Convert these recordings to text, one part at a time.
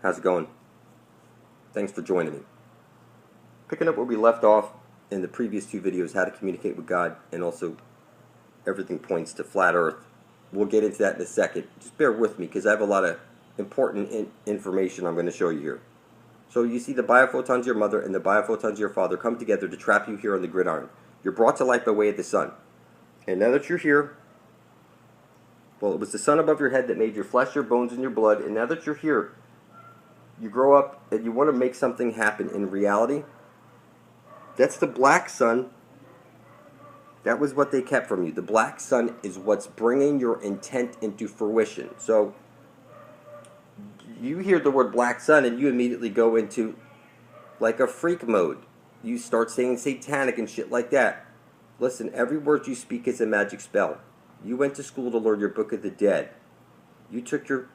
How's it going? Thanks for joining me. Picking up where we left off in the previous two videos, how to communicate with God, and also everything points to flat earth. We'll get into that in a second. Just bear with me because I have a lot of important information I'm going to show you here. So you see the biophotons of your mother and the biophotons of your father come together to trap you here on the gridiron. You're brought to life by way of the sun. And now that you're here, well, it was the sun above your head that made your flesh, your bones, and your blood. And now that you're here, you grow up and you want to make something happen in reality. That's the black sun. That was what they kept from you. The black sun is what's bringing your intent into fruition. So you hear the word black sun and you immediately go into like a freak mode. You start saying satanic and shit like that. Listen, every word you speak is a magic spell. You went to school to learn your Book of the Dead. You took your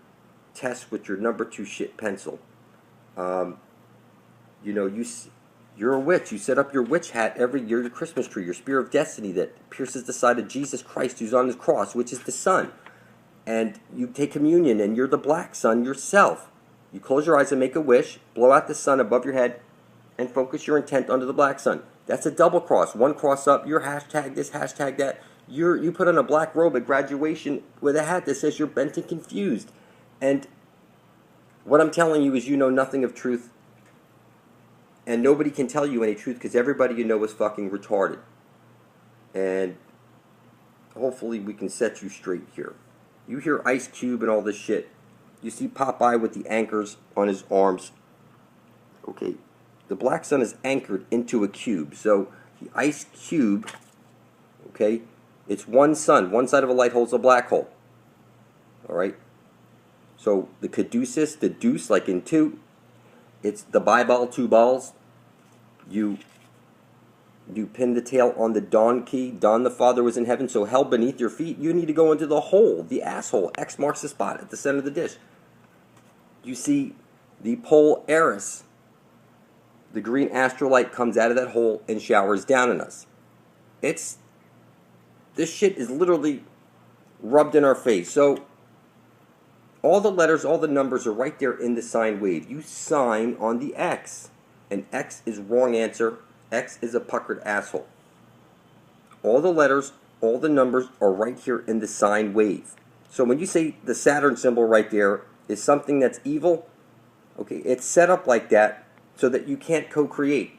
test with your number 2 shit pencil. You're a witch. You set up your witch hat every year, your Christmas tree, your spear of destiny that pierces the side of Jesus Christ who's on the cross, which is the sun. And you take communion and you're the black sun yourself. You close your eyes and make a wish, blow out the sun above your head, and focus your intent onto the black sun. That's a double cross. One cross up, you're hashtag this, hashtag that. You put on a black robe at graduation with a hat that says you're bent and confused. And what I'm telling you is you know nothing of truth. And nobody can tell you any truth because everybody you know is fucking retarded. And hopefully we can set you straight here. You hear Ice Cube and all this shit. You see Popeye with the anchors on his arms. Okay, the black sun is anchored into a cube. So the ice cube, okay, it's one sun. One side of a light holds a black hole. Alright? So the caduceus, the deuce, like in 2, it's the ball, 2 balls. You pin the tail on the Dawn key. Dawn the Father was in heaven, so hell beneath your feet. You need to go into the hole, the asshole. X marks the spot at the center of the dish. You see the pole Eris. The green astrolight comes out of that hole and showers down on us. This shit is literally rubbed in our face. So all the letters, all the numbers are right there in the sine wave. You sign on the X. And X is wrong answer. X is a puckered asshole. All the letters, all the numbers are right here in the sine wave. So when you say the Saturn symbol right there is something that's evil, okay, it's set up like that so that you can't co-create.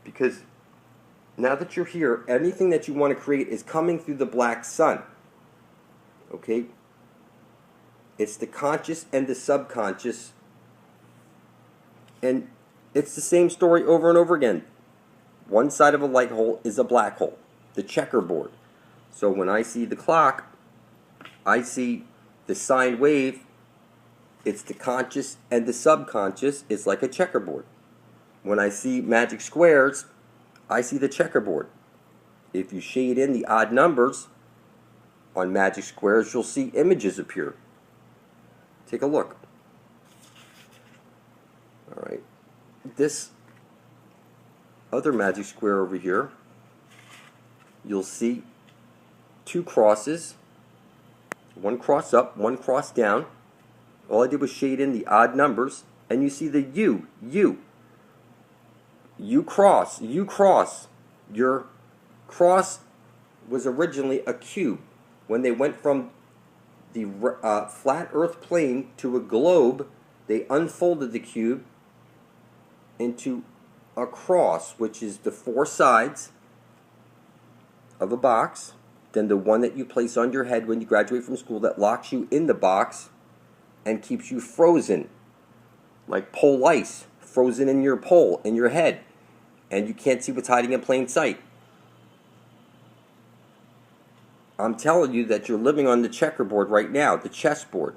Because now that you're here, anything that you want to create is coming through the black sun. Okay? It's the conscious and the subconscious. And it's the same story over and over again. One side of a light hole is a black hole. The checkerboard. So when I see the clock, I see the sine wave. It's the conscious and the subconscious. It's like a checkerboard. When I see magic squares, I see the checkerboard. If you shade in the odd numbers on magic squares, you'll see images appear. Take a look. Alright. This other magic square over here, you'll see 2 crosses. One cross up, one cross down. All I did was shade in the odd numbers. And you see the U. You cross. Your cross was originally a cube. When they went from the flat earth plane to a globe, they unfolded the cube into a cross, which is the 4 sides of a box, then the one that you place on your head when you graduate from school that locks you in the box and keeps you frozen, like pole ice, frozen in your pole, in your head, and you can't see what's hiding in plain sight. I'm telling you that you're living on the checkerboard right now, the chessboard.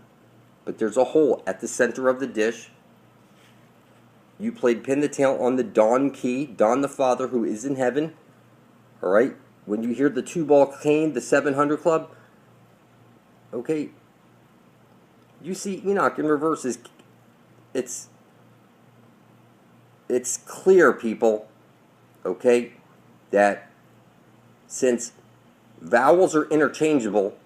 But there's a hole at the center of the dish. You played pin the tail on the Dawn key, Dawn the Father who is in heaven. Alright? When you hear the 2-ball cane, the 700 Club, okay, you see Enoch in reverse. It's clear, people, okay, that since vowels are interchangeable,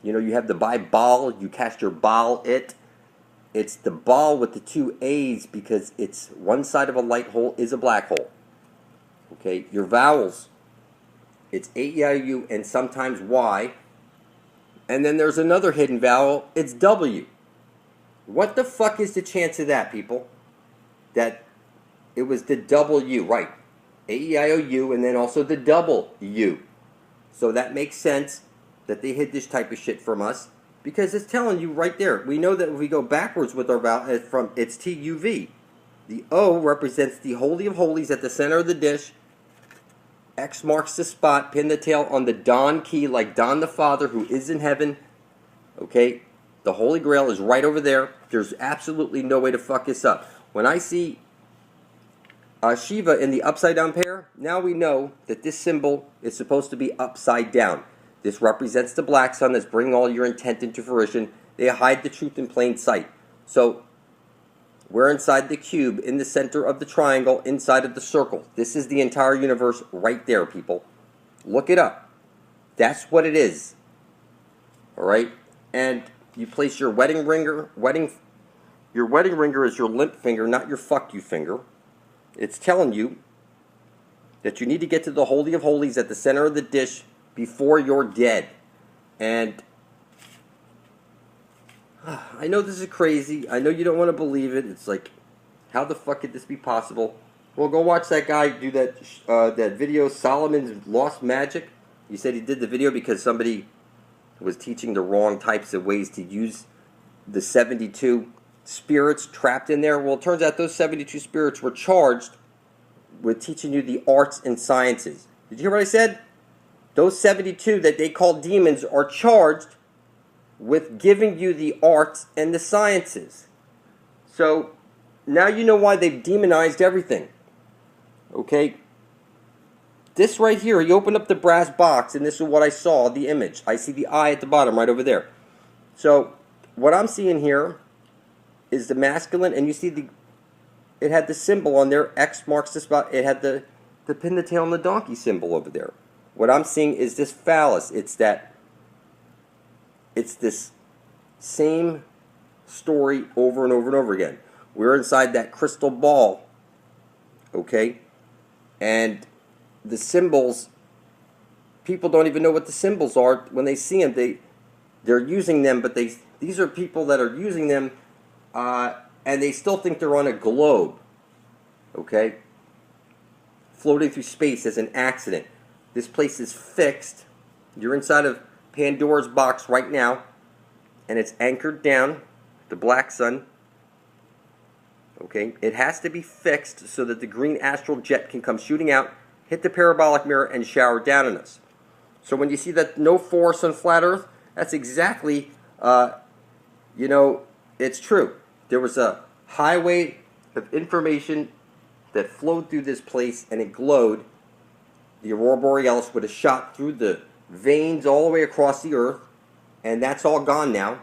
you know, you have the by ball, you cast your ball it, it's the ball with the two A's because it's one side of a light hole is a black hole. Okay, your vowels, it's A-E-I-O-U and sometimes Y. And then there's another hidden vowel, it's W. What the fuck is the chance of that, people? That it was the W, right? A-E-I-O-U and then also the double U. So that makes sense that they hid this type of shit from us because it's telling you right there. We know that if we go backwards with our vowel, from it's T-U-V. The O represents the Holy of Holies at the center of the dish. X marks the spot. Pin the tail on the Don key like Don the Father who is in heaven. Okay? The Holy Grail is right over there. There's absolutely no way to fuck this up. When I see Shiva in the upside down pair, now we know that this symbol is supposed to be upside down. This represents the black sun that's bringing all your intent into fruition. They hide the truth in plain sight. So we're inside the cube, in the center of the triangle, inside of the circle. This is the entire universe right there, people. Look it up. That's what it is. Alright? And you place your wedding ringer. Your wedding ringer is your limp finger, not your fuck you finger. It's telling you that you need to get to the Holy of Holies at the center of the dish before you're dead. And I know this is crazy. I know you don't want to believe it. It's like, how the fuck could this be possible? Well, go watch that guy do that video, Solomon's Lost Magic. He said he did the video because somebody was teaching the wrong types of ways to use the 72 spirits trapped in there. Well, it turns out those 72 spirits were charged with teaching you the arts and sciences. Did you hear what I said? Those 72 that they call demons are charged with giving you the arts and the sciences. So now you know why they've demonized everything. Okay? This right here, you open up the brass box, and this is what I saw, the image. I see the eye at the bottom right over there. So what I'm seeing here is the masculine, and you see it had the symbol on there, X marks the spot. It had the pin the tail on the donkey symbol over there. What I'm seeing is this phallus. It's this same story over and over and over again. We're inside that crystal ball, okay? And the symbols, people don't even know what the symbols are. When they see them, they're using them, but these are people that are using them, and they still think they're on a globe, okay? Floating through space as an accident. This place is fixed. You're inside of Pandora's box right now, and it's anchored down, the black sun, okay? It has to be fixed so that the green astral jet can come shooting out, hit the parabolic mirror, and shower down on us. So when you see that no force on flat Earth, that's exactly, it's true. There was a highway of information that flowed through this place, and it glowed. The aurora borealis would have shot through the veins all the way across the earth, and that's all gone now.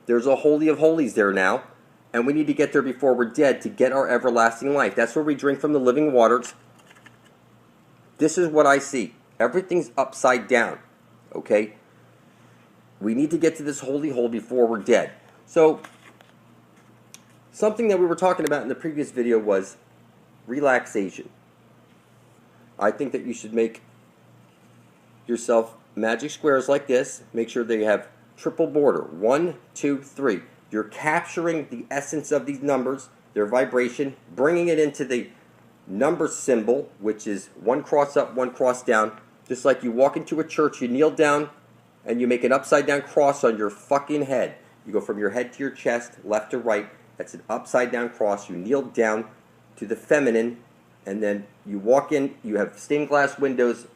There's a Holy of Holies there now, and we need to get there before we're dead to get our everlasting life. That's where we drink from the living waters. This is what I see. Everything's upside down, okay? We need to get to this holy hole before we're dead. So, something that we were talking about in the previous video was relaxation. I think that you should make yourself magic squares like this. Make sure they have triple border. 1, 2, 3. You're capturing the essence of these numbers, their vibration, bringing it into the number symbol, which is one cross up, one cross down. Just like you walk into a church, you kneel down, and you make an upside down cross on your fucking head. You go from your head to your chest, left to right. That's an upside down cross. You kneel down to the feminine, and then you walk in. You have stained glass windows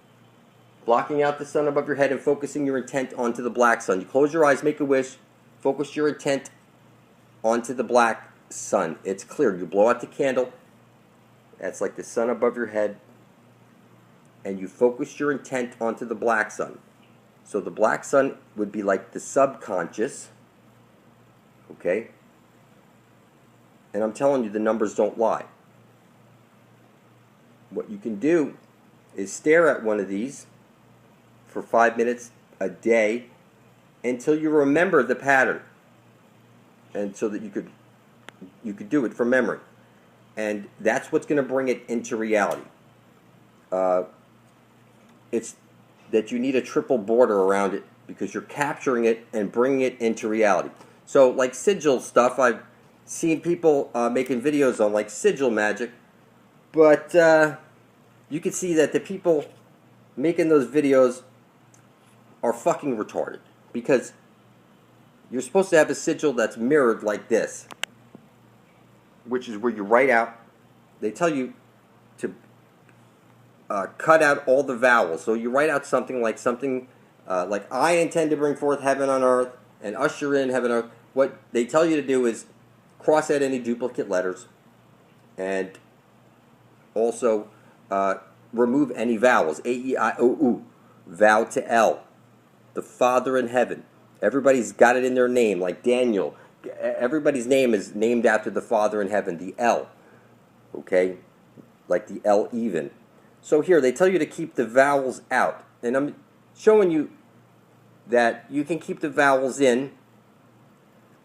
blocking out the sun above your head and focusing your intent onto the black sun. You close your eyes, make a wish, focus your intent onto the black sun. It's clear. You blow out the candle. That's like the sun above your head. And you focus your intent onto the black sun. So the black sun would be like the subconscious. Okay? And I'm telling you, the numbers don't lie. What you can do is stare at one of these for 5 minutes a day until you remember the pattern. And so that you could You could do it from memory. And that's what's going to bring it into reality. It's that you need a triple border around it because you're capturing it and bringing it into reality. So like sigil stuff, I've seen people making videos on like sigil magic, but you can see that the people making those videos are fucking retarded, because you're supposed to have a sigil that's mirrored like this, which is where you write out. They tell you to cut out all the vowels. So you write out something like I intend to bring forth heaven on earth and usher in heaven on earth. What they tell you to do is cross out any duplicate letters, and also remove any vowels. A, E, I, O, U. Vow to L. The Father in heaven. Everybody's got it in their name, like Daniel. Everybody's name is named after the Father in heaven, the L. Okay? Like the L even. So here, they tell you to keep the vowels out. And I'm showing you that you can keep the vowels in.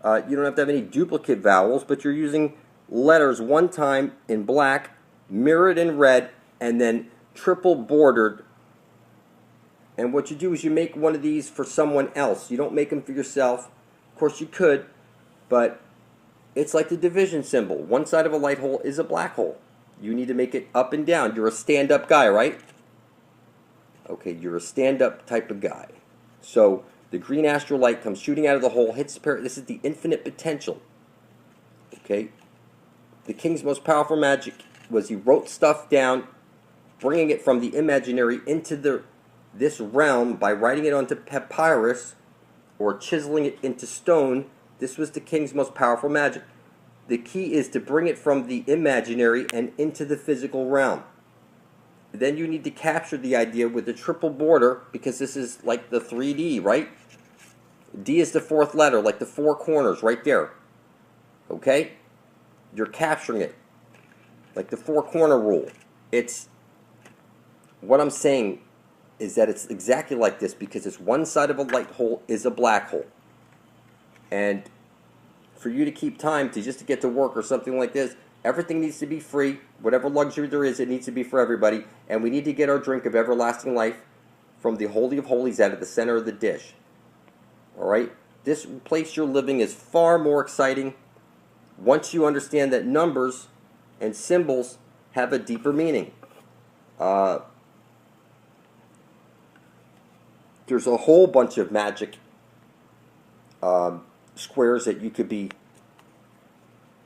You don't have to have any duplicate vowels, but you're using letters one time in black, mirrored in red, and then triple bordered. And what you do is you make one of these for someone else. You don't make them for yourself. Of course you could, but it's like the division symbol. One side of a light hole is a black hole. You need to make it up and down. You're a stand-up guy, right? Okay, you're a stand-up type of guy. So the green astral light comes shooting out of the hole, hits the parrot. This is the infinite potential. Okay? The king's most powerful magic was he wrote stuff down, bringing it from the imaginary into this realm by writing it onto papyrus or chiseling it into stone. This was the king's most powerful magic. The key is to bring it from the imaginary and into the physical realm. Then you need to capture the idea with the triple border, because this is like the 3D, right? D is the fourth letter, like the four corners right there. Okay? You're capturing it. Like the four corner rule. What I'm saying is that it's exactly like this, because it's one side of a light hole is a black hole. And for you to keep time to just to get to work or something like this, everything needs to be free. Whatever luxury there is, it needs to be for everybody. And we need to get our drink of everlasting life from the Holy of Holies out of the center of the dish. Alright? This place you're living is far more exciting once you understand that numbers and symbols have a deeper meaning. There's a whole bunch of magic squares that you could be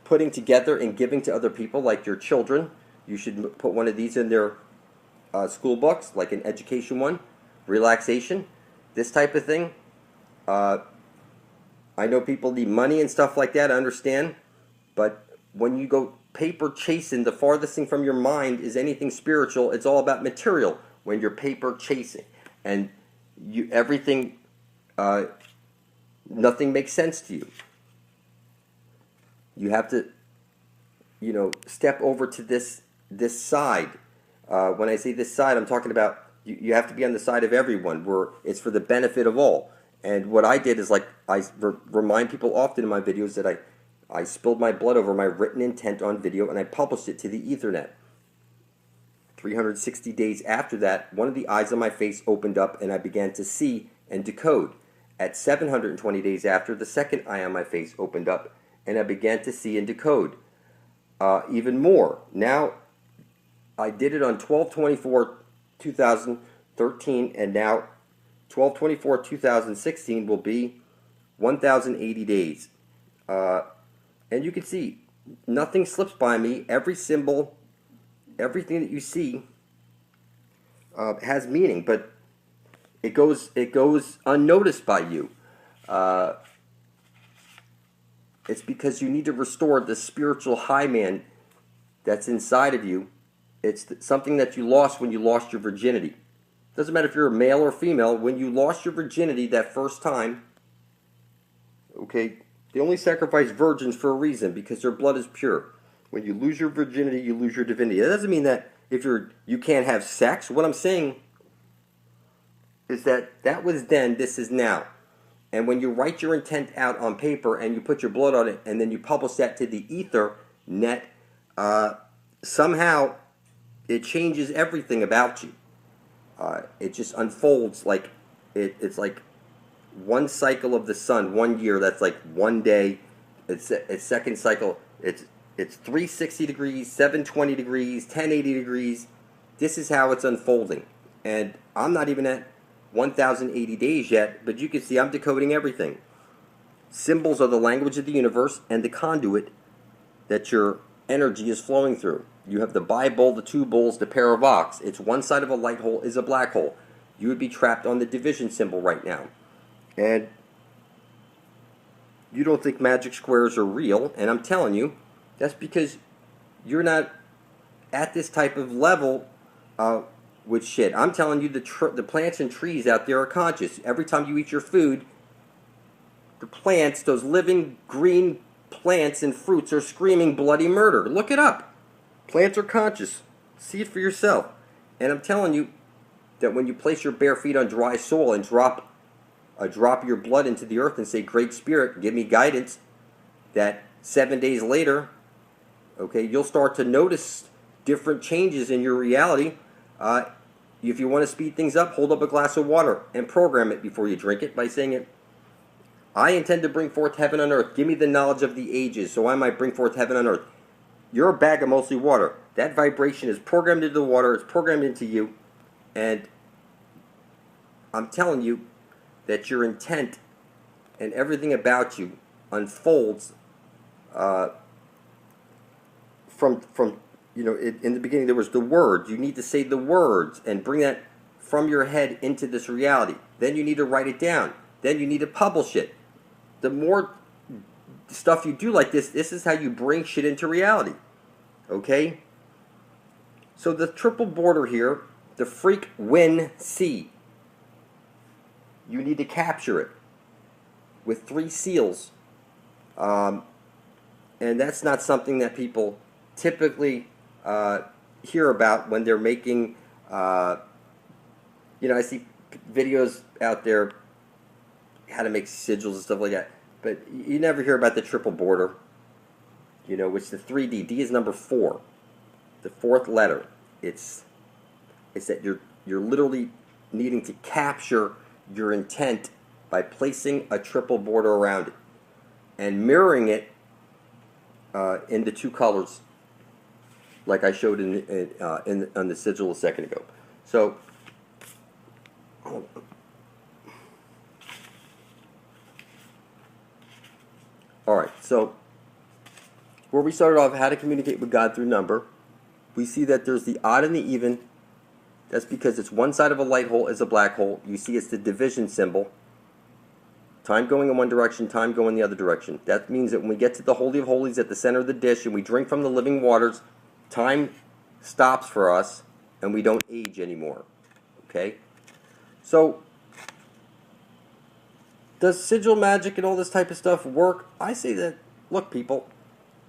putting together and giving to other people, like your children. You should put one of these in their school books, like an education one, relaxation, this type of thing. I know people need money and stuff like that, I understand, but when you go paper chasing, the farthest thing from your mind is anything spiritual. It's all about material when you're paper chasing, and everything, nothing makes sense to you. You have to, step over to this side. When I say this side, I'm talking about you have to be on the side of everyone, where it's for the benefit of all. And what I did is, like, I remind people often in my videos that I spilled my blood over my written intent on video, and I published it to the Ethernet. 360 days after that, one of the eyes on my face opened up, and I began to see and decode. At 720 days after, the second eye on my face opened up, and I began to see and decode. Even more. Now, I did it on 12/24/2013, and now 12/24/2016 will be 1,080 days. And you can see, nothing slips by me. Every symbol, everything that you see has meaning, but it goes unnoticed by you. It's because you need to restore the spiritual high man that's inside of you. It's something that you lost when you lost your virginity. Doesn't matter if you're a male or female. When you lost your virginity that first time, okay, they only sacrifice virgins for a reason, because their blood is pure. When you lose your virginity, you lose your divinity. That doesn't mean that you can't have sex. What I'm saying is that was then, this is now. And when you write your intent out on paper and you put your blood on it and then you publish that to the ether net, somehow it changes everything about you. It just unfolds like it's like one cycle of the sun, 1 year. That's like 1 day. It's second cycle. It's 360 degrees, 720 degrees, 1080 degrees. This is how it's unfolding. And I'm not even at 1080 days yet, but you can see I'm decoding everything. Symbols are the language of the universe and the conduit that your energy is flowing through. You have the Bible, the two bulls, the pair of ox. It's one side of a light hole is a black hole. You would be trapped on the division symbol right now. And you don't think magic squares are real, and I'm telling you, that's because you're not at this type of level with shit. I'm telling you, the plants and trees out there are conscious. Every time you eat your food, the plants, those living green plants and fruits, are screaming bloody murder. Look it up. Plants are conscious. See it for yourself. And I'm telling you that when you place your bare feet on dry soil and drop your blood into the earth and say, Great Spirit, give me guidance, that 7 days later, okay, you'll start to notice different changes in your reality. If you want to speed things up, hold up a glass of water and program it before you drink it by saying it, I intend to bring forth heaven on earth. Give me the knowledge of the ages so I might bring forth heaven on earth. You're a bag of mostly water. That vibration is programmed into the water. It's programmed into you. And I'm telling you that your intent and everything about you unfolds from in the beginning there was the word. You need to say the words and bring that from your head into this reality. Then you need to write it down. Then you need to publish it. The more stuff you do like this is how you bring shit into reality. Okay? So the triple border here, the freak win C. You need to capture it with 3 seals. And that's not something that people typically hear about when they're making, I see videos out there how to make sigils and stuff like that. But you never hear about the triple border, which the 3D. D is number 4. The 4th letter. It's that you're literally needing to capture your intent by placing a triple border around it and mirroring it in the 2 colors, like I showed on the sigil a second ago. So, all right. So, where we started off, how to communicate with God through number, we see that there's the odd and the even. That's because it's one side of a light hole is a black hole. You see it's the division symbol. Time going in one direction, time going the other direction. That means that when we get to the Holy of Holies at the center of the dish and we drink from the living waters, time stops for us and we don't age anymore. Okay? So, does sigil magic and all this type of stuff work? I say that, look people,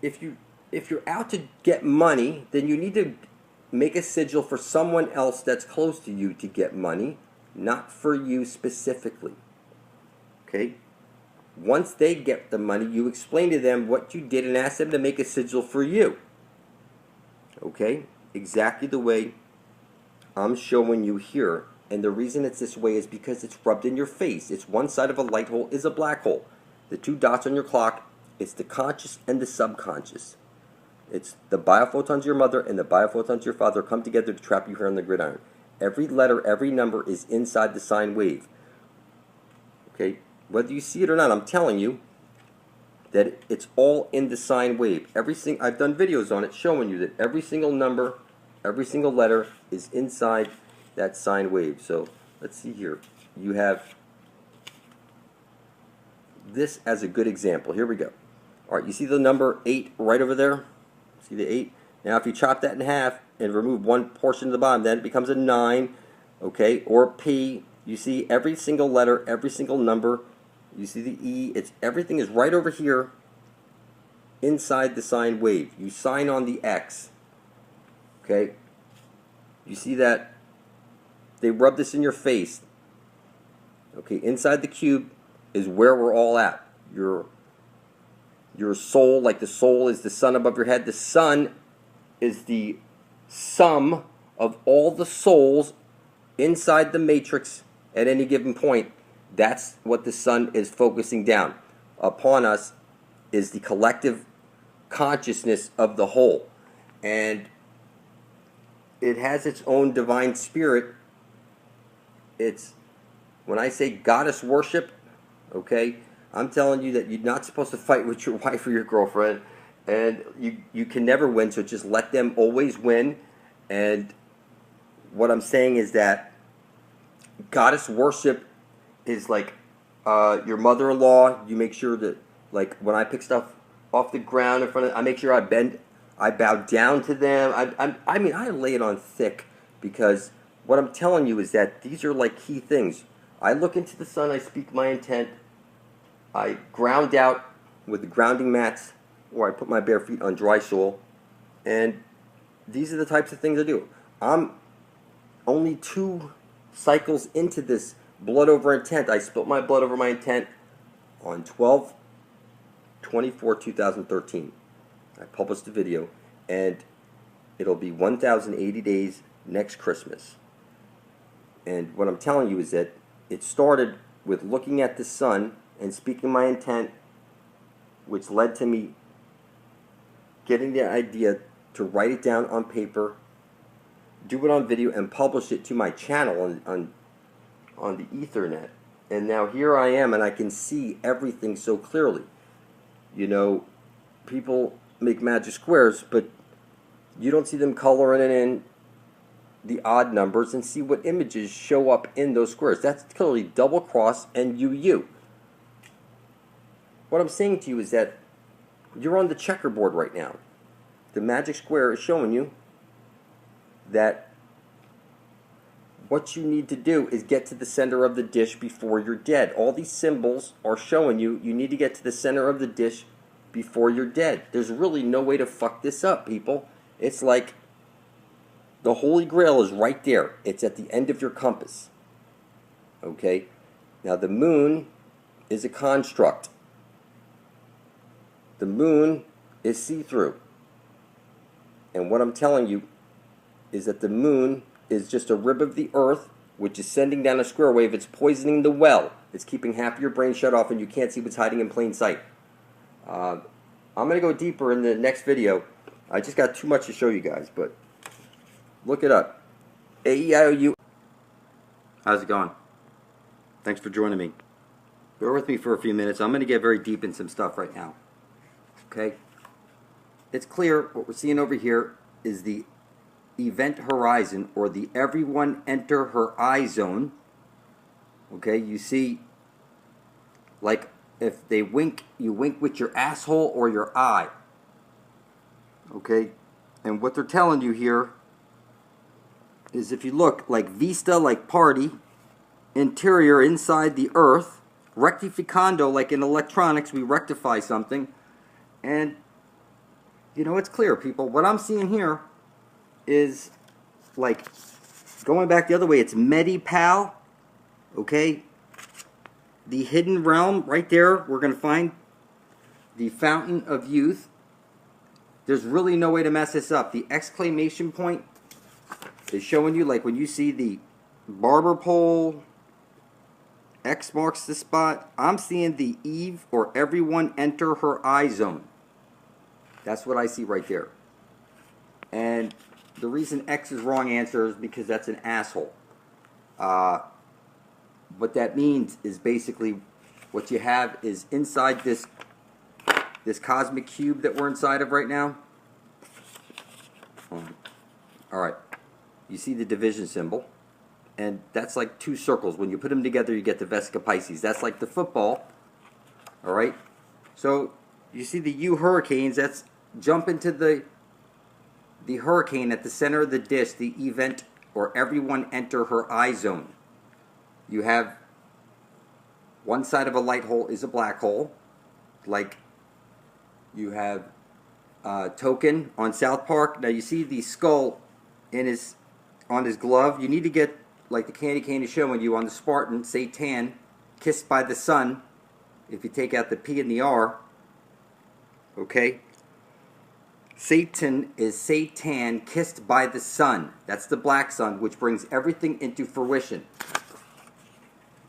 if you're out to get money, then you need to make a sigil for someone else that's close to you to get money, not for you specifically. Okay? Once they get the money, you explain to them what you did and ask them to make a sigil for you. Okay? Exactly the way I'm showing you here. And the reason it's this way is because it's rubbed in your face. It's one side of a light hole is a black hole. The 2 dots on your clock, it's the conscious and the subconscious. It's the biophotons of your mother and the biophotons of your father come together to trap you here on the gridiron. Every letter, every number is inside the sine wave. Okay? Whether you see it or not, I'm telling you that it's all in the sine wave. I've done videos on it showing you that every single number, every single letter is inside that sine wave. So let's see here. You have this as a good example. Here we go. All right, you see the number 8 right over there? See the 8? Now if you chop that in half and remove one portion of the bottom, then it becomes a 9, okay? Or P. You see every single letter, every single number. You see the E. Everything is right over here inside the sine wave. You sign on the X, okay? You see that? They rub this in your face. Okay, inside the cube, is where we're all at. Your soul, like the soul is the sun above your head. The sun is the sum of all the souls inside the matrix at any given point. That's what the sun is focusing down upon us, is the collective consciousness of the whole. And it has its own divine spirit. It's, when I say goddess worship, okay, I'm telling you that you're not supposed to fight with your wife or your girlfriend, and you can never win, so just let them always win. And what I'm saying is that goddess worship is like your mother-in-law. You make sure that, like, when I pick stuff off the ground in front of, I make sure I bow down to them. I mean, I lay it on thick, because what I'm telling you is that these are like key things. I look into the sun, I speak my intent, I ground out with the grounding mats, or I put my bare feet on dry soil, and these are the types of things I do. I'm only 2 cycles into this blood over intent. I spilt my blood over my intent on 12/24/2013. I published a video, and it'll be 1,080 days next Christmas. And what I'm telling you is that it started with looking at the sun and speaking my intent, which led to me getting the idea to write it down on paper, do it on video, and publish it to my channel on the Ethernet. And now here I am, and I can see everything so clearly. You know, people make magic squares, but you don't see them coloring it in the odd numbers and see what images show up in those squares. That's clearly double cross and UU. What I'm saying to you is that you're on the checkerboard right now. The magic square is showing you that what you need to do is get to the center of the dish before you're dead. All these symbols are showing you need to get to the center of the dish before you're dead. There's really no way to fuck this up, people. It's like the Holy Grail is right there. It's at the end of your compass. Okay? Now the moon is a construct. The moon is see-through. And what I'm telling you is that the moon is just a rib of the earth, which is sending down a square wave. It's poisoning the well. It's keeping half of your brain shut off, and you can't see what's hiding in plain sight. I'm going to go deeper in the next video. I just got too much to show you guys, but look it up. A-E-I-O-U. How's it going? Thanks for joining me. Bear with me for a few minutes. I'm going to get very deep in some stuff right now. Okay? It's clear what we're seeing over here is the event horizon, or the everyone enter her eye zone. Okay? You see, like, if they wink, you wink with your asshole or your eye. Okay? And what they're telling you here is, if you look, like vista, like party, interior, inside the earth, rectificando, like in electronics, we rectify something. And, you know, it's clear, people. What I'm seeing here is, like, going back the other way, it's Medipal, okay? The hidden realm, right there, we're going to find the fountain of youth. There's really no way to mess this up. The exclamation point is showing you, like when you see the barber pole, X marks the spot. I'm seeing the Eve, or everyone enter her eye zone. That's what I see right there. And the reason X is wrong answer is because that's an asshole. What that means is basically what you have is inside this cosmic cube that we're inside of right now. Alright. You see the division symbol. And that's like 2 circles. When you put them together, you get the Vesica Pisces. That's like the football. Alright. So you see the U hurricanes. That's jump into the hurricane at the center of the dish, the event, or everyone enter her eye zone. You have one side of a light hole is a black hole, like you have Token on South Park. Now you see the skull on his glove. You need to get, like the candy cane is showing you on the Spartan, Satan, kissed by the sun. if you take out the P and the R, okay, Satan is Satan kissed by the sun. That's the black sun, which brings everything into fruition.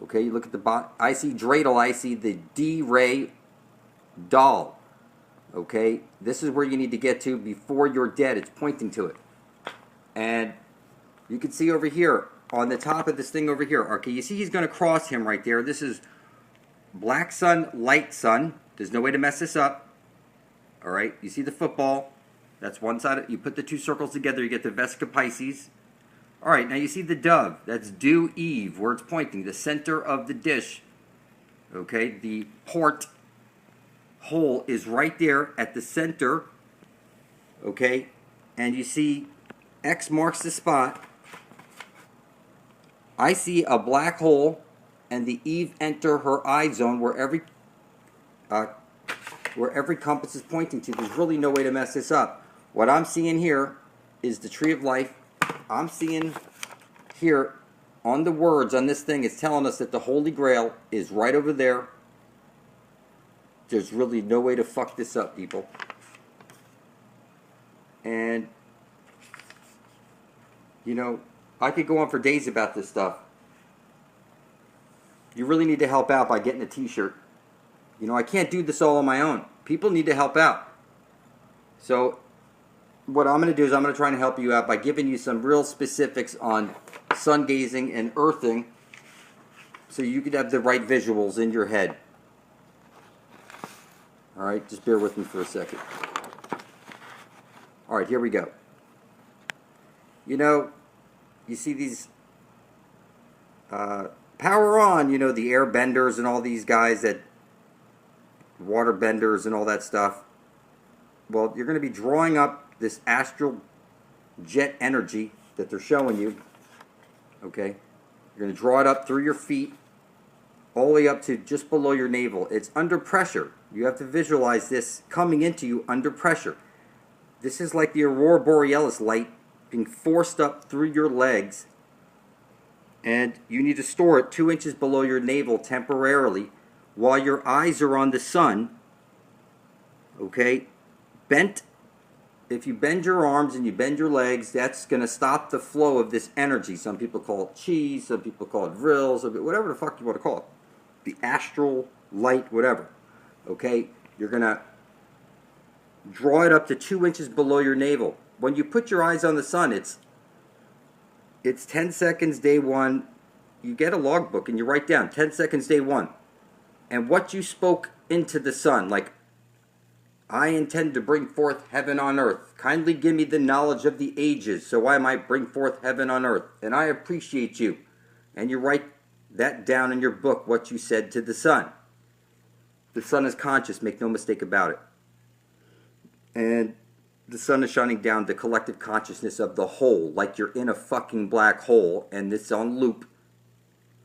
Okay, you look at the bottom. I see dreidel, I see the D-ray doll. Okay, this is where you need to get to before you're dead. It's pointing to it. And you can see over here, on the top of this thing over here, okay, you see he's going to cross him right there. This is black sun, light sun. There's no way to mess this up. All right, you see the football. That's one side. You put the two circles together, you get the Vesica Pisces. All right, now you see the dove. That's due Eve, where it's pointing, the center of the dish. Okay, the port hole is right there at the center. Okay, and you see X marks the spot. I see a black hole, and the Eve enter her eye zone where every compass is pointing to. There's really no way to mess this up. What I'm seeing here is the tree of life. I'm seeing here on the words on this thing, it's telling us that the Holy Grail is right over there. There's really no way to fuck this up, people. And, you know, I could go on for days about this stuff. You really need to help out by getting a t-shirt. You know, I can't do this all on my own. People need to help out. So, what I'm going to do is I'm going to try and help you out by giving you some real specifics on sun gazing and earthing so you could have the right visuals in your head. Alright, just bear with me for a second. Alright, here we go. You know, you see these power on, you know, the air benders and all these guys that water benders and all that stuff. Well, you're going to be drawing up this astral jet energy that they're showing you. Okay? You're going to draw it up through your feet all the way up to just below your navel. It's under pressure. You have to visualize this coming into you under pressure. This is like the aurora borealis light being forced up through your legs, and you need to store it 2 inches below your navel temporarily while your eyes are on the sun. Okay? Bent. If you bend your arms and you bend your legs, that's going to stop the flow of this energy. Some people call it chi, some people call it vril, whatever the fuck you want to call it. The astral light, whatever. Okay? You're going to draw it up to 2 inches below your navel. When you put your eyes on the sun, it's 10 seconds day one. You get a logbook and you write down 10 seconds day one. And what you spoke into the sun, like, I intend to bring forth heaven on earth. Kindly give me the knowledge of the ages so I might bring forth heaven on earth. And I appreciate you. And you write that down in your book, what you said to the sun. The sun is conscious, make no mistake about it. And the sun is shining down the collective consciousness of the whole, like you're in a fucking black hole and it's on loop.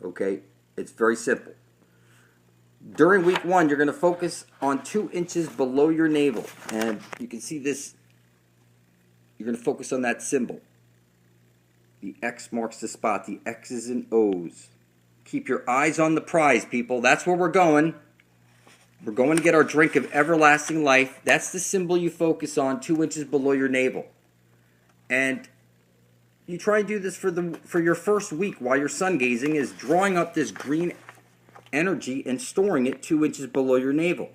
Okay? It's very simple. During week one, you're going to focus on 2 inches below your navel. And you can see this. You're going to focus on that symbol. The X marks the spot. The X's and O's. Keep your eyes on the prize, people. That's where we're going. We're going to get our drink of everlasting life. That's the symbol you focus on 2 inches below your navel. And you try and do this for your first week while you're sun gazing, is drawing up this green energy and storing it 2 inches below your navel.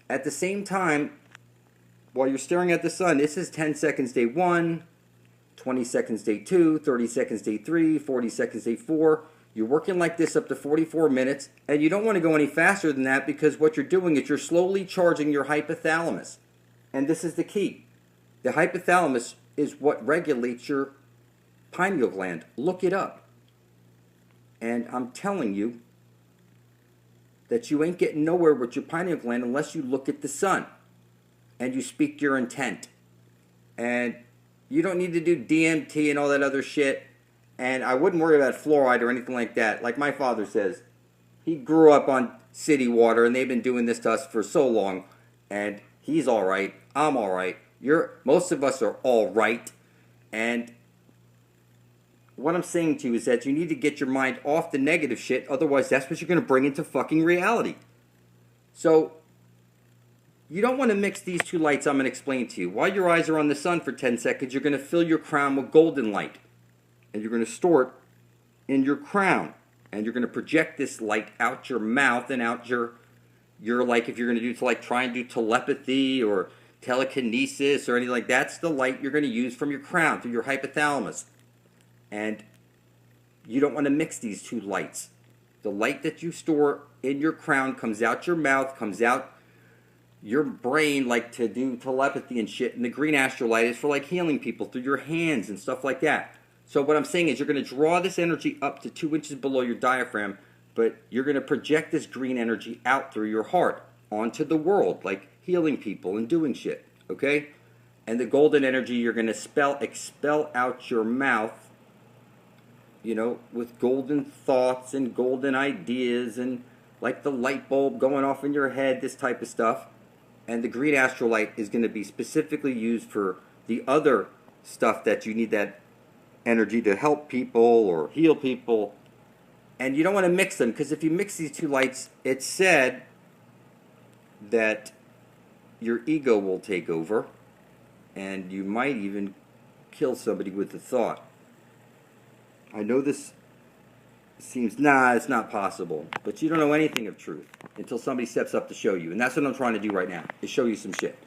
At the same time, while you're staring at the sun, this is 10 seconds day 1, 20 seconds day 2, 30 seconds day 3, 40 seconds day 4. You're working like this up to 44 minutes, and you don't want to go any faster than that because what you're doing is you're slowly charging your hypothalamus. And this is the key. The hypothalamus is what regulates your pineal gland. Look it up. And I'm telling you that you ain't getting nowhere with your pineal gland unless you look at the sun and you speak your intent. And you don't need to do DMT and all that other shit. And I wouldn't worry about fluoride or anything like that. Like my father says, he grew up on city water and they've been doing this to us for so long. And he's all right. I'm all right. Most of us are all right. And what I'm saying to you is that you need to get your mind off the negative shit. Otherwise, that's what you're going to bring into fucking reality. So you don't want to mix these two lights I'm going to explain to you. While your eyes are on the sun for 10 seconds, you're going to fill your crown with golden light. And you're going to store it in your crown. And you're going to project this light out your mouth and out your like, if you're going to do like try and do telepathy or telekinesis or anything like that, that's the light you're going to use from your crown through your hypothalamus. And you don't want to mix these two lights. The light that you store in your crown comes out your mouth, comes out your brain, like to do telepathy and shit. And the green astral light is for like healing people through your hands and stuff like that. So what I'm saying is you're going to draw this energy up to 2 inches below your diaphragm, but you're going to project this green energy out through your heart onto the world, like healing people and doing shit, okay? And the golden energy you're going to expel out your mouth, you know, with golden thoughts and golden ideas and like the light bulb going off in your head, this type of stuff. And the green astral light is going to be specifically used for the other stuff that you need that energy to help people or heal people. And you don't want to mix them, because if you mix these two lights, it's said that your ego will take over and you might even kill somebody with the thought. I know this seems, it's not possible, but you don't know anything of truth until somebody steps up to show you. And that's what I'm trying to do right now, is show you some shit.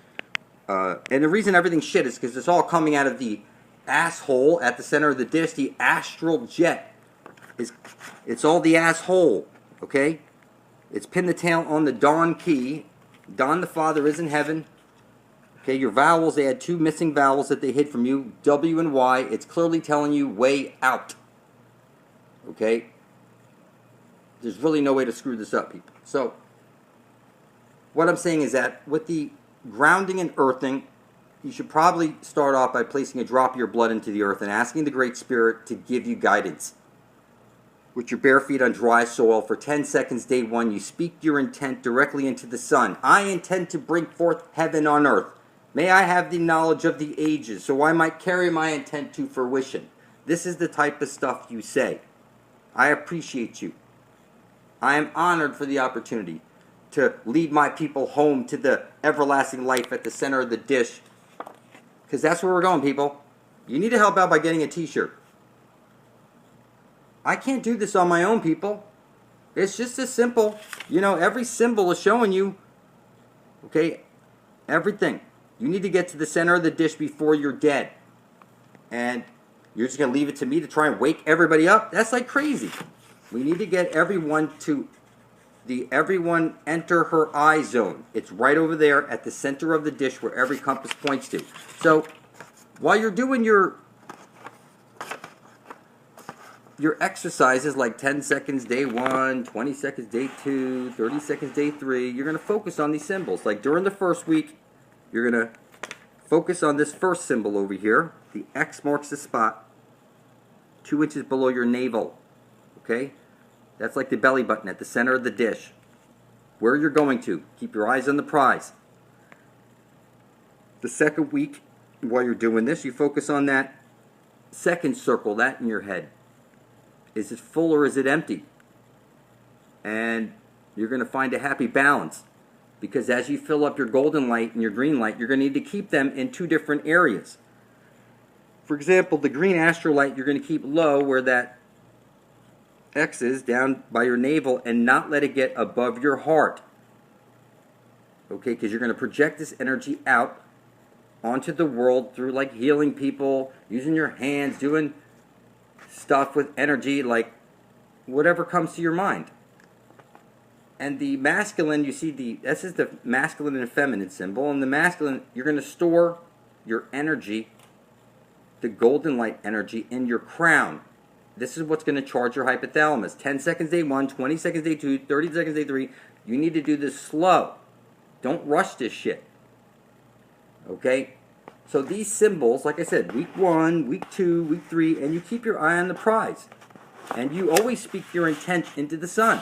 And the reason everything's shit is because it's all coming out of the asshole at the center of the dish. The astral jet it's all the asshole, okay? It's pin the tail on the Don key. Don the Father is in heaven. Okay, your vowels, they had 2 missing vowels that they hid from you, W and Y. It's clearly telling you way out. Okay? There's really no way to screw this up, people. So, what I'm saying is that with the grounding and earthing, you should probably start off by placing a drop of your blood into the earth and asking the Great Spirit to give you guidance. With your bare feet on dry soil for 10 seconds, day 1, you speak your intent directly into the sun. I intend to bring forth heaven on earth. May I have the knowledge of the ages, so I might carry my intent to fruition. This is the type of stuff you say. I appreciate you. I am honored for the opportunity to lead my people home to the everlasting life at the center of the dish. Because that's where we're going, people. You need to help out by getting a t-shirt. I can't do this on my own, people. It's just as simple. You know, every symbol is showing you, okay, everything. You need to get to the center of the dish before you're dead. And you're just going to leave it to me to try and wake everybody up? That's like crazy. We need to get everyone to the everyone enter her eye zone. It's right over there at the center of the dish where every compass points to. So, while you're doing your exercises like 10 seconds day 1, 20 seconds day 2, 30 seconds day 3, you're going to focus on these symbols. Like during the first week, you're going to focus on this first symbol over here. The X marks the spot 2 inches below your navel. Okay? That's like the belly button at the center of the dish. Where you're going to. Keep your eyes on the prize. The second week, while you're doing this, you focus on that second circle, that in your head. Is it full or is it empty? And you're going to find a happy balance. Because as you fill up your golden light and your green light, you're going to need to keep them in 2 different areas. For example, the green astral light you're going to keep low where that X is, down by your navel, and not let it get above your heart. Okay, because you're going to project this energy out onto the world through like healing people, using your hands, doing stuff with energy, like whatever comes to your mind. And the masculine, you see this is the masculine and feminine symbol. And the masculine, you're going to store your energy, the golden light energy, in your crown. This is what's going to charge your hypothalamus. 10 seconds day 1, 20 seconds day 2, 30 seconds day 3. You need to do this slow. Don't rush this shit. Okay? So these symbols, like I said, week 1, week 2, week 3, and you keep your eye on the prize. And you always speak your intent into the sun.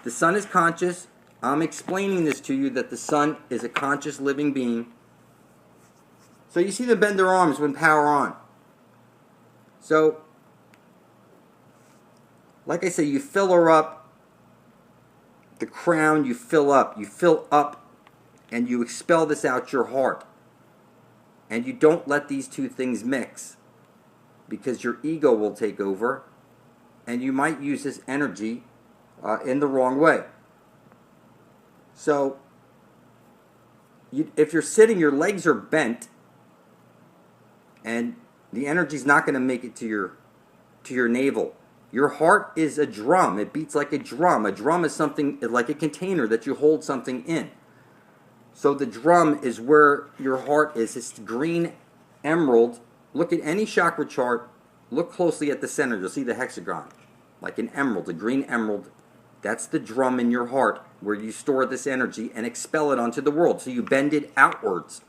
The sun is conscious. I'm explaining this to you, that the sun is a conscious living being. So you see them bend their arms when power on. So, like I say, you fill her up the crown, you fill up. You fill up and you expel this out your heart. And you don't let these two things mix, because your ego will take over and you might use this energy in the wrong way. So if you're sitting, your legs are bent and the energy's not going to make it to your navel. Your heart is a drum. It beats like a drum. A drum is something like a container that you hold something in. So the drum is where your heart is. It's green emerald. Look at any chakra chart. Look closely at the center. You'll see the hexagon, like an emerald, a green emerald. That's the drum in your heart where you store this energy and expel it onto the world. So you bend it outwards.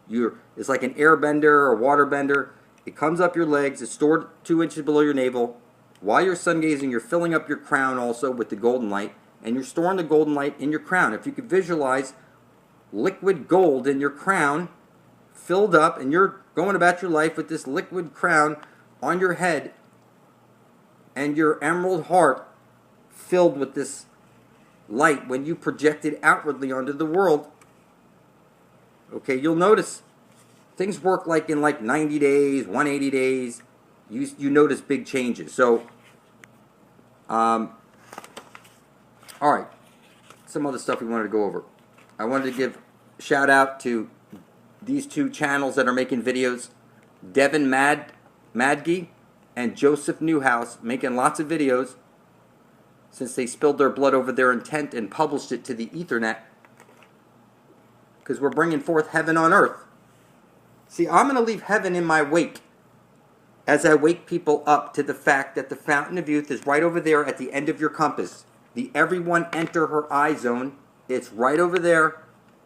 It's like an air bender or water bender. It comes up your legs. It's stored 2 inches below your navel. While you're sun gazing, you're filling up your crown also with the golden light, and you're storing the golden light in your crown. If you could visualize liquid gold in your crown, filled up, and you're going about your life with this liquid crown on your head, and your emerald heart filled with this light, when you project it outwardly onto the world, okay, you'll notice things work like in 90 days, 180 days. You notice big changes. So, all right, some other stuff we wanted to go over. I wanted to give a shout out to these 2 channels that are making videos, Devin Madge and Joseph Newhouse, making lots of videos since they spilled their blood over their intent and published it to the Ethernet, because we're bringing forth heaven on earth. See, I'm going to leave heaven in my wake as I wake people up to the fact that the fountain of youth is right over there at the end of your compass. The everyone enter her eye zone. It's right over there.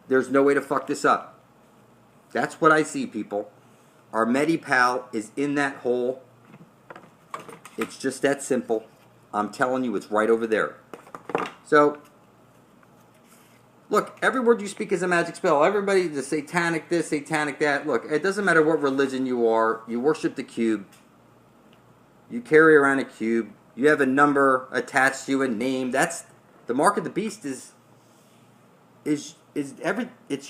There's no way to fuck this up. That's what I see, people. Our Medi-Pal is in that hole. It's just that simple. I'm telling you, it's right over there. So, look, every word you speak is a magic spell. Everybody, the satanic this, satanic that. Look, it doesn't matter what religion you are. You worship the cube. You carry around a cube. You have a number attached to you, a name. That's the mark of the beast. It's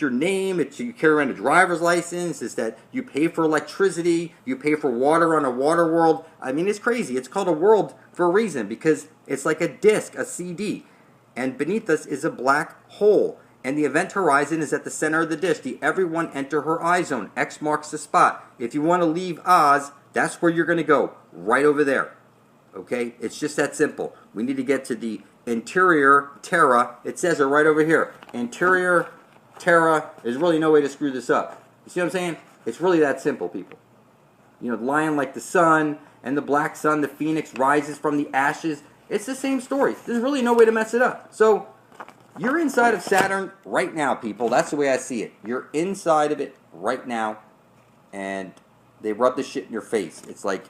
your name. You carry around a driver's license. It's that you pay for electricity. You pay for water on a water world. I mean, it's crazy. It's called a world for a reason, because it's like a disc, a CD. And beneath us is a black hole. And the event horizon is at the center of the dish. The everyone enter her eye zone. X marks the spot. If you want to leave Oz, that's where you're going to go. Right over there. Okay? It's just that simple. We need to get to the interior Terra. It says it right over here. Interior Terra. There's really no way to screw this up. You see what I'm saying? It's really that simple, people. You know, the lion like the sun, and the black sun, the phoenix rises from the ashes. It's the same story. There's really no way to mess it up. So, you're inside of Saturn right now, people. That's the way I see it. You're inside of it right now, and they rub the shit in your face. It's like,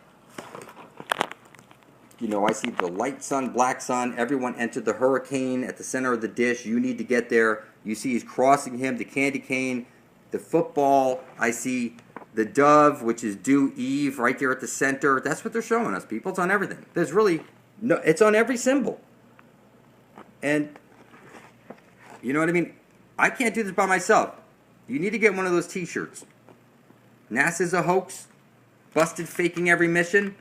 you know, I see the light sun, black sun. Everyone entered the hurricane at the center of the dish. You need to get there. You see he's crossing him, the candy cane, the football. I see the dove, which is due Eve, right there at the center. That's what they're showing us, people. It's on everything. There's really no, it's on every symbol. And, you know what I mean? I can't do this by myself. You need to get one of those t-shirts. NASA's a hoax. Busted faking every mission.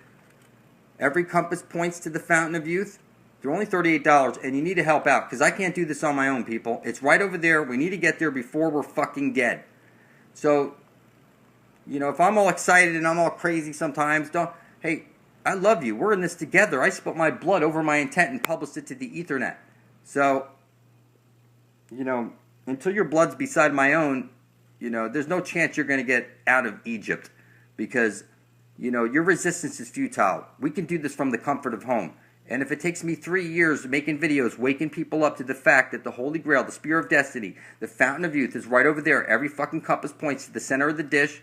Every compass points to the fountain of youth. They're only $38, and you need to help out, because I can't do this on my own, people. It's right over there. We need to get there before we're fucking dead. So, you know, if I'm all excited and I'm all crazy sometimes, hey, I love you. We're in this together. I spilled my blood over my intent and published it to the Ethernet. So, you know, until your blood's beside my own, you know, there's no chance you're going to get out of Egypt, because, you know, your resistance is futile. We can do this from the comfort of home. And if it takes me 3 years making videos, waking people up to the fact that the Holy Grail, the Spear of Destiny, the Fountain of Youth is right over there. Every fucking compass points to the center of the dish.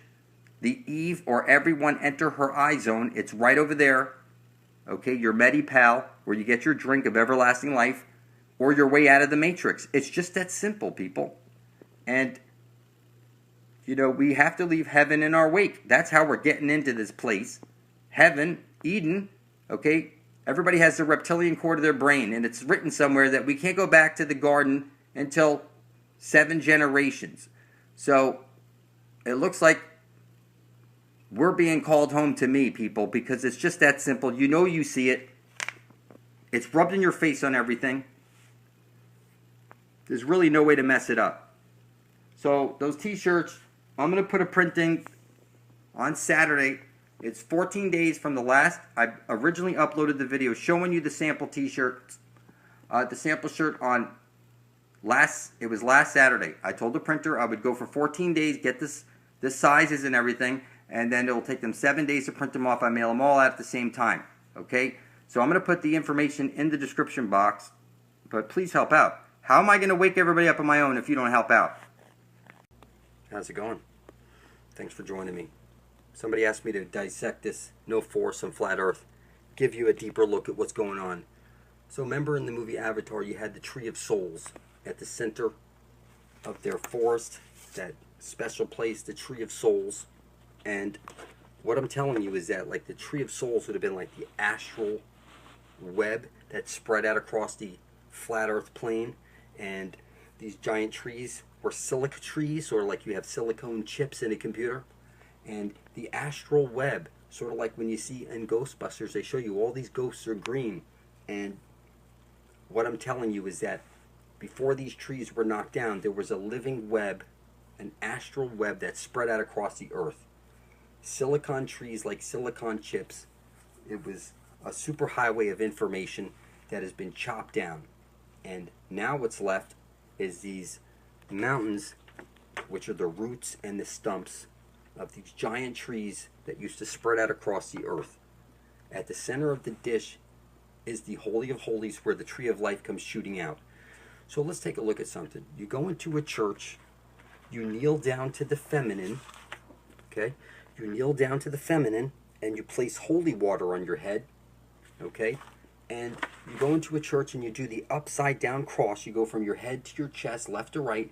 The Eve, or everyone enter her eye zone. It's right over there. Okay, your Medi-Pal, where you get your drink of everlasting life, or your way out of the Matrix. It's just that simple, people. And, you know, we have to leave heaven in our wake. That's how we're getting into this place. Heaven, Eden, okay? Everybody has the reptilian core to their brain, and it's written somewhere that we can't go back to the garden until 7 generations. So it looks like we're being called home to me, people, because it's just that simple. You know, you see it. It's rubbed in your face on everything. There's really no way to mess it up. So those t-shirts, I'm going to put a printing on Saturday. It's 14 days from the last. I originally uploaded the video showing you the sample t-shirt, the sample shirt on last Saturday. I told the printer I would go for 14 days, get the sizes and everything, and then it'll take them 7 days to print them off. I mail them all out at the same time. Okay? So I'm going to put the information in the description box, but please help out. How am I going to wake everybody up on my own if you don't help out? How's it going? Thanks for joining me. Somebody asked me to dissect this no force on flat earth, give you a deeper look at what's going on. So remember in the movie Avatar, you had the Tree of Souls at the center of their forest, that special place, the Tree of Souls. And what I'm telling you is that like the Tree of Souls would have been like the astral web that spread out across the flat earth plane, and these giant trees were silica trees, sort of like you have silicone chips in a computer. And the astral web, sort of like when you see in Ghostbusters, they show you all these ghosts are green. And what I'm telling you is that before these trees were knocked down, there was a living web, an astral web that spread out across the earth. Silicon trees like silicon chips. It was a superhighway of information that has been chopped down. And now what's left is these mountains, which are the roots and the stumps of these giant trees that used to spread out across the earth. At the center of the dish is the Holy of Holies, where the Tree of Life comes shooting out. So let's take a look at something. You go into a church, you kneel down to the feminine, okay? You kneel down to the feminine, and you place holy water on your head, okay? And you go into a church and you do the upside down cross. You go from your head to your chest, left to right,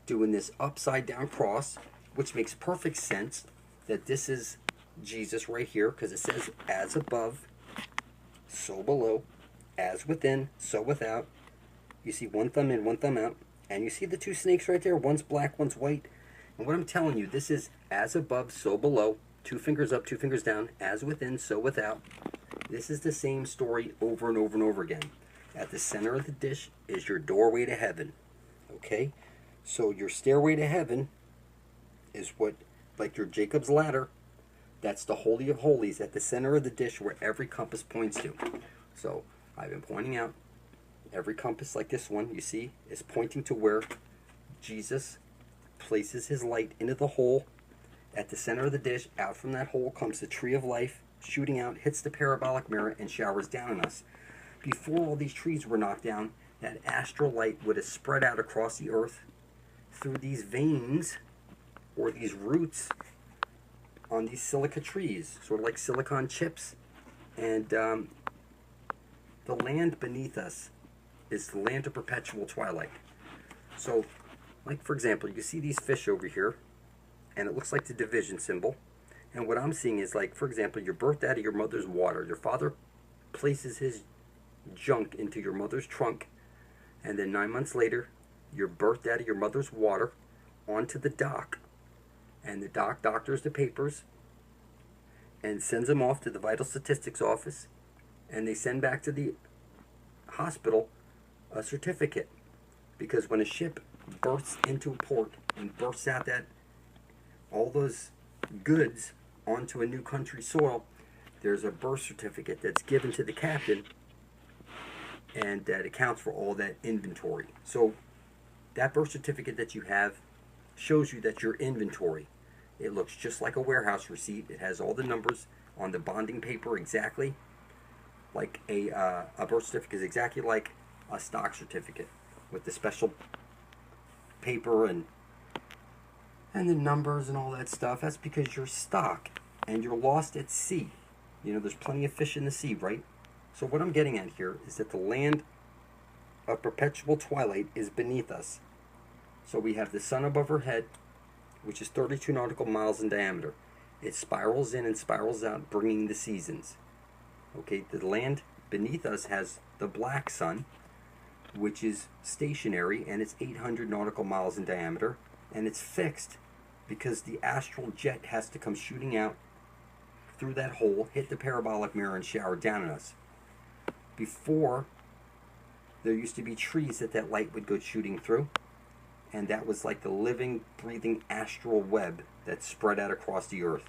doing this upside down cross, which makes perfect sense that this is Jesus right here, because it says, as above, so below, as within, so without. You see one thumb in, one thumb out, and you see the two snakes right there. One's black, one's white. And what I'm telling you, this is as above, so below, 2 fingers up, 2 fingers down, as within, so without. This is the same story over and over and over again. At the center of the dish is your doorway to heaven. Okay? So your stairway to heaven is what, like your Jacob's ladder, that's the Holy of Holies at the center of the dish where every compass points to. So I've been pointing out every compass, like this one, you see, is pointing to where Jesus places his light into the hole at the center of the dish. Out from that hole comes the Tree of Life, shooting out, hits the parabolic mirror, and showers down on us. Before all these trees were knocked down, that astral light would have spread out across the earth through these veins or these roots on these silica trees, sort of like silicon chips. And the land beneath us is the land of perpetual twilight. So, like for example, you see these fish over here, and it looks like the division symbol. And what I'm seeing is, like, for example, you're birthed out of your mother's water. Your father places his junk into your mother's trunk, and then 9 months later, you're birthed out of your mother's water onto the dock. And the dock doctors the papers and sends them off to the vital statistics office, and they send back to the hospital a certificate. Because when a ship berths into a port and berths out that all those goods onto a new country's soil, there's a birth certificate that's given to the captain, and that accounts for all that inventory. So that birth certificate that you have shows you that your inventory, it looks just like a warehouse receipt. It has all the numbers on the bonding paper exactly like a birth certificate is exactly like a stock certificate, with the special paper and the numbers and all that stuff. That's because you're stock and you're lost at sea. You know, there's plenty of fish in the sea, right? So what I'm getting at here is that the land of perpetual twilight is beneath us. So we have the sun above our head, which is 32 nautical miles in diameter. It spirals in and spirals out, bringing the seasons. Okay, the land beneath us has the black sun, which is stationary, and it's 800 nautical miles in diameter, and it's fixed because the astral jet has to come shooting out through that hole, hit the parabolic mirror, and shower down on us. Before, there used to be trees that light would go shooting through, and that was like the living, breathing astral web that spread out across the earth.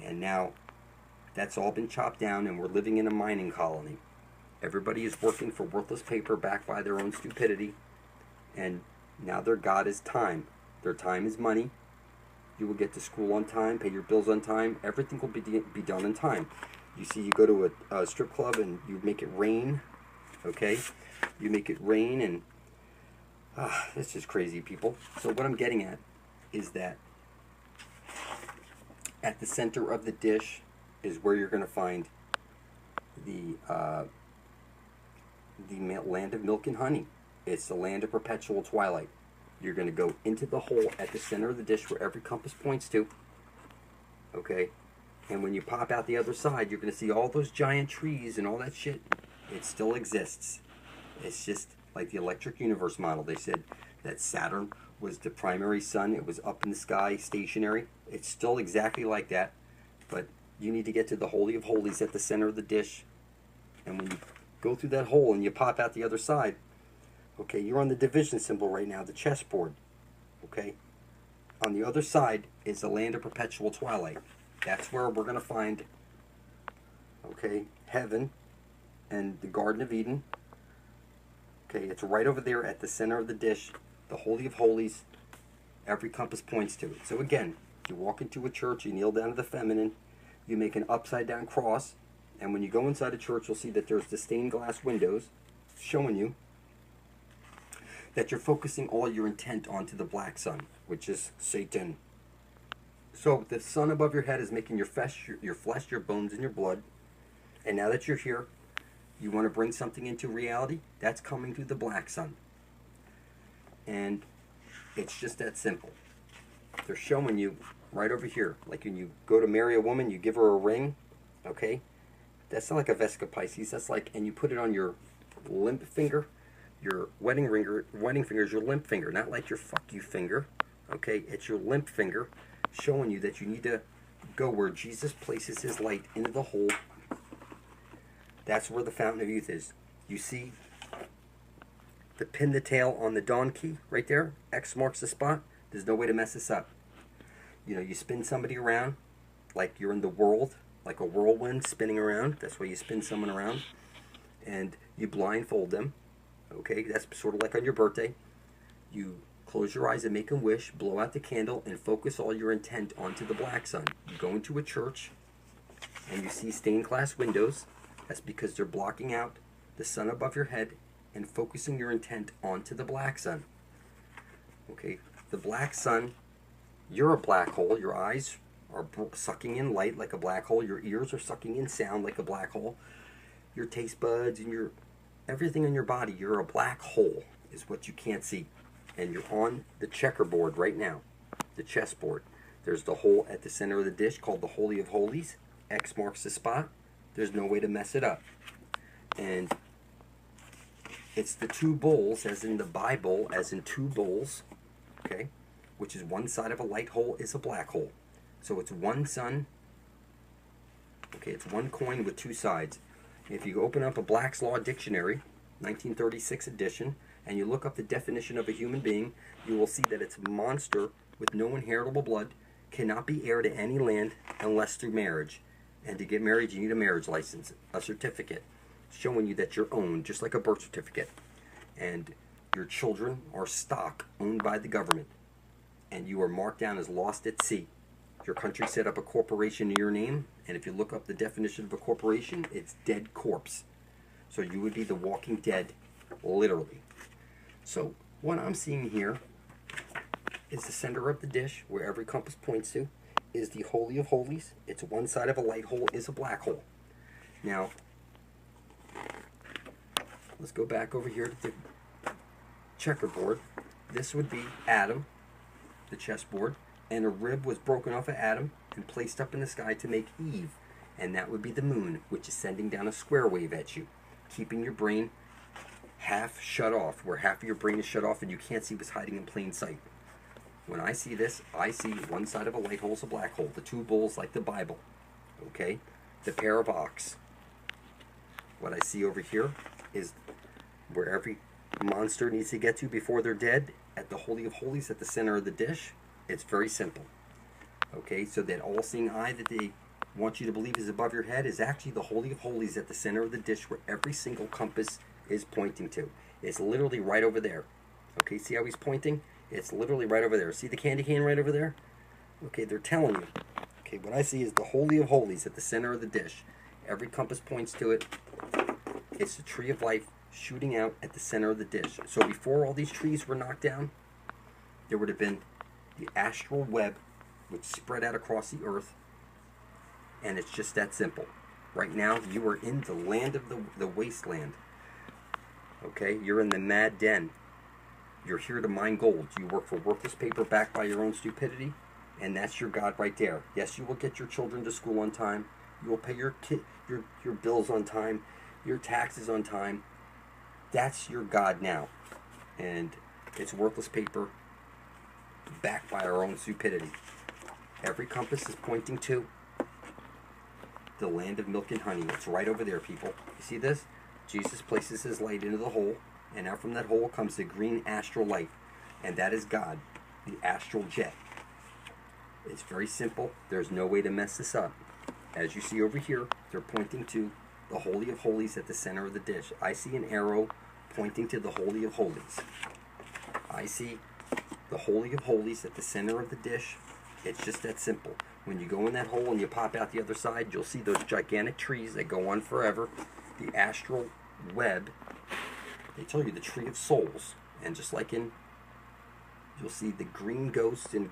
And now that's all been chopped down, and we're living in a mining colony. Everybody is working for worthless paper backed by their own stupidity, and now their god is time. Their time is money. You will get to school on time, pay your bills on time. Everything will be done on time. You see, you go to a strip club and you make it rain, okay? You make it rain, and it's just crazy, people. So what I'm getting at is that at the center of the dish is where you're going to find the land of milk and honey. It's the land of perpetual twilight. You're going to go into the hole at the center of the dish where every compass points to, okay? And when you pop out the other side, you're going to see all those giant trees and all that shit. It still exists. It's just like the electric universe model. They said that Saturn was the primary sun. It was up in the sky, stationary. It's still exactly like that. But you need to get to the Holy of Holies at the center of the dish. And when you go through that hole and you pop out the other side, okay, you're on the division symbol right now, the chessboard. Okay? On the other side is the land of perpetual twilight. That's where we're going to find, okay, heaven and the Garden of Eden. Okay, it's right over there at the center of the dish, the Holy of Holies. Every compass points to it. So again, you walk into a church, you kneel down to the feminine, you make an upside down cross, and when you go inside a church, you'll see that there's the stained glass windows showing you that you're focusing all your intent onto the black sun, which is Satan. So the sun above your head is making your flesh, your bones, and your blood. And now that you're here, you want to bring something into reality, that's coming through the black sun. And it's just that simple. They're showing you right over here. Like when you go to marry a woman, you give her a ring, okay? That's not like a Vesca Pisces. That's like, and you put it on your limp finger. Your wedding finger is your limp finger, not like your fuck you finger, okay? It's your limp finger, showing you that you need to go where Jesus places his light into the hole. That's where the fountain of youth is. You see the pin the tail on the dawn key right there? X marks the spot. There's no way to mess this up. You know, you spin somebody around like you're in the world, like a whirlwind spinning around. That's why you spin someone around. And you blindfold them. Okay, that's sort of like on your birthday. You close your eyes and make a wish, blow out the candle, and focus all your intent onto the black sun. You go into a church, and you see stained glass windows. That's because they're blocking out the sun above your head and focusing your intent onto the black sun. Okay, the black sun, you're a black hole. Your eyes are sucking in light like a black hole. Your ears are sucking in sound like a black hole. Your taste buds and your everything in your body, you're a black hole, is what you can't see. And you're on the checkerboard right now, the chessboard. There's the hole at the center of the dish called the Holy of Holies. X marks the spot. There's no way to mess it up. And it's the two bowls, as in the Bible, as in two bowls, okay, which is one side of a light hole is a black hole. So it's one sun, okay, it's one coin with two sides. If you open up a Black's Law Dictionary, 1936 edition, and you look up the definition of a human being, you will see that it's a monster with no inheritable blood, cannot be heir to any land unless through marriage. And to get married, you need a marriage license, a certificate, showing you that you're owned, just like a birth certificate. And your children are stock owned by the government. And you are marked down as lost at sea. Your country set up a corporation in your name, and if you look up the definition of a corporation, it's dead corpse. So you would be the walking dead, literally. So what I'm seeing here is the center of the dish, where every compass points to, is the Holy of Holies. It's one side of a light hole is a black hole. Now, let's go back over here to the checkerboard. This would be Adam, the chessboard. And a rib was broken off of Adam and placed up in the sky to make Eve. and that would be the moon, which is sending down a square wave at you, keeping your brain half shut off, where half of your brain is shut off and you can't see what's hiding in plain sight. When I see this, I see one side of a light hole is a black hole, the two bulls like the Bible, okay? The pair of ox. What I see over here is where every monster needs to get to before they're dead, at the Holy of Holies at the center of the dish. It's very simple. Okay, so that all-seeing eye that they want you to believe is above your head is actually the Holy of Holies at the center of the dish, where every single compass is pointing to. It's literally right over there. Okay, see how he's pointing? It's literally right over there. See the candy cane right over there? Okay, they're telling you. Okay, what I see is the Holy of Holies at the center of the dish. Every compass points to it. It's the tree of life shooting out at the center of the dish. So before all these trees were knocked down, there would have been the astral web which spread out across the earth, and it's just that simple. Right now, you are in the land of the wasteland. Okay, you're in the mad den. You're here to mine gold. You work for worthless paper backed by your own stupidity, and that's your God right there. Yes, you will get your children to school on time. You will pay your bills on time, your taxes on time. That's your God now, and it's worthless paper backed by our own stupidity. Every compass is pointing to the land of milk and honey. It's right over there, people. You see this? Jesus places his light into the hole, and out from that hole comes the green astral light, and that is God, the astral jet. It's very simple. There's no way to mess this up. As you see over here, they're pointing to the Holy of Holies at the center of the dish. I see an arrow pointing to the Holy of Holies. I see the Holy of Holies at the center of the dish. It's just that simple. When you go in that hole and you pop out the other side, you'll see those gigantic trees that go on forever. The astral web. They tell you the tree of souls. And just like in, you'll see the green ghost in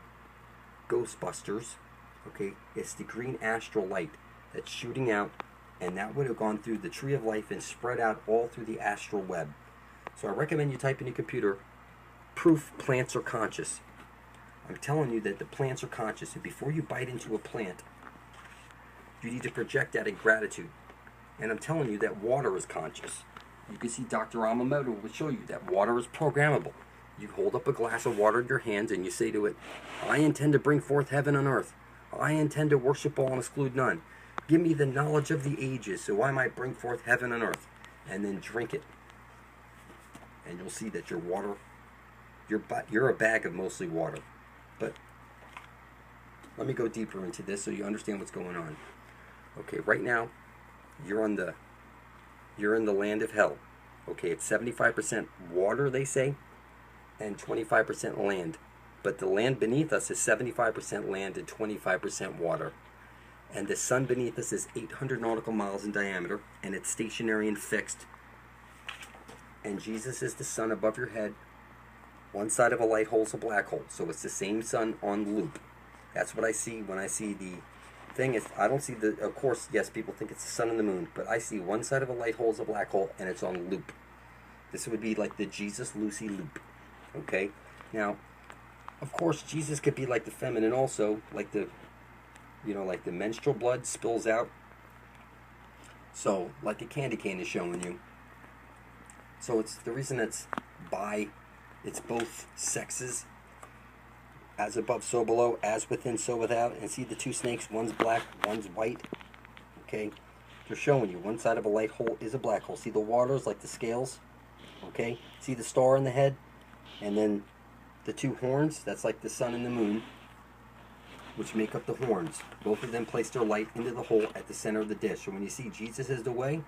Ghostbusters. Okay, it's the green astral light that's shooting out, and that would have gone through the tree of life and spread out all through the astral web. So I recommend you type in your computer, proof plants are conscious. I'm telling you that the plants are conscious, and before you bite into a plant, you need to project that in gratitude. And I'm telling you that water is conscious. You can see Dr. Amamoto will show you that water is programmable. You hold up a glass of water in your hands and you say to it, I intend to bring forth heaven on earth. I intend to worship all and exclude none. Give me the knowledge of the ages so I might bring forth heaven on earth. And then drink it. And you'll see that your water, you're a bag of mostly water. But let me go deeper into this so you understand what's going on. Okay, right now, you're in the land of hell. Okay, it's 75% water, they say, and 25% land. But the land beneath us is 75% land and 25% water. And the sun beneath us is 800 nautical miles in diameter, and it's stationary and fixed. And Jesus is the sun above your head. One side of a light hole is a black hole, so it's the same sun on loop. That's what I see when I see the thing. Is I don't see the, of course, yes, people think it's the sun and the moon, but I see one side of a light hole is a black hole, and it's on loop. This would be like the Jesus Luci loop. Okay? Now, of course, Jesus could be like the feminine also, like the, like the menstrual blood spills out. So, like a candy cane is showing you. So it's the reason it's it's both sexes, as above, so below, as within, so without. And see the two snakes, one's black, one's white. Okay? They're showing you one side of a light hole is a black hole. See the waters like the scales? Okay? See the star in the head? And then the two horns, that's like the sun and the moon, which make up the horns. Both of them place their light into the hole at the center of the dish. And when you see Jesus is the way,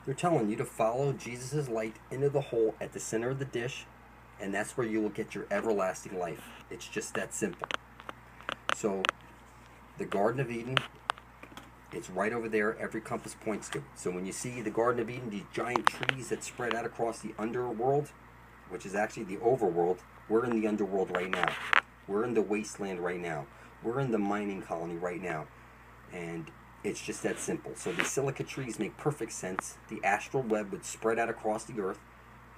they're telling you to follow Jesus' light into the hole at the center of the dish, and that's where you will get your everlasting life. It's just that simple. So, the Garden of Eden, it's right over there. Every compass points to it. So when you see the Garden of Eden, these giant trees that spread out across the underworld, which is actually the overworld, we're in the underworld right now. We're in the wasteland right now. We're in the mining colony right now. And it's just that simple. So the silica trees make perfect sense. The astral web would spread out across the earth,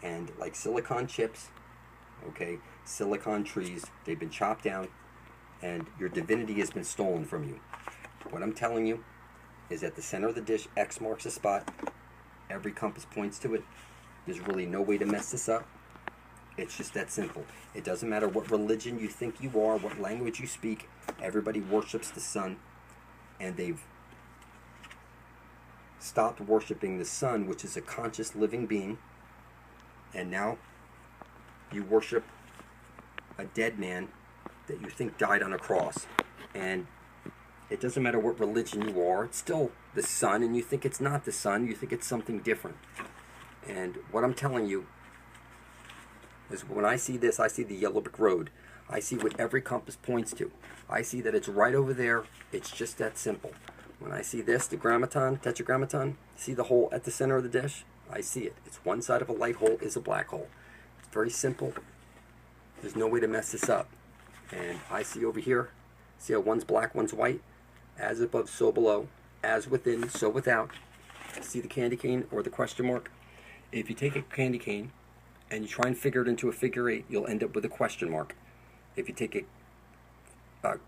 and like silicon chips, okay, silicon trees, they've been chopped down, and your divinity has been stolen from you. What I'm telling you is at the center of the dish. X marks the spot. Every compass points to it. There's really no way to mess this up. It's just that simple. It doesn't matter what religion you think you are, what language you speak. Everybody worships the sun, and they've stopped worshiping the sun, which is a conscious living being, and now you worship a dead man that you think died on a cross. And it doesn't matter what religion you are, it's still the sun, and you think it's not the sun, you think it's something different. And what I'm telling you is, when I see this, I see the yellow brick road. I see what every compass points to. I see that it's right over there. It's just that simple. When I see this, the grammaton, tetragrammaton, see the hole at the center of the dish? I see it. It's one side of a light hole is a black hole. It's very simple. There's no way to mess this up. And I see over here, see how one's black, one's white? As above, so below. As within, so without. See the candy cane or the question mark? If you take a candy cane and you try and figure it into a figure 8, you'll end up with a question mark. If you take a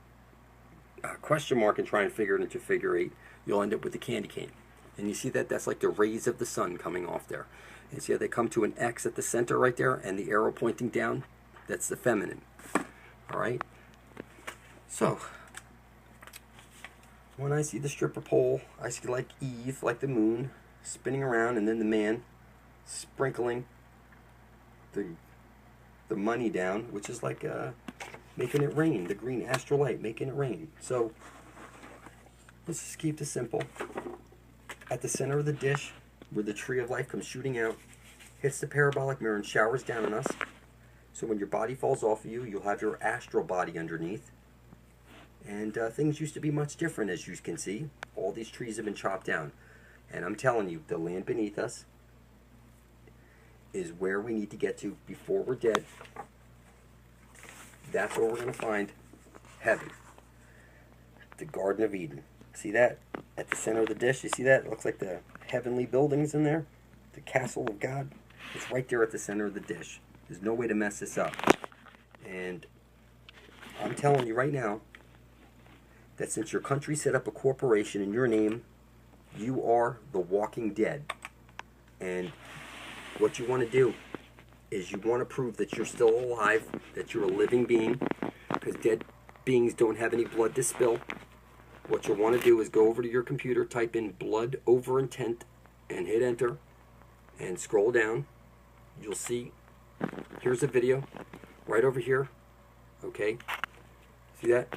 question mark and try and figure it into figure 8, you'll end up with the candy cane. And you see that that's like the rays of the sun coming off there. And see how they come to an X at the center right there, and the arrow pointing down? That's the feminine. Alright? So, when I see the stripper pole, I see like Eve, like the moon, spinning around, and then the man sprinkling the money down, which is like making it rain, the green astral light making it rain. So let's just keep this simple. At the center of the dish, where the tree of life comes shooting out, hits the parabolic mirror and showers down on us. So when your body falls off of you, you'll have your astral body underneath. And things used to be much different, as you can see. All these trees have been chopped down. And I'm telling you, the land beneath us is where we need to get to before we're dead. That's where we're going to find heaven. The Garden of Eden. See that? At the center of the dish, you see that? It looks like the heavenly buildings in there. The castle of God. It's right there at the center of the dish. There's no way to mess this up. And I'm telling you right now that since your country set up a corporation in your name, you are the walking dead. And what you want to do is you want to prove that you're still alive, that you're a living being, because dead beings don't have any blood to spill. What you'll want to do is go over to your computer, type in blood over intent, and hit enter, and scroll down. You'll see, here's a video, right over here, okay? See that?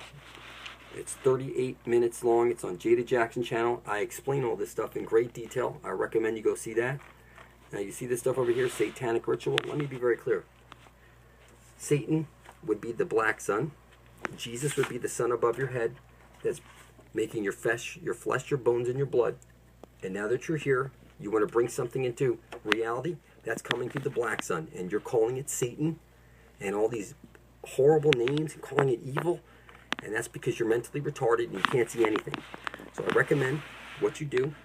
It's 38 minutes long. It's on Jada Jackson channel. I explain all this stuff in great detail. I recommend you go see that. Now you see this stuff over here, satanic ritual. Let me be very clear. Satan would be the black sun. Jesus would be the sun above your head that's making your flesh, your bones, and your blood. And now that you're here, you want to bring something into reality that's coming through the black sun. And you're calling it Satan and all these horrible names and calling it evil. And that's because you're mentally retarded and you can't see anything. So I recommend what you do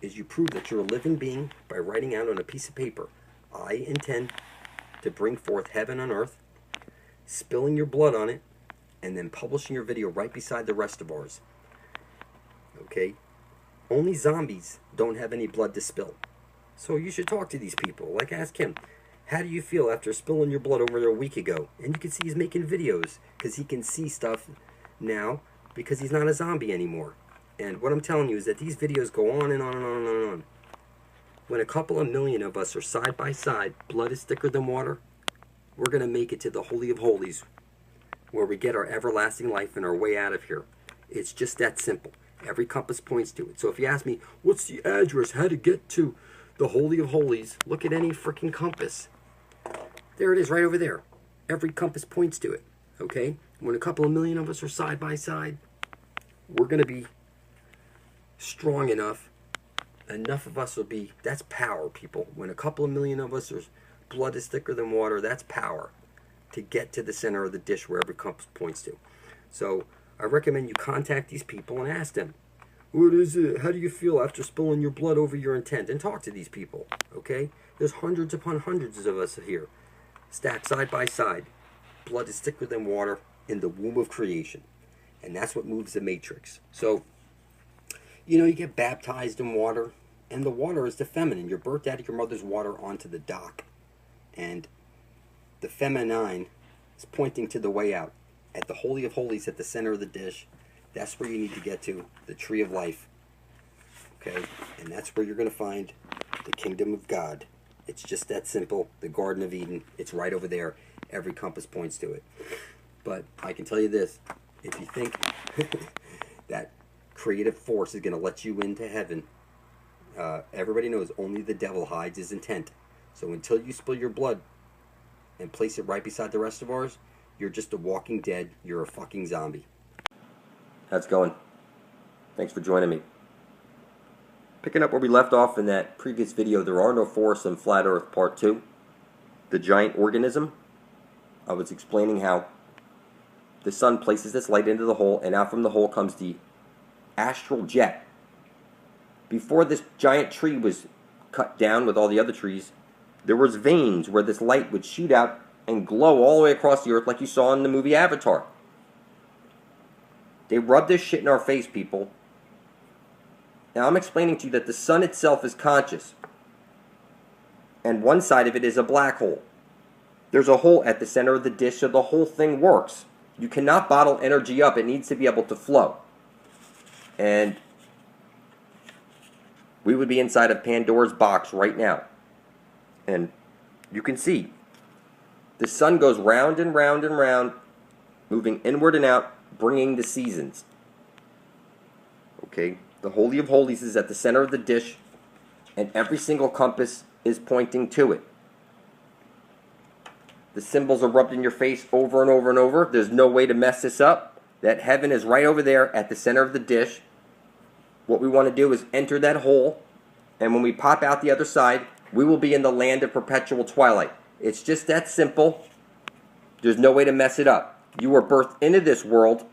is you prove that you're a living being by writing out on a piece of paper, I intend to bring forth heaven on earth, spilling your blood on it, and then publishing your video right beside the rest of ours. Okay? Only zombies don't have any blood to spill. So you should talk to these people. Like, ask him, how do you feel after spilling your blood over there a week ago? And you can see he's making videos because he can see stuff now because he's not a zombie anymore. And what I'm telling you is that these videos go on and on and on and on and on. When a couple of million of us are side by side, blood is thicker than water, we're going to make it to the Holy of Holies, where we get our everlasting life and our way out of here. It's just that simple. Every compass points to it. So if you ask me, what's the address, how to get to the Holy of Holies, look at any freaking compass. There it is, right over there. Every compass points to it. Okay? When a couple of million of us are side by side, we're going to be strong enough of us will be, that's power, people. When a couple of million of us are, blood is thicker than water, that's power to get to the center of the dish where every compass points to. So I recommend you contact these people and ask them, what is it? How do you feel after spilling your blood over your intent? And talk to these people, okay? There's hundreds upon hundreds of us here, stacked side by side. Blood is thicker than water in the womb of creation. And that's what moves the matrix. So You know, you get baptized in water, and the water is the feminine. You're birthed out of your mother's water onto the dock. And the feminine is pointing to the way out. At the Holy of Holies, at the center of the dish, that's where you need to get to, the tree of life. Okay? And that's where you're going to find the kingdom of God. It's just that simple. The Garden of Eden, it's right over there. Every compass points to it. But I can tell you this, if you think that creative force is going to let you into heaven, everybody knows only the devil hides his intent. So until you spill your blood and place it right beside the rest of ours, you're just a walking dead. You're a fucking zombie. How's it going? Thanks for joining me. Picking up where we left off in that previous video, there are no forests on Flat Earth Part 2. The giant organism. I was explaining how the sun places this light into the hole, and out from the hole comes the astral jet. Before this giant tree was cut down with all the other trees, there was veins where this light would shoot out and glow all the way across the earth like you saw in the movie Avatar. They rub this shit in our face, people. Now I'm explaining to you that the sun itself is conscious, and one side of it is a black hole. There's a hole at the center of the dish, so the whole thing works. You cannot bottle energy up. It needs to be able to flow. And we would be inside of Pandora's box right now. And you can see the sun goes round and round and round, moving inward and out, bringing the seasons. Okay, the Holy of Holies is at the center of the dish, and every single compass is pointing to it. The symbols are rubbed in your face over and over and over. There's no way to mess this up. That heaven is right over there at the center of the dish. What we want to do is enter that hole, and when we pop out the other side, we will be in the land of perpetual twilight. It's just that simple. There's no way to mess it up. You were birthed into this world,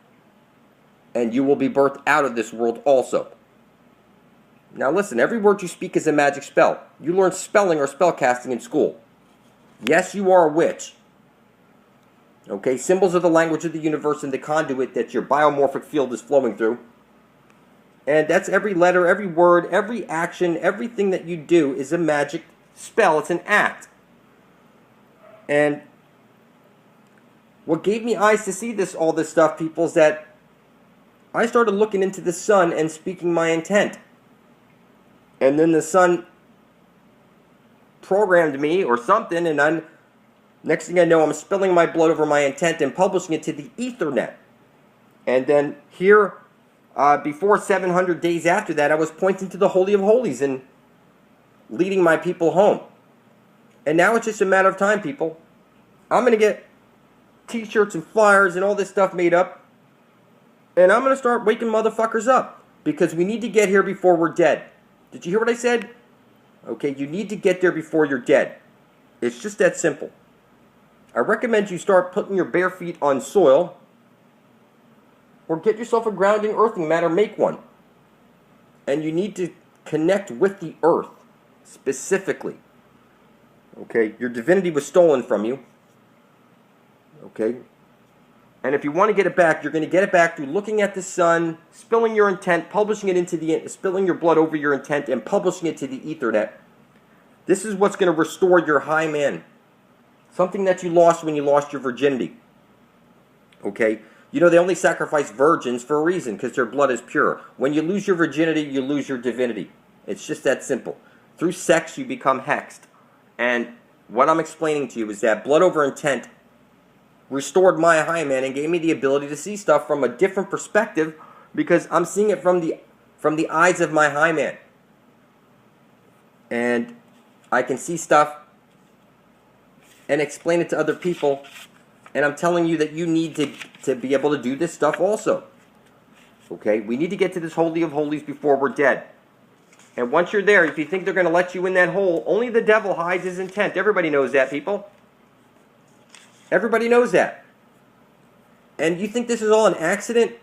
and you will be birthed out of this world also. Now listen, every word you speak is a magic spell. You learn spelling or spell casting in school. Yes, you are a witch. Okay, symbols are the language of the universe and the conduit that your biomorphic field is flowing through. And that's every letter, every word, every action, everything that you do is a magic spell. It's an act. And what gave me eyes to see all this stuff, people, is that I started looking into the sun and speaking my intent. And then the sun programmed me or something, and next thing I know, I'm spilling my blood over my intent and publishing it to the Ethernet. And then here, before 700 days after that, I was pointing to the Holy of Holies and leading my people home. And now it's just a matter of time, people. I'm going to get t-shirts and flyers and all this stuff made up, and I'm going to start waking motherfuckers up, because we need to get here before we're dead. Did you hear what I said? Okay, you need to get there before you're dead. It's just that simple. I recommend you start putting your bare feet on soil, or get yourself a grounding earthing mat or make one. And you need to connect with the earth, specifically. Okay, your divinity was stolen from you. Okay, and if you want to get it back, you're going to get it back through looking at the sun, spilling your intent, publishing it into spilling your blood over your intent, and publishing it to the Ethernet. This is what's going to restore your high man. Something that you lost when you lost your virginity. Okay, you know they only sacrifice virgins for a reason, because their blood is pure. When you lose your virginity, you lose your divinity. It's just that simple. Through sex, you become hexed. And what I'm explaining to you is that blood over intent restored my high man and gave me the ability to see stuff from a different perspective, because I'm seeing it from the eyes of my high man. And I can see stuff and explain it to other people, and I'm telling you that you need to be able to do this stuff also. Okay? We need to get to this Holy of Holies before we're dead. And once you're there, if you think they're going to let you in that hole, only the devil hides his intent. Everybody knows that, people. Everybody knows that. And you think this is all an accident?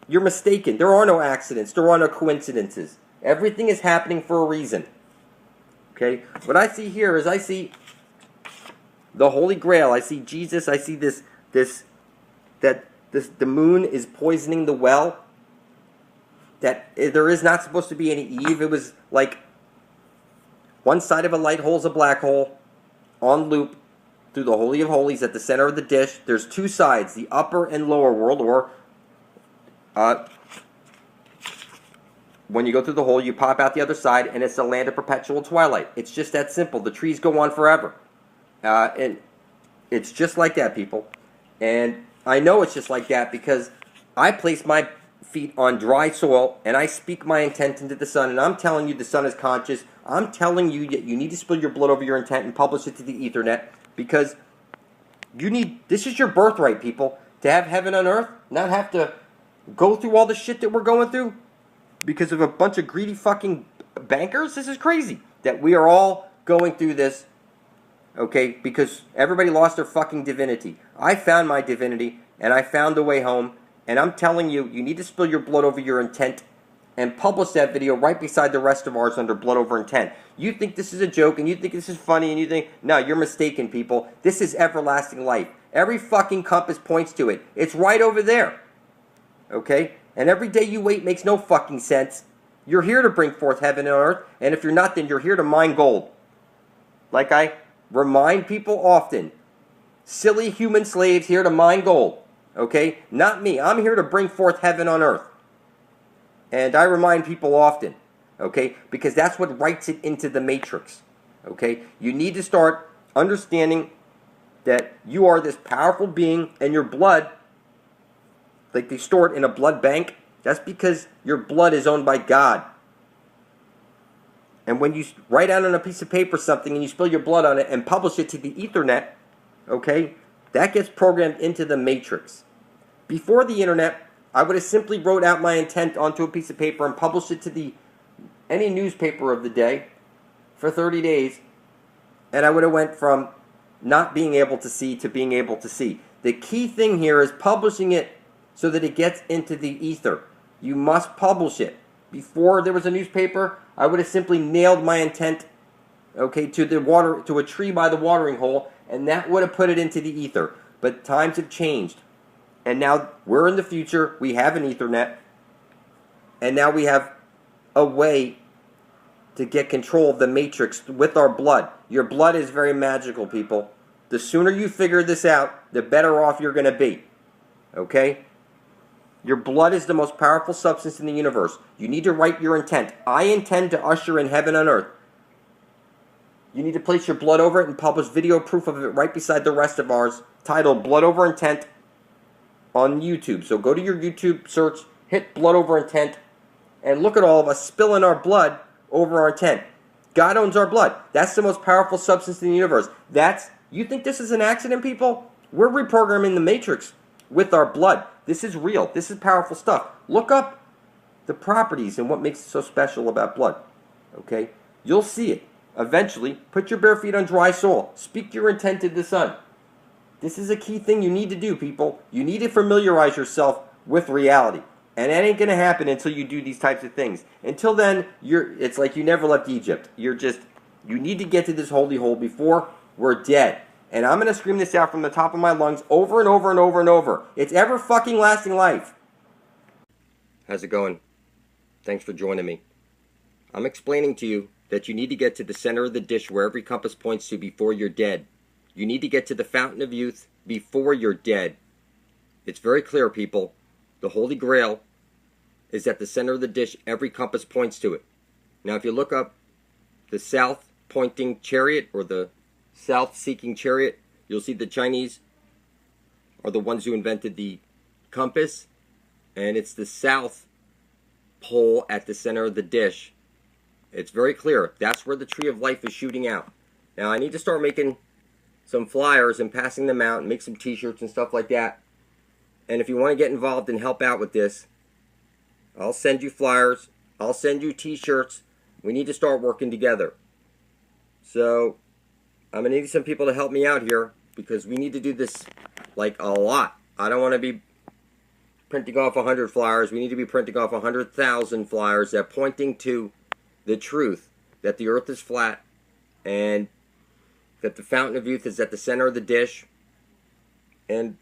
You're mistaken. There are no accidents. There are no coincidences. Everything is happening for a reason. Okay? What I see here is I see the Holy Grail. I see Jesus. I see the moon is poisoning the well. that there is not supposed to be any Eve. It was like one side of a light hole is a black hole on loop through the Holy of Holies at the center of the dish. There's two sides, the upper and lower world, or when you go through the hole, you pop out the other side, and it's the land of perpetual twilight. It's just that simple. The trees go on forever. And it's just like that, people. And I know it's just like that because I place my feet on dry soil, and I speak my intent into the sun, and I'm telling you the sun is conscious. I'm telling you that you need to spill your blood over your intent and publish it to the Ethernet, because this is your birthright, people, to have heaven on earth, not have to go through all the shit that we're going through because of a bunch of greedy fucking bankers. This is crazy that we are all going through this, okay, because everybody lost their fucking divinity. I found my divinity, and I found the way home, and I'm telling you, you need to spill your blood over your intent and publish that video right beside the rest of ours under blood over intent. You think this is a joke, and you think this is funny, and you think, no, you're mistaken, people. This is everlasting life. Every fucking compass points to it. It's right over there, okay? And every day you wait makes no fucking sense. You're here to bring forth heaven and earth, and if you're not, then you're here to mine gold. Like I remind people often, silly human slaves here to mine gold, okay? Not me. I'm here to bring forth heaven on earth. And I remind people often, okay? Because that's what writes it into the matrix, okay? You need to start understanding that you are this powerful being, and your blood, like they store it in a blood bank, that's because your blood is owned by God. And when you write out on a piece of paper something and you spill your blood on it and publish it to the Ethernet, okay, that gets programmed into the matrix. Before the internet, I would have simply wrote out my intent onto a piece of paper and published it to any newspaper of the day for 30 days, and I would have went from not being able to see to being able to see. The key thing here is publishing it so that it gets into the ether. You must publish it. Before there was a newspaper, I would have simply nailed my intent, okay, to a tree by the watering hole, and that would have put it into the ether. But times have changed, and now we're in the future. We have an Ethernet, and now we have a way to get control of the matrix with our blood. Your blood is very magical, people. The sooner you figure this out, the better off you're going to be, okay? Your blood is the most powerful substance in the universe. You need to write your intent. I intend to usher in heaven on earth. You need to place your blood over it and publish video proof of it right beside the rest of ours, titled Blood Over Intent on YouTube. So go to your YouTube search, hit Blood Over Intent, and look at all of us spilling our blood over our intent. God owns our blood. That's the most powerful substance in the universe. You think this is an accident, people? We're reprogramming the matrix with our blood. This is real. This is powerful stuff. Look up the properties and what makes it so special about blood. Okay? You'll see it. Eventually, put your bare feet on dry soil. Speak your intent to the sun. This is a key thing you need to do, people. You need to familiarize yourself with reality. And that ain't going to happen until you do these types of things. Until then, it's like you never left Egypt. You need to get to this holy hole before we're dead. And I'm going to scream this out from the top of my lungs over and over and over and over. It's ever fucking lasting life. How's it going? Thanks for joining me. I'm explaining to you that you need to get to the center of the dish where every compass points to before you're dead. You need to get to the fountain of youth before you're dead. It's very clear, people. The Holy Grail is at the center of the dish. Every compass points to it. Now, if you look up the south-pointing chariot or the south-seeking chariot, you'll see the Chinese are the ones who invented the compass, and it's the south pole at the center of the dish. It's very clear. That's where the tree of life is shooting out. Now, I need to start making some flyers and passing them out and make some t-shirts and stuff like that. And if you want to get involved and help out with this, I'll send you flyers. I'll send you t-shirts. We need to start working together. So I'm going to need some people to help me out here because we need to do this like a lot. I don't want to be printing off 100 flyers. We need to be printing off 100,000 flyers that pointing to the truth that the earth is flat and that the fountain of youth is at the center of the dish. And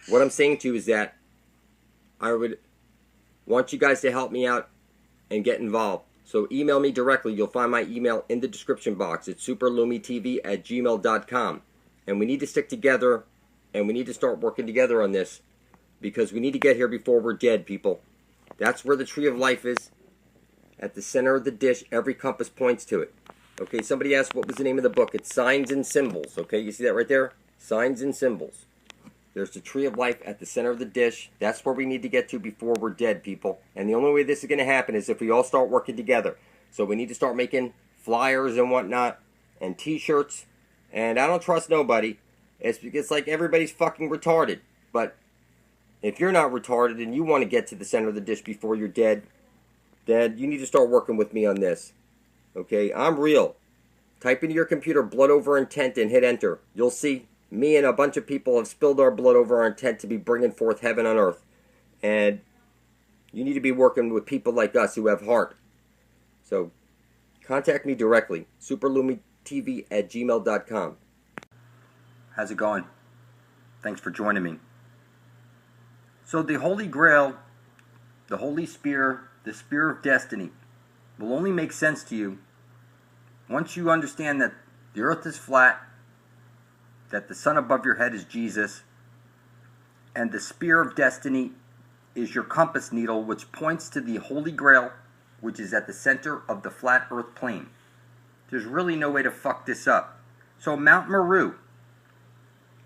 what I'm saying to you is that I would want you guys to help me out and get involved. So email me directly. You'll find my email in the description box. It's superlumitv@gmail.com. And we need to stick together, and we need to start working together on this, because we need to get here before we're dead, people. That's where the tree of life is. At the center of the dish, every compass points to it. Okay, somebody asked what was the name of the book. It's Signs and Symbols. Okay, you see that right there? Signs and Symbols. There's the tree of life at the center of the dish. That's where we need to get to before we're dead, people. And the only way this is going to happen is if we all start working together. So we need to start making flyers and whatnot, and t-shirts. And I don't trust nobody. It's like everybody's fucking retarded. But if you're not retarded and you want to get to the center of the dish before you're dead, then you need to start working with me on this. Okay, I'm real. Type into your computer blood over intent and hit enter. You'll see me and a bunch of people have spilled our blood over our intent to be bringing forth heaven on earth. And you need to be working with people like us who have heart. So contact me directly. superlumitv@gmail.com. How's it going? Thanks for joining me. So the Holy Grail, the Holy Spear, the Spear of Destiny will only make sense to you once you understand that the earth is flat, that the sun above your head is Jesus, and the Spear of Destiny is your compass needle, which points to the Holy Grail, which is at the center of the flat earth plane. There's really no way to fuck this up. So Mount Meru,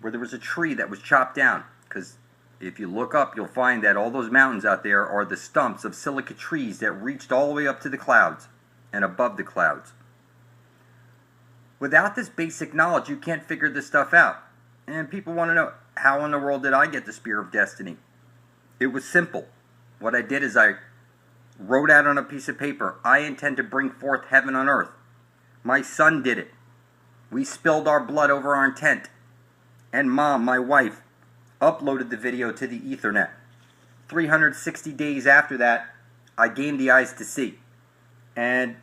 where there was a tree that was chopped down, because if you look up, you'll find that all those mountains out there are the stumps of silica trees that reached all the way up to the clouds and above the clouds. Without this basic knowledge, you can't figure this stuff out. And people want to know, how in the world did I get the Spear of Destiny? It was simple. What I did is I wrote out on a piece of paper, I intend to bring forth heaven on earth. My son did it. We spilled our blood over our intent. And Mom, my wife, uploaded the video to the Ethernet. 360 days after that, I gained the eyes to see. And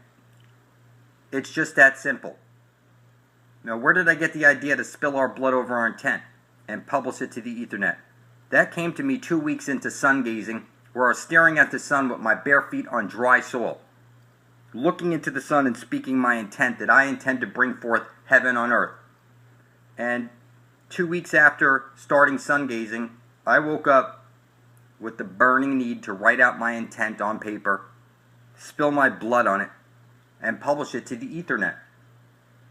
it's just that simple. Now, where did I get the idea to spill our blood over our intent and publish it to the Ethernet? That came to me 2 weeks into sun gazing, where I was staring at the sun with my bare feet on dry soil, looking into the sun and speaking my intent that I intend to bring forth heaven on earth. And 2 weeks after starting sun gazing, I woke up with the burning need to write out my intent on paper, spill my blood on it, and publish it to the Ethernet.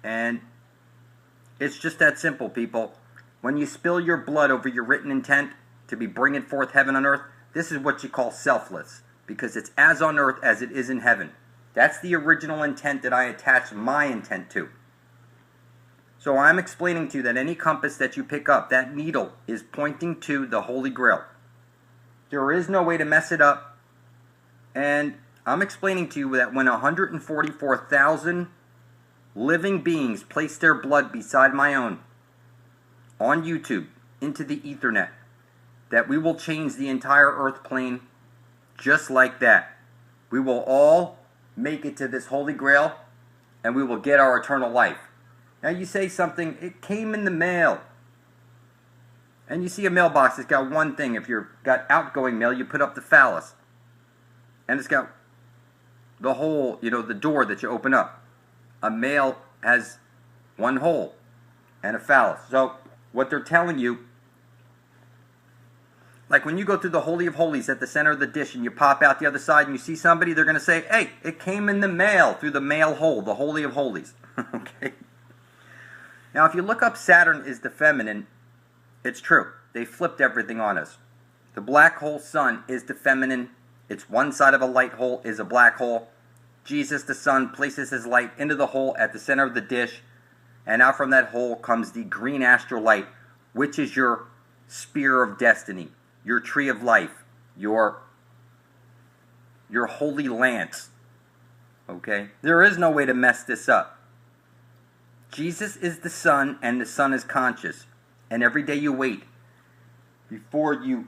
And it's just that simple, people. When you spill your blood over your written intent to be bringing forth heaven on earth, this is what you call selfless, because it's as on earth as it is in heaven. That's the original intent that I attached my intent to. So I'm explaining to you that any compass that you pick up, that needle is pointing to the Holy Grail. There is no way to mess it up. And I'm explaining to you that when 144,000 living beings place their blood beside my own on YouTube into the Ethernet, that we will change the entire earth plane just like that. We will all make it to this Holy Grail, and we will get our eternal life. Now you say something, it came in the mail. And you see a mailbox that's got one thing. If you've got outgoing mail, you put up the phallus. And it's got the hole, the door that you open up. A mail has one hole and a phallus. So what they're telling you, like when you go through the Holy of Holies at the center of the dish and you pop out the other side and you see somebody, they're going to say, hey, it came in the mail through the mail hole, the Holy of Holies. Okay. Now, if you look up Saturn is the feminine, it's true. They flipped everything on us. The black hole sun is the feminine. It's one side of a light hole is a black hole. Jesus, the sun, places his light into the hole at the center of the dish, and out from that hole comes the green astral light, which is your spear of destiny, your tree of life, your holy lance. Okay? There is no way to mess this up. Jesus is the sun, and the sun is conscious. And every day you wait before you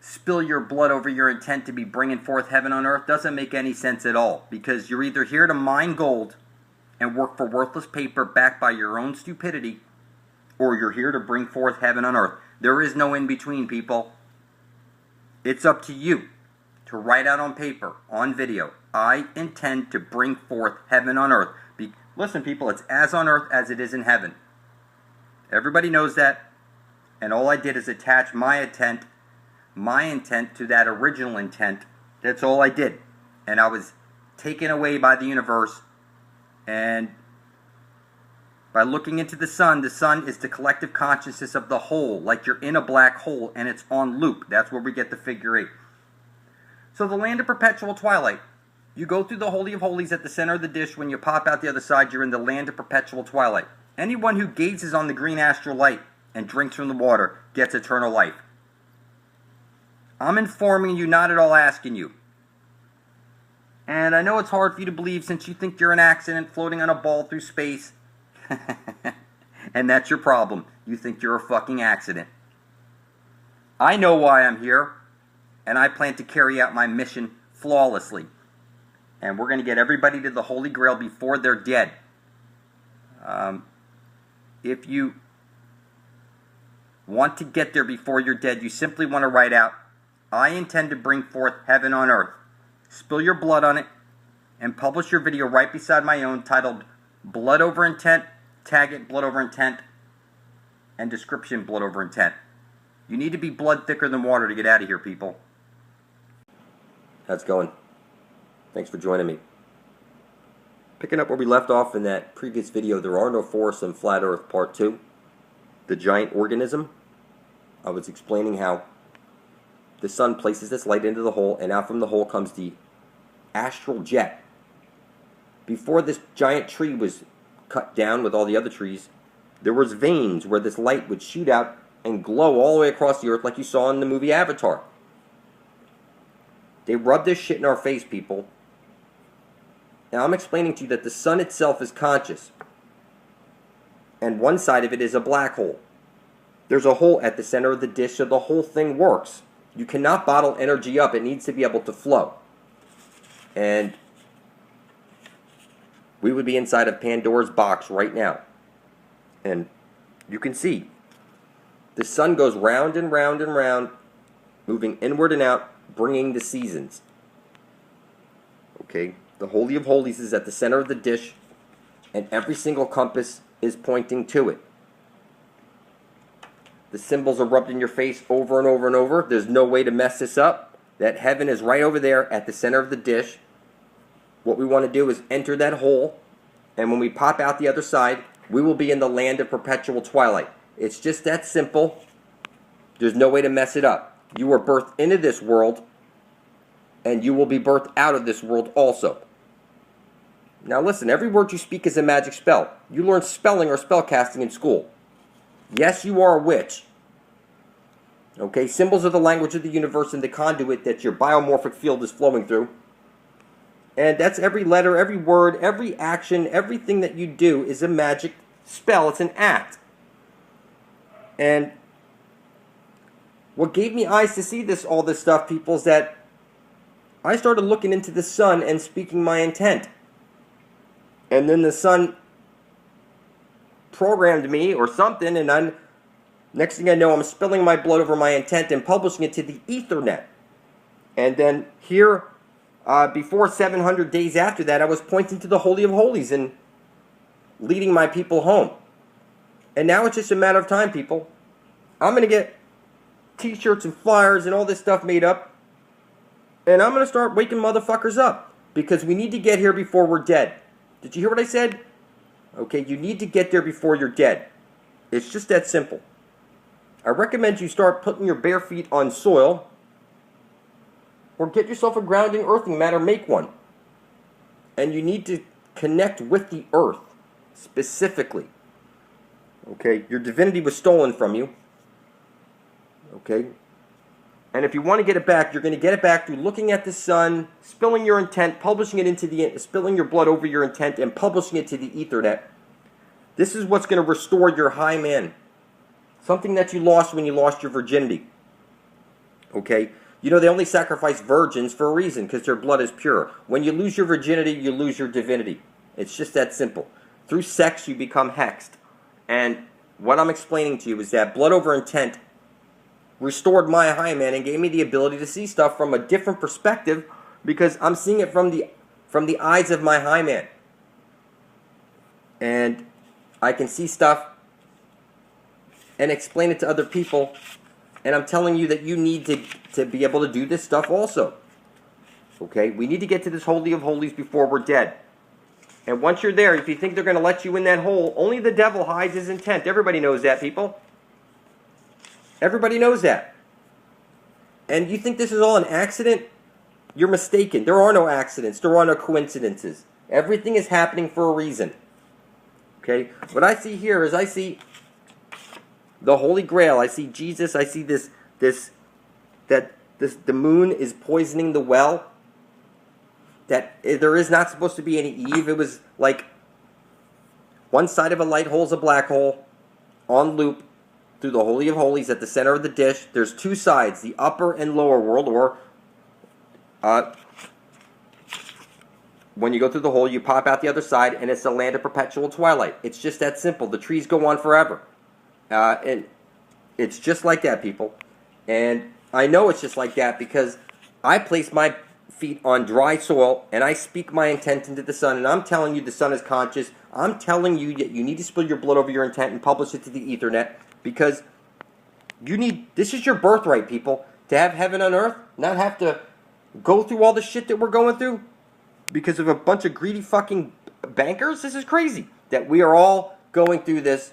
spill your blood over your intent to be bringing forth heaven on earth doesn't make any sense at all, because you're either here to mine gold and work for worthless paper backed by your own stupidity, or you're here to bring forth heaven on earth. There is no in between, people. It's up to you to write out on paper, on video, I intend to bring forth heaven on earth. Listen, people, it's as on earth as it is in heaven. Everybody knows that. And all I did is attach my intent to that original intent. That's all I did. And I was taken away by the universe. And by looking into the sun is the collective consciousness of the whole. Like you're in a black hole and it's on loop. That's where we get the figure 8. So the land of perpetual twilight. You go through the Holy of Holies at the center of the dish. When you pop out the other side, you're in the land of perpetual twilight. Anyone who gazes on the green astral light and drinks from the water gets eternal life. I'm informing you, not at all asking you. And I know it's hard for you to believe since you think you're an accident floating on a ball through space. And that's your problem. You think you're a fucking accident. I know why I'm here. And I plan to carry out my mission flawlessly. And we're going to get everybody to the Holy Grail before they're dead. If you want to get there before you're dead, you simply want to write out, I intend to bring forth heaven on earth. Spill your blood on it, and publish your video right beside my own titled Blood Over Intent, tag it Blood Over Intent, and description Blood Over Intent. You need to be blood thicker than water to get out of here, people. How's it going? Thanks for joining me. Picking up where we left off in that previous video, There Are No Forests on Flat Earth Part 2, the giant organism. I was explaining how the sun places this light into the hole, and out from the hole comes the astral jet. Before this giant tree was cut down with all the other trees, there was veins where this light would shoot out and glow all the way across the earth like you saw in the movie Avatar. They rub this shit in our face, people. Now I'm explaining to you that the sun itself is conscious. And one side of it is a black hole. There's a hole at the center of the dish so the whole thing works. You cannot bottle energy up. It needs to be able to flow. And we would be inside of Pandora's box right now. And you can see the sun goes round and round and round, moving inward and out, bringing the seasons. Okay, the Holy of Holies is at the center of the dish, and every single compass is pointing to it. The symbols are rubbed in your face over and over and over. There's no way to mess this up. That heaven is right over there at the center of the dish. What we want to do is enter that hole, and when we pop out the other side, we will be in the land of perpetual twilight. It's just that simple. There's no way to mess it up. You were birthed into this world, and you will be birthed out of this world also. Now listen, every word you speak is a magic spell. You learn spelling or spellcasting in school. Yes, you are a witch. Okay, symbols are the language of the universe and the conduit that your biomorphic field is flowing through. And that's every letter, every word, every action, everything that you do is a magic spell. It's an act. And what gave me eyes to see all this stuff, people, is that I started looking into the sun and speaking my intent. And then the sun programmed me or something, and next thing I know, I'm spilling my blood over my intent and publishing it to the Ethernet. And then here, before 700 days after that, I was pointing to the Holy of Holies and leading my people home. And now it's just a matter of time, people. I'm going to get t-shirts and flyers and all this stuff made up. And I'm going to start waking motherfuckers up. Because we need to get here before we're dead. Did you hear what I said? Okay, you need to get there before you're dead. It's just that simple. I recommend you start putting your bare feet on soil. Or get yourself a grounding earthing mat or make one. And you need to connect with the earth. Specifically. Okay, your divinity was stolen from you. Okay? And if you want to get it back, you're going to get it back through looking at the sun, spilling your intent, publishing it into spilling your blood over your intent, and publishing it to the Ethernet. This is what's going to restore your high man. Something that you lost when you lost your virginity. Okay? You know, they only sacrifice virgins for a reason, because their blood is pure. When you lose your virginity, you lose your divinity. It's just that simple. Through sex, you become hexed. And what I'm explaining to you is that blood over intent restored my high man and gave me the ability to see stuff from a different perspective, because I'm seeing it from the eyes of my high man. And I can see stuff and explain it to other people. And I'm telling you that you need to be able to do this stuff also. Okay? We need to get to this Holy of Holies before we're dead. And once you're there, if you think they're going to let you in that hole, only the devil hides his intent. Everybody knows that, people. Everybody knows that. And you think this is all an accident? You're mistaken. There are no accidents. There are no coincidences. Everything is happening for a reason. Okay? What I see here is I see the Holy Grail. I see Jesus. I see the moon is poisoning the well. That there is not supposed to be any Eve. It was like one side of a light hole is a black hole on loop through the Holy of Holies at the center of the dish. There's two sides, the upper and lower world, or when you go through the hole, you pop out the other side, and it's the land of perpetual twilight. It's just that simple. The trees go on forever. And it's just like that, people. And I know it's just like that because I place my feet on dry soil, and I speak my intent into the sun, and I'm telling you the sun is conscious. I'm telling you that you need to spill your blood over your intent and publish it to the Ethernet, because this is your birthright, people, to have heaven on earth, not have to go through all the shit that we're going through because of a bunch of greedy fucking bankers. This is crazy that we are all going through this,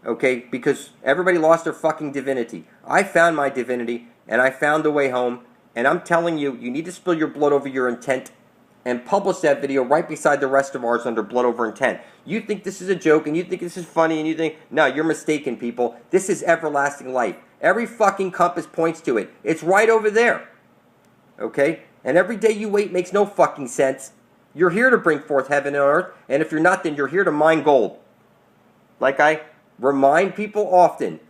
okay, because everybody lost their fucking divinity. I found my divinity, and I found the way home. And I'm telling you, you need to spill your blood over your intent and publish that video right beside the rest of ours under blood over intent. You think this is a joke, and you think this is funny, and you think, no, you're mistaken, people. This is everlasting life. Every fucking compass points to it. It's right over there. Okay? And every day you wait makes no fucking sense. You're here to bring forth heaven and earth, and if you're not, then you're here to mine gold. Like I remind people often,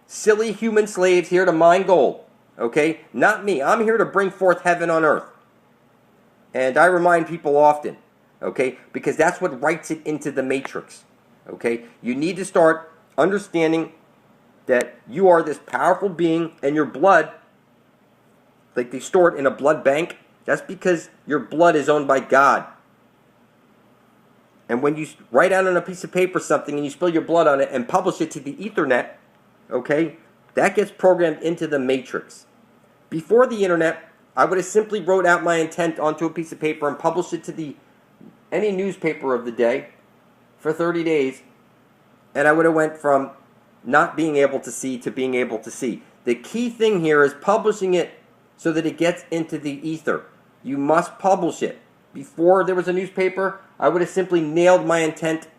silly human slaves here to mine gold. Okay? Not me. I'm here to bring forth heaven on earth. And I remind people often. Okay? Because that's what writes it into the matrix. Okay? You need to start understanding that you are this powerful being, and your blood, like they store it in a blood bank, that's because your blood is owned by God. And when you write out on a piece of paper something and you spill your blood on it and publish it to the Ethernet, okay, that gets programmed into the matrix. Before the internet, I would have simply wrote out my intent onto a piece of paper and published it to any newspaper of the day for 30 days, and I would have went from not being able to see to being able to see. The key thing here is publishing it so that it gets into the ether. You must publish it. Before there was a newspaper, I would have simply nailed my intent,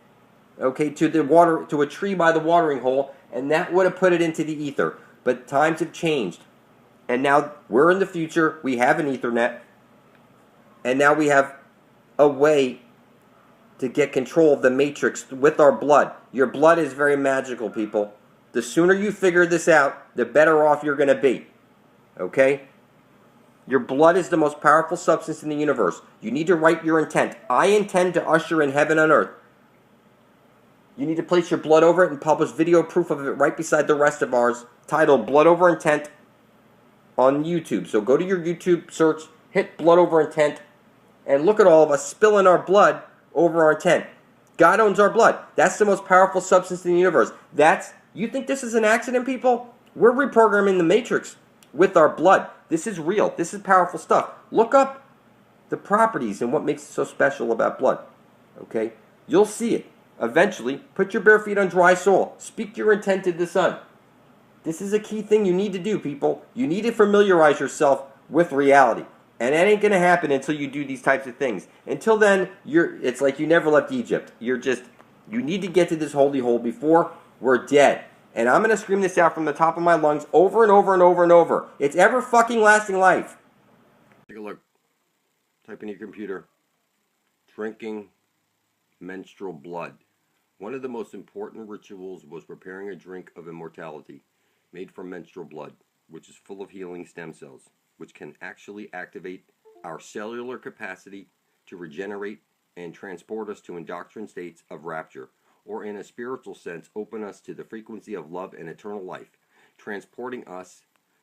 okay, to a tree by the watering hole, and that would have put it into the ether. But times have changed. And now we're in the future. We have an Ethernet. And now we have a way to get control of the matrix with our blood. Your blood is very magical, people. The sooner you figure this out, the better off you're going to be. Okay? Your blood is the most powerful substance in the universe. You need to write your intent. I intend to usher in heaven on earth. You need to place your blood over it and publish video proof of it right beside the rest of ours, titled Blood Over Intent, on YouTube. So go to your YouTube search, hit Blood Over Intent, and look at all of us spilling our blood over our intent. God owns our blood. That's the most powerful substance in the universe. You think this is an accident, people? We're reprogramming the matrix with our blood. This is real. This is powerful stuff. Look up the properties and what makes it so special about blood. Okay? You'll see it. Eventually, put your bare feet on dry soil. Speak your intent to the sun. This is a key thing you need to do, people. You need to familiarize yourself with reality. And that ain't going to happen until you do these types of things. Until then, it's like you never left Egypt. You need to get to this holy hole before we're dead. And I'm going to scream this out from the top of my lungs over and over and over and over. It's ever fucking lasting life. Take a look. Type in your computer. Drinking menstrual blood. One of the most important rituals was preparing a drink of immortality made from menstrual blood, which is full of healing stem cells, which can actually activate our cellular capacity to regenerate and transport us to indoctrined states of rapture, or in a spiritual sense, open us to the frequency of love and eternal life. transporting us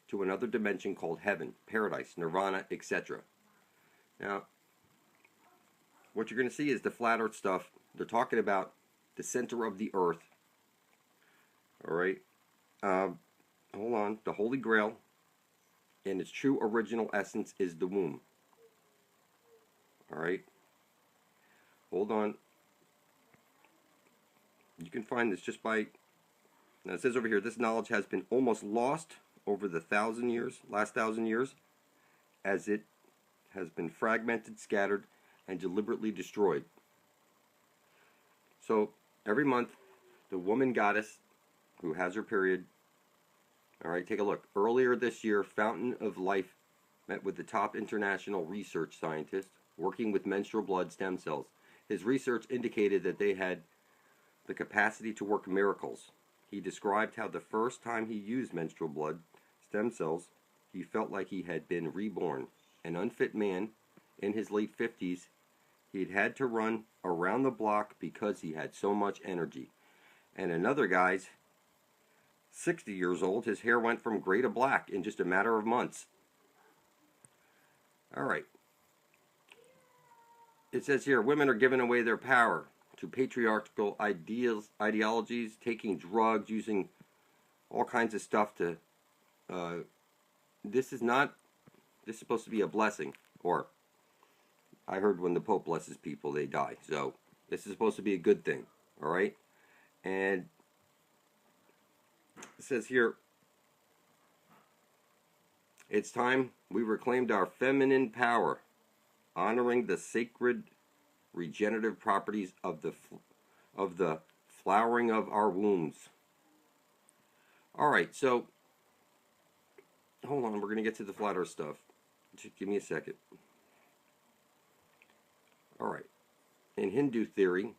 to another dimension called heaven, paradise, nirvana, etc. Now, what you're going to see is the flat earth stuff. They're talking about the center of the earth. All right. Hold on. The Holy Grail in its true original essence is the womb. All right. Hold on. You can find this just by... Now it says over here, this knowledge has been almost lost over the last 1,000 years, as it has been fragmented, scattered, and deliberately destroyed. So, every month, the woman goddess who has her period, alright, take a look. Earlier this year, Fountain of Life met with the top international research scientist working with menstrual blood stem cells. His research indicated that they had the capacity to work miracles. He described how the first time he used menstrual blood stem cells, he felt like he had been reborn. An unfit man in his late 50s, he'd had to run around the block because he had so much energy. And another guy's 60 years old, his hair went from gray to black in just a matter of months. Alright. It says here, women are giving away their power to patriarchal ideologies, taking drugs, using all kinds of stuff to... This is supposed to be a blessing. Or, I heard when the Pope blesses people, they die. So, this is supposed to be a good thing. Alright? And it says here, it's time we reclaimed our feminine power, honoring the sacred regenerative properties of the flowering of our wombs. Alright, so hold on, we're going to get to the flat earth stuff. Just give me a second. Alright. In Hindu theory,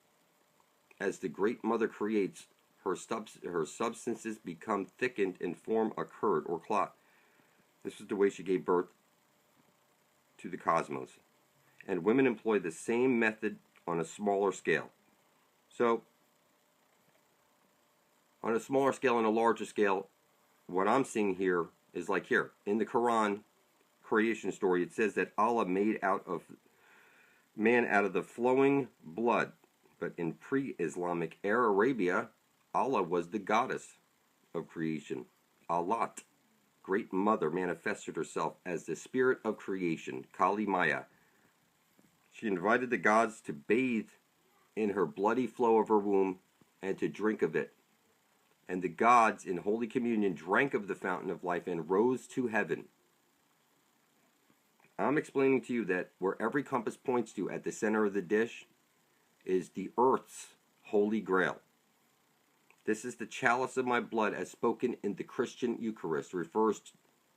as the Great Mother creates, her substances become thickened and form a curd or clot. This is the way she gave birth to the cosmos. And women employ the same method on a smaller scale. So, on a smaller scale and a larger scale, what I'm seeing here is like here. In the Quran creation story, it says that Allah made man out of the flowing blood. But in pre-Islamic era Arabia, Allah was the goddess of creation. Allat, Great Mother, manifested herself as the spirit of creation, Kali Maya. She invited the gods to bathe in her bloody flow of her womb and to drink of it. And the gods in Holy Communion drank of the fountain of life and rose to heaven. I'm explaining to you that where every compass points to at the center of the dish is the earth's holy grail. This is the chalice of my blood as spoken in the Christian Eucharist, refers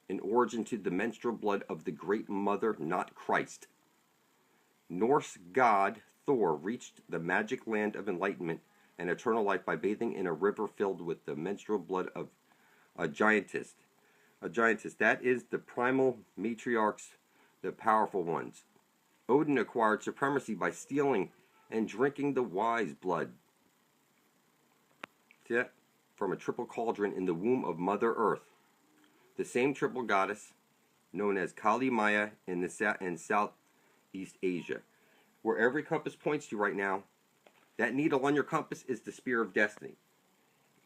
in origin to the menstrual blood of the Great Mother, not Christ. Norse god Thor reached the magic land of enlightenment and eternal life by bathing in a river filled with the menstrual blood of a giantess. A giantess, that is the primal matriarchs, the powerful ones. Odin acquired supremacy by stealing and drinking the wise blood. See that? From a triple cauldron in the womb of Mother Earth. The same triple goddess, known as Kali Maya in Southeast Asia. Where every compass points to right now, that needle on your compass is the spear of destiny.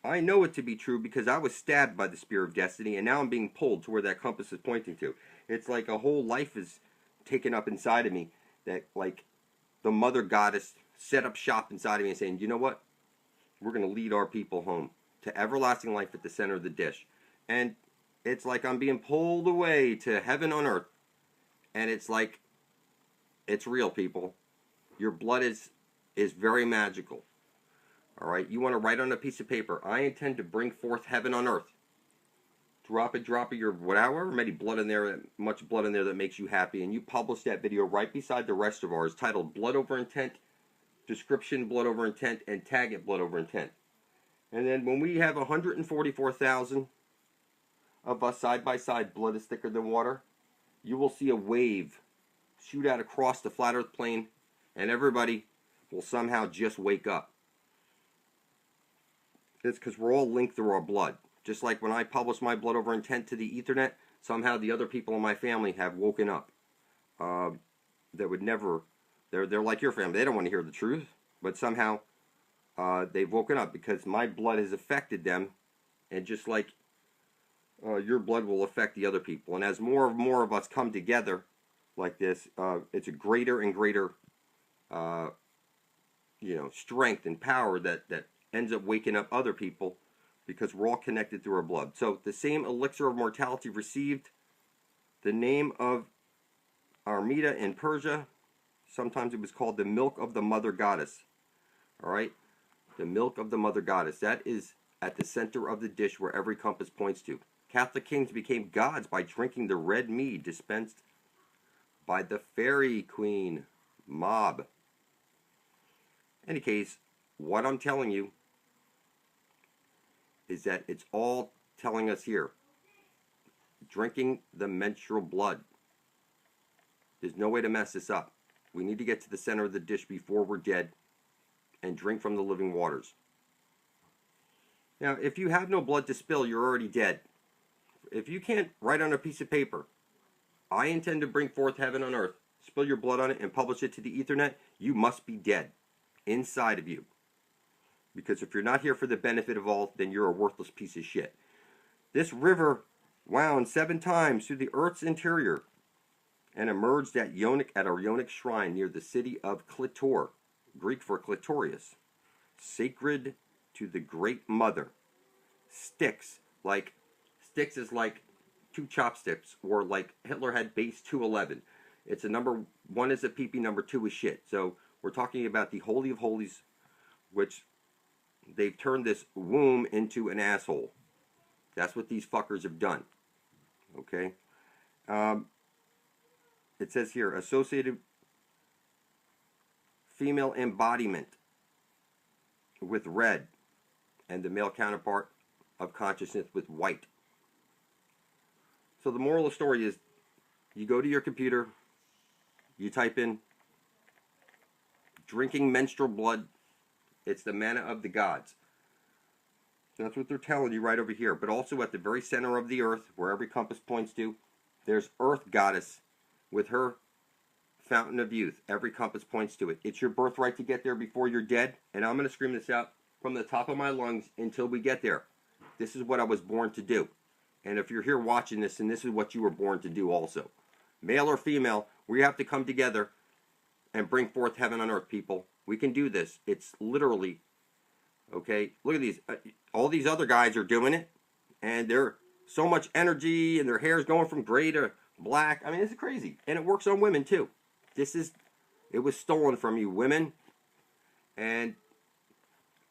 I know it to be true because I was stabbed by the spear of destiny and now I'm being pulled to where that compass is pointing to. It's like a whole life is taken up inside of me, that like the mother goddess set up shop inside of me and saying, you know what? We're going to lead our people home to everlasting life at the center of the dish. And it's like I'm being pulled away to heaven on earth. And it's like, it's real, people. Your blood is very magical. Alright, you want to write on a piece of paper, I intend to bring forth heaven on earth. Drop of your whatever, much blood in there that makes you happy, and you publish that video right beside the rest of ours, titled Blood Over Intent, description Blood Over Intent, and tag it Blood Over Intent. And then when we have 144,000 of us side by side, blood is thicker than water, you will see a wave shoot out across the flat earth plane, and everybody will somehow just wake up. It's because we're all linked through our blood. Just like when I publish my blood over intent to the Ethernet, somehow the other people in my family have woken up. That would never, they're like your family. They don't want to hear the truth, but somehow they've woken up because my blood has affected them, and just like your blood will affect the other people. And as more and more of us come together like this, it's a greater and greater, strength and power that ends up waking up other people, because we're all connected through our blood. So the same elixir of mortality received the name of Armida in Persia. Sometimes it was called the milk of the mother goddess. All right? The milk of the mother goddess. That is at the center of the dish where every compass points to. Catholic kings became gods by drinking the red mead dispensed by the fairy queen mob. In any case, what I'm telling you is that it's all telling us here. Drinking the menstrual blood. There's no way to mess this up. We need to get to the center of the dish before we're dead and drink from the living waters. Now, if you have no blood to spill, you're already dead. If you can't write on a piece of paper, I intend to bring forth heaven on earth, spill your blood on it, and publish it to the Ethernet, you must be dead inside of you. Because if you're not here for the benefit of all, then you're a worthless piece of shit. This river wound 7 times through the earth's interior and emerged at our Ionic shrine near the city of Clitor, Greek for clitorius, sacred to the Great Mother. Styx is like 2 chopsticks, or like Hitler had base 211. It's a number 1 is a pee-pee, number 2 is shit. So we're talking about the Holy of Holies, which they've turned this womb into an asshole. That's what these fuckers have done. Okay? It says here, associated female embodiment with red, and the male counterpart of consciousness with white. So the moral of the story is, you go to your computer, you type in drinking menstrual blood. It's the manna of the gods. That's what they're telling you right over here. But also at the very center of the earth, where every compass points to, there's Earth Goddess with her fountain of youth. Every compass points to it. It's your birthright to get there before you're dead. And I'm going to scream this out from the top of my lungs until we get there. This is what I was born to do. And if you're here watching this, then this is what you were born to do also. Male or female, we have to come together and bring forth heaven on earth, people. We can do this. It's literally, okay, look at these. All these other guys are doing it, and they're so much energy, and their hair's going from gray to black. I mean, this is crazy. And it works on women, too. It was stolen from you, women. And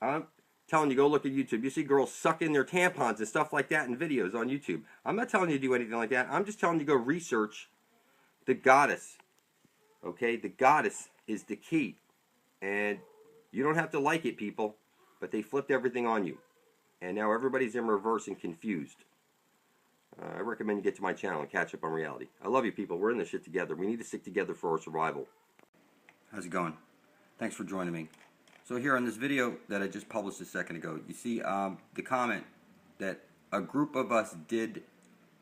I'm telling you, go look at YouTube. You see girls sucking their tampons and stuff like that in videos on YouTube. I'm not telling you to do anything like that. I'm just telling you to go research the goddess. Okay? The goddess is the key. And you don't have to like it, people, but they flipped everything on you. And now everybody's in reverse and confused. I recommend you get to my channel and catch up on reality. I love you, people. We're in this shit together. We need to stick together for our survival. How's it going? Thanks for joining me. So here on this video that I just published a second ago, you see the comment that a group of us did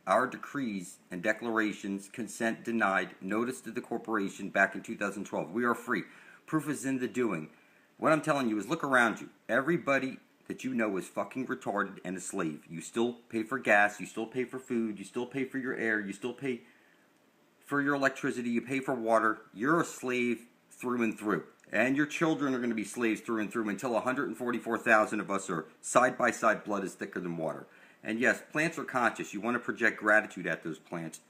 our decrees and declarations, consent denied, notice to the corporation back in 2012. We are free. Proof is in the doing. What I'm telling you is look around you. Everybody that you know is fucking retarded and a slave. You still pay for gas, you still pay for food, you still pay for your air, you still pay for your electricity, you pay for water. You're a slave through and through. And your children are going to be slaves through and through until 144,000 of us are side-by-side, blood is thicker than water. And yes, plants are conscious. You want to project gratitude at those plants.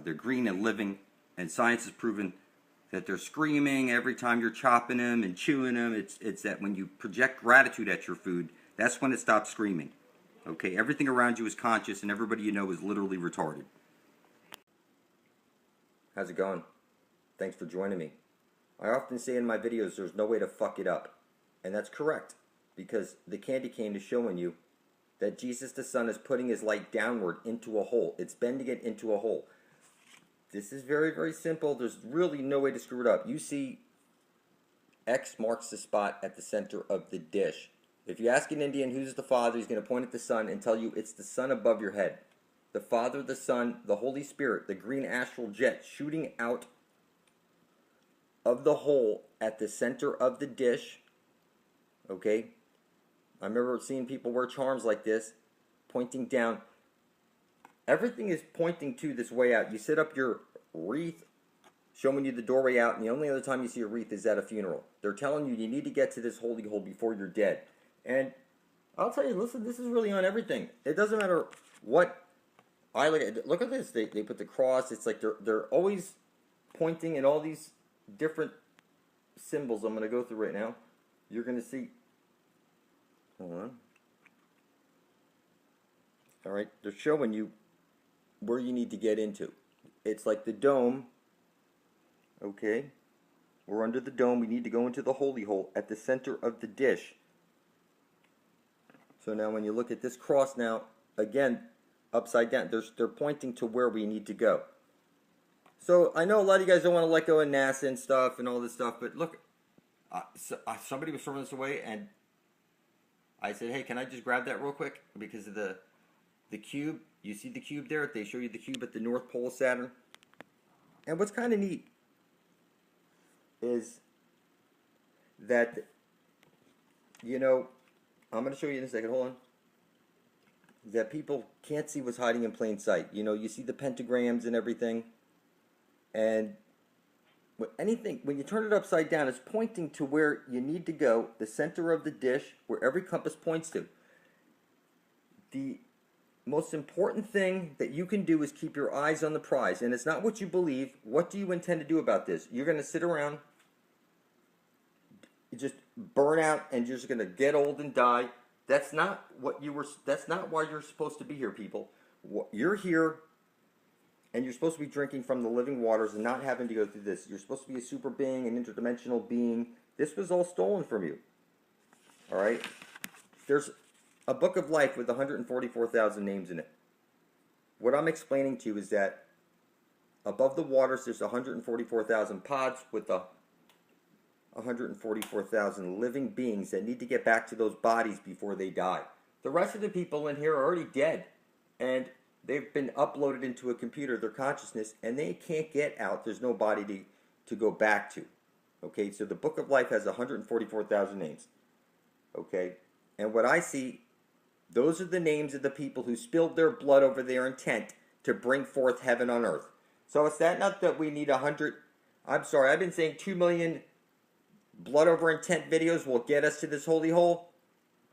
They're green and living, and science has proven that they're screaming every time you're chopping them and chewing them. It's that when you project gratitude at your food, that's when it stops screaming. Okay, everything around you is conscious, and everybody you know is literally retarded. How's it going? Thanks for joining me. I often say in my videos there's no way to fuck it up. And that's correct, because the candy cane is showing you that Jesus the Son is putting his light downward into a hole. It's bending it into a hole. This is very, very simple. There's really no way to screw it up. You see X marks the spot at the center of the dish. If you ask an Indian who's the Father, he's going to point at the sun and tell you it's the sun above your head. The Father, the Son, the Holy Spirit, the green astral jet shooting out of the hole at the center of the dish. Okay? I remember seeing people wear charms like this, pointing down. Everything is pointing to this way out. You set up your wreath, showing you the doorway out, and the only other time you see a wreath is at a funeral. They're telling you you need to get to this holy hole before you're dead. And I'll tell you, listen, this is really on everything. It doesn't matter what I look at. Look at this. They put the cross. It's like they're always pointing in all these different symbols I'm going to go through right now. You're going to see. Hold on. All right. They're showing you where you need to get into. It's like the dome. Okay. We're under the dome. We need to go into the holy hole at the center of the dish. So now when you look at this cross now, again, upside down, they're pointing to where we need to go. So I know a lot of you guys don't want to let go of NASA and stuff and all this stuff, but look, somebody was throwing this away, and I said, hey, can I just grab that real quick? Because of the cube. You see the cube there? They show you the cube at the North Pole of Saturn. And what's kind of neat is that, you know, I'm going to show you in a second. Hold on. That people can't see what's hiding in plain sight. You know, you see the pentagrams and everything. And when you turn it upside down, it's pointing to where you need to go, the center of the dish, where every compass points to. The most important thing that you can do is keep your eyes on the prize. And it's not what you believe. What do you intend to do about this? You're going to sit around, just burn out, and you're just going to get old and die. That's not what you were. That's not why you're supposed to be here, people. You're here, and you're supposed to be drinking from the living waters and not having to go through this. You're supposed to be a super being, an interdimensional being. This was all stolen from you. All right? There's a book of life with 144,000 names in it. What I'm explaining to you is that above the waters, there's 144,000 pods with the 144,000 living beings that need to get back to those bodies before they die. The rest of the people in here are already dead, and they've been uploaded into a computer, their consciousness, and they can't get out. There's no body to go back to. Okay, so the Book of Life has 144,000 names. Okay, and what I see, those are the names of the people who spilled their blood over their intent to bring forth heaven on earth. So it's not that we need 100, I'm sorry, I've been saying 2 million blood over intent videos will get us to this holy hole.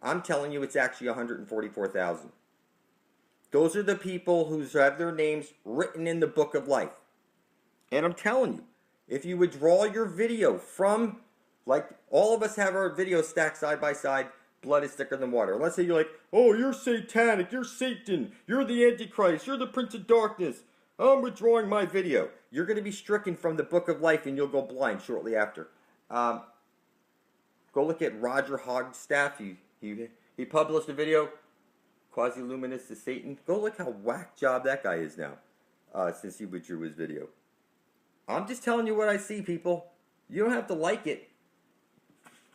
I'm telling you it's actually 144,000. Those are the people who have their names written in the Book of Life. And I'm telling you, if you would draw your video from, like all of us have our videos stacked side by side, blood is thicker than water. Let's say you're like, oh, you're satanic, you're Satan, you're the Antichrist, you're the Prince of Darkness. I'm withdrawing my video. You're going to be stricken from the Book of Life and you'll go blind shortly after. Go look at Roger Hogstaff. He published a video, Quasi-Luminous to Satan. Go look how whack job that guy is now, since he withdrew his video. I'm just telling you what I see, people. You don't have to like it.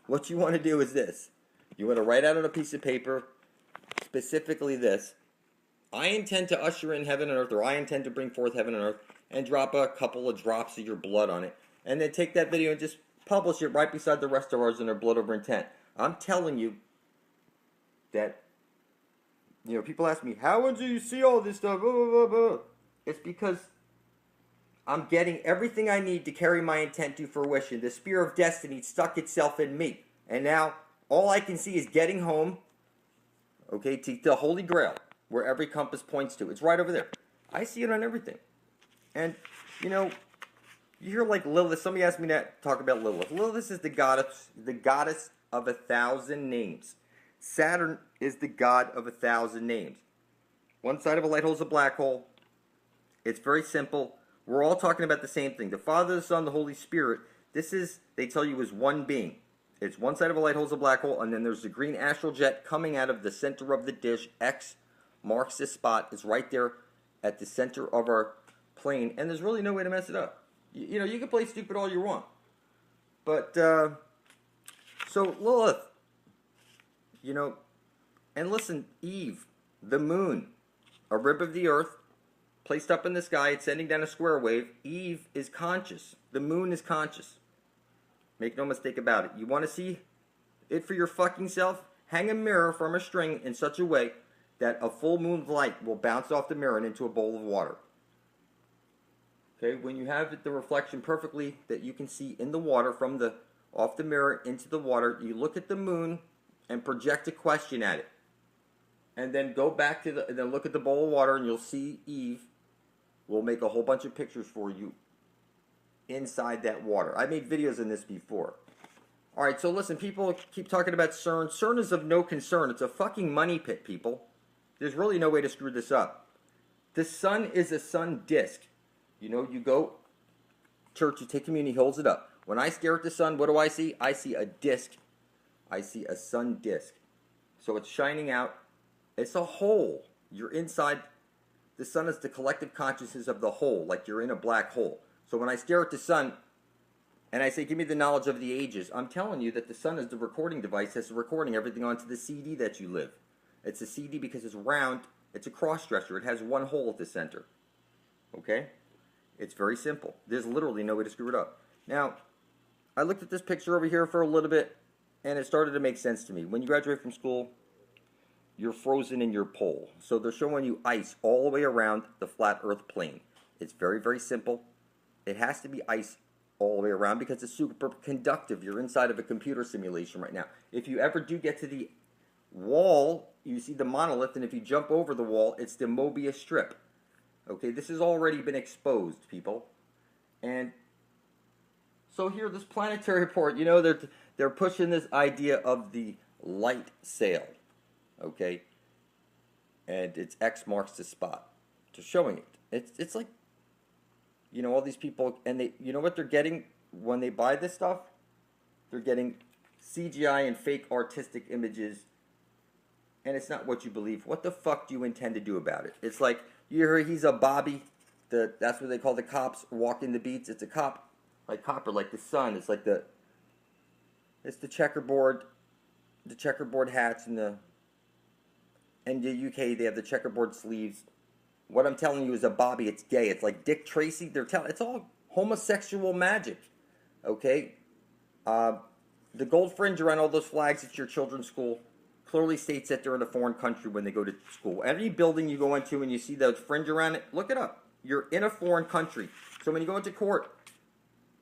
What you want to do is this. You want to write out on a piece of paper, specifically this. I intend to usher in heaven and earth, or I intend to bring forth heaven and earth, and drop a couple of drops of your blood on it. And then take that video and just publish it right beside the rest of ours in our blood over intent. I'm telling you that, you know, people ask me, how do you see all this stuff? Blah, blah, blah, blah. It's because I'm getting everything I need to carry my intent to fruition. The spear of destiny stuck itself in me. And now all I can see is getting home, okay, to the Holy Grail, where every compass points to. It's right over there. I see it on everything. And, you know, you hear like Lilith. Somebody asked me to talk about Lilith. Lilith is the goddess of 1,000 names. Saturn is the god of 1,000 names. One side of a light hole is a black hole. It's very simple. We're all talking about the same thing. The Father, the Son, the Holy Spirit. This is, they tell you, is one being. It's one side of a light hole is a black hole, and then there's the green astral jet coming out of the center of the dish. X marks this spot. It's right there at the center of our plane, and there's really no way to mess it up. You know, you can play stupid all you want. But, so Lilith, you know, and listen, Eve, the moon, a rib of the earth, placed up in the sky, it's sending down a square wave. Eve is conscious. The moon is conscious. Make no mistake about it. You want to see it for your fucking self? Hang a mirror from a string in such a way that a full moon light will bounce off the mirror and into a bowl of water. Okay, when you have the reflection perfectly that you can see in the water from the off the mirror into the water, you look at the moon and project a question at it. And then go back to and then look at the bowl of water and you'll see Eve. We'll make a whole bunch of pictures for you inside that water. I made videos on this before. Alright, so listen, people keep talking about CERN. CERN is of no concern. It's a fucking money pit, people. There's really no way to screw this up. The sun is a sun disk. You know, you go church, you take communion, he holds it up. When I stare at the sun, what do I see? I see a disk. I see a sun disk. So it's shining out. It's a hole. You're inside. The sun is the collective consciousness of the whole, like you're in a black hole. So when I stare at the sun and I say, give me the knowledge of the ages, I'm telling you that the sun is the recording device that's recording everything onto the CD that you live. It's a CD because it's round. It's a cross-dresser. It has one hole at the center. Okay? It's very simple. There's literally no way to screw it up. Now, I looked at this picture over here for a little bit, and it started to make sense to me. When you graduate from school, you're frozen in your pole. So they're showing you ice all the way around the flat earth plane. It's very, very simple. It has to be ice all the way around because it's super conductive. You're inside of a computer simulation right now. If you ever do get to the wall, you see the monolith, and if you jump over the wall, it's the Mobius strip. Okay, this has already been exposed, people. And so here, this planetary report, you know, they're pushing this idea of the light sail. Okay, and it's X marks the spot. They're showing it. It's like, you know, all these people, and they, you know what they're getting when they buy this stuff? They're getting CGI and fake artistic images, and it's not what you believe. What the fuck do you intend to do about it? It's like, you hear he's a Bobby, that's what they call the cops walking the beats. It's a cop, like copper, like the sun. It's like it's the checkerboard hats and the UK, they have the checkerboard sleeves. What I'm telling you is a Bobby, it's gay. It's like Dick Tracy. It's all homosexual magic. Okay? The gold fringe around all those flags at your children's school clearly states that they're in a foreign country when they go to school. Any building you go into and you see the fringe around it, look it up. You're in a foreign country. So when you go into court,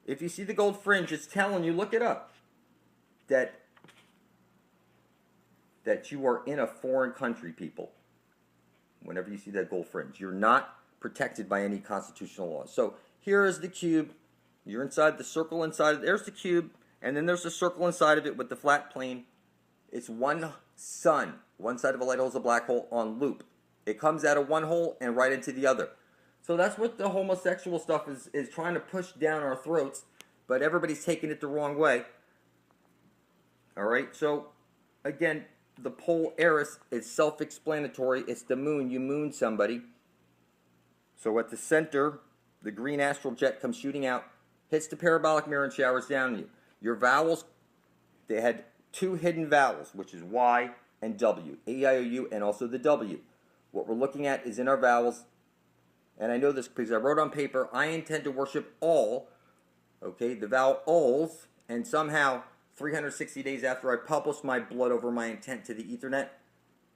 if you see the gold fringe, it's telling you, look it up, that you are in a foreign country, people. Whenever you see that gold fringe, you're not protected by any constitutional laws. So here is the cube. You're inside the circle inside. There's the cube, and then there's a circle inside of it with the flat plane. It's one sun. One side of a light hole is a black hole on loop. It comes out of one hole and right into the other. So that's what the homosexual stuff is trying to push down our throats, but everybody's taking it the wrong way. All right, so again, the pole Eris is self-explanatory. It's the moon. You moon somebody. So at the center, the green astral jet comes shooting out, hits the parabolic mirror and showers down on you. Your vowels, they had two hidden vowels, which is Y and W. A-I-O-U and also the W. What we're looking at is in our vowels, and I know this because I wrote on paper, I intend to worship all, okay, the vowels, and somehow 360 days after I published my blood over my intent to the Ethernet,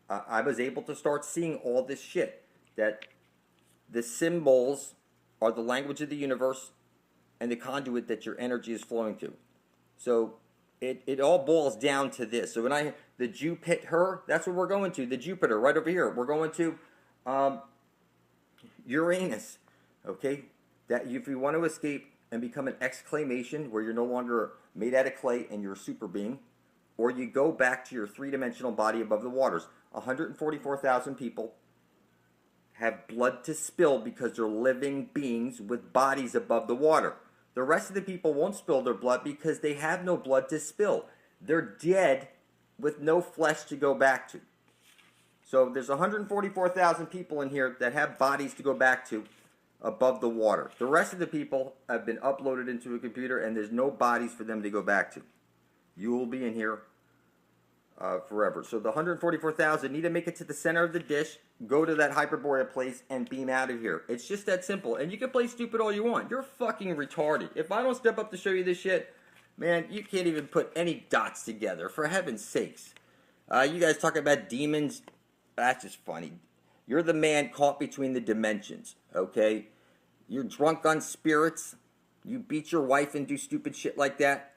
I was able to start seeing all this shit. That the symbols are the language of the universe and the conduit that your energy is flowing to. So it all boils down to this. So when the Jupiter, that's what we're going to. The Jupiter, right over here. We're going to Uranus. Okay? That if you want to escape and become an exclamation where you're no longer made out of clay and you're a super being, or you go back to your three-dimensional body above the waters. 144,000 people have blood to spill because they're living beings with bodies above the water. The rest of the people won't spill their blood because they have no blood to spill. They're dead with no flesh to go back to. So there's 144,000 people in here that have bodies to go back to above the water. The rest of the people have been uploaded into a computer and there's no bodies for them to go back to. You will be in here forever. So the 144,000 need to make it to the center of the dish, go to that Hyperborea place, and beam out of here. It's just that simple. And you can play stupid all you want. You're fucking retarded. If I don't step up to show you this shit, man, you can't even put any dots together, for heaven's sakes. You guys talk about demons. That's just funny. You're the man caught between the dimensions, okay? You're drunk on spirits. You beat your wife and do stupid shit like that.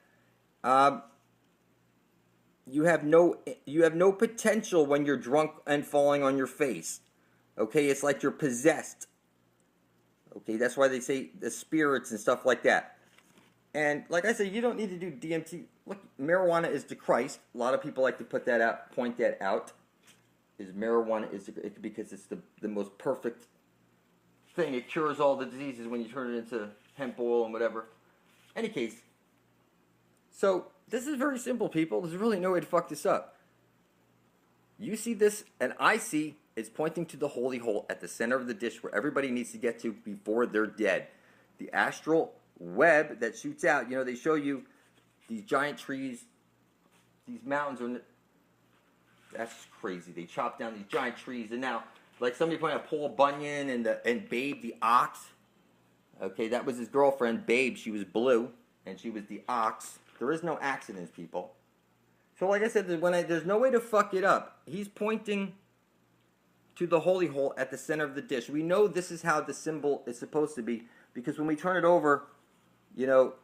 You have no potential when you're drunk and falling on your face. Okay, it's like you're possessed. Okay, that's why they say the spirits and stuff like that. And like I said, you don't need to do DMT. Look, marijuana is the Christ. A lot of people like to point that out. Is marijuana is because it's the most perfect thing. It cures all the diseases when you turn it into hemp oil and whatever. Any case, so this is very simple, people. There's really no way to fuck this up. You see this, and I see it's pointing to the holy hole at the center of the dish where everybody needs to get to before they're dead. The astral web that shoots out. You know, they show you these giant trees, these mountains are. That's crazy. They chop down these giant trees, and now, like somebody pointed out, Paul Bunyan and Babe the ox. Okay, that was his girlfriend, Babe. She was blue, and she was the ox. There is no accidents, people. So, like I said, there's no way to fuck it up. He's pointing to the holy hole at the center of the dish. We know this is how the symbol is supposed to be, because when we turn it over, you know,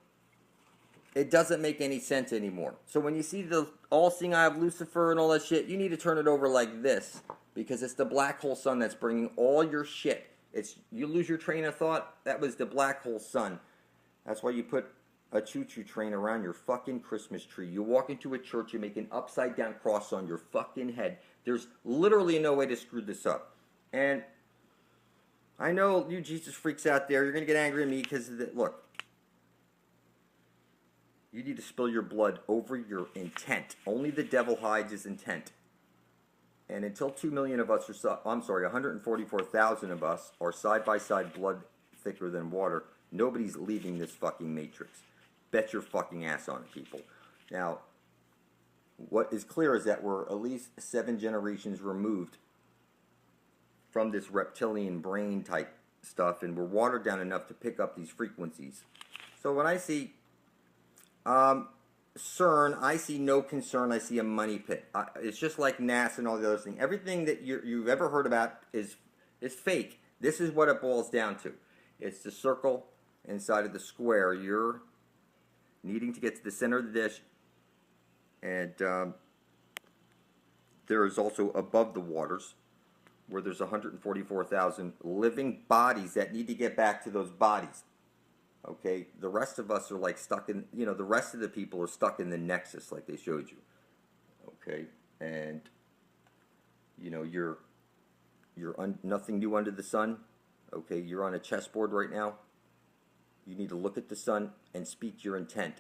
it doesn't make any sense anymore. So when you see the all-seeing eye of Lucifer and all that shit, you need to turn it over like this, because it's the black hole sun that's bringing all your shit. You lose your train of thought, that was the black hole sun. That's why you put a choo-choo train around your fucking Christmas tree. You walk into a church, you make an upside-down cross on your fucking head. There's literally no way to screw this up. And I know you Jesus freaks out there, you're going to get angry at me because, look, you need to spill your blood over your intent. Only the devil hides his intent. And until 2 million of us are, 144,000 of us are side-by-side blood thicker than water, nobody's leaving this fucking matrix. Bet your fucking ass on it, people. Now, what is clear is that we're at least 7 generations removed from this reptilian brain type stuff, and we're watered down enough to pick up these frequencies. So when I see CERN, I see no concern. I see a money pit. It's just like NASA and all the other things. Everything that you've ever heard about is fake. This is what it boils down to. It's the circle inside of the square. You're needing to get to the center of the dish, and there is also above the waters, where there's 144,000 living bodies that need to get back to those bodies. Okay, the rest of us are like stuck in, the rest of the people are stuck in the nexus like they showed you. Okay, and, you're nothing new under the sun. Okay, you're on a chessboard right now. You need to look at the sun and speak your intent.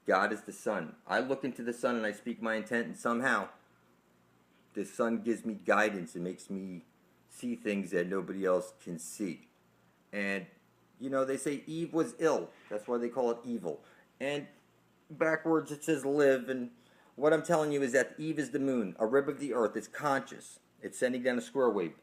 God is the sun. I look into the sun and I speak my intent, and somehow the sun gives me guidance and makes me see things that nobody else can see. And they say Eve was ill. That's why they call it evil. And backwards it says live. And what I'm telling you is that Eve is the moon, a rib of the earth. It's conscious. It's sending down a square wave.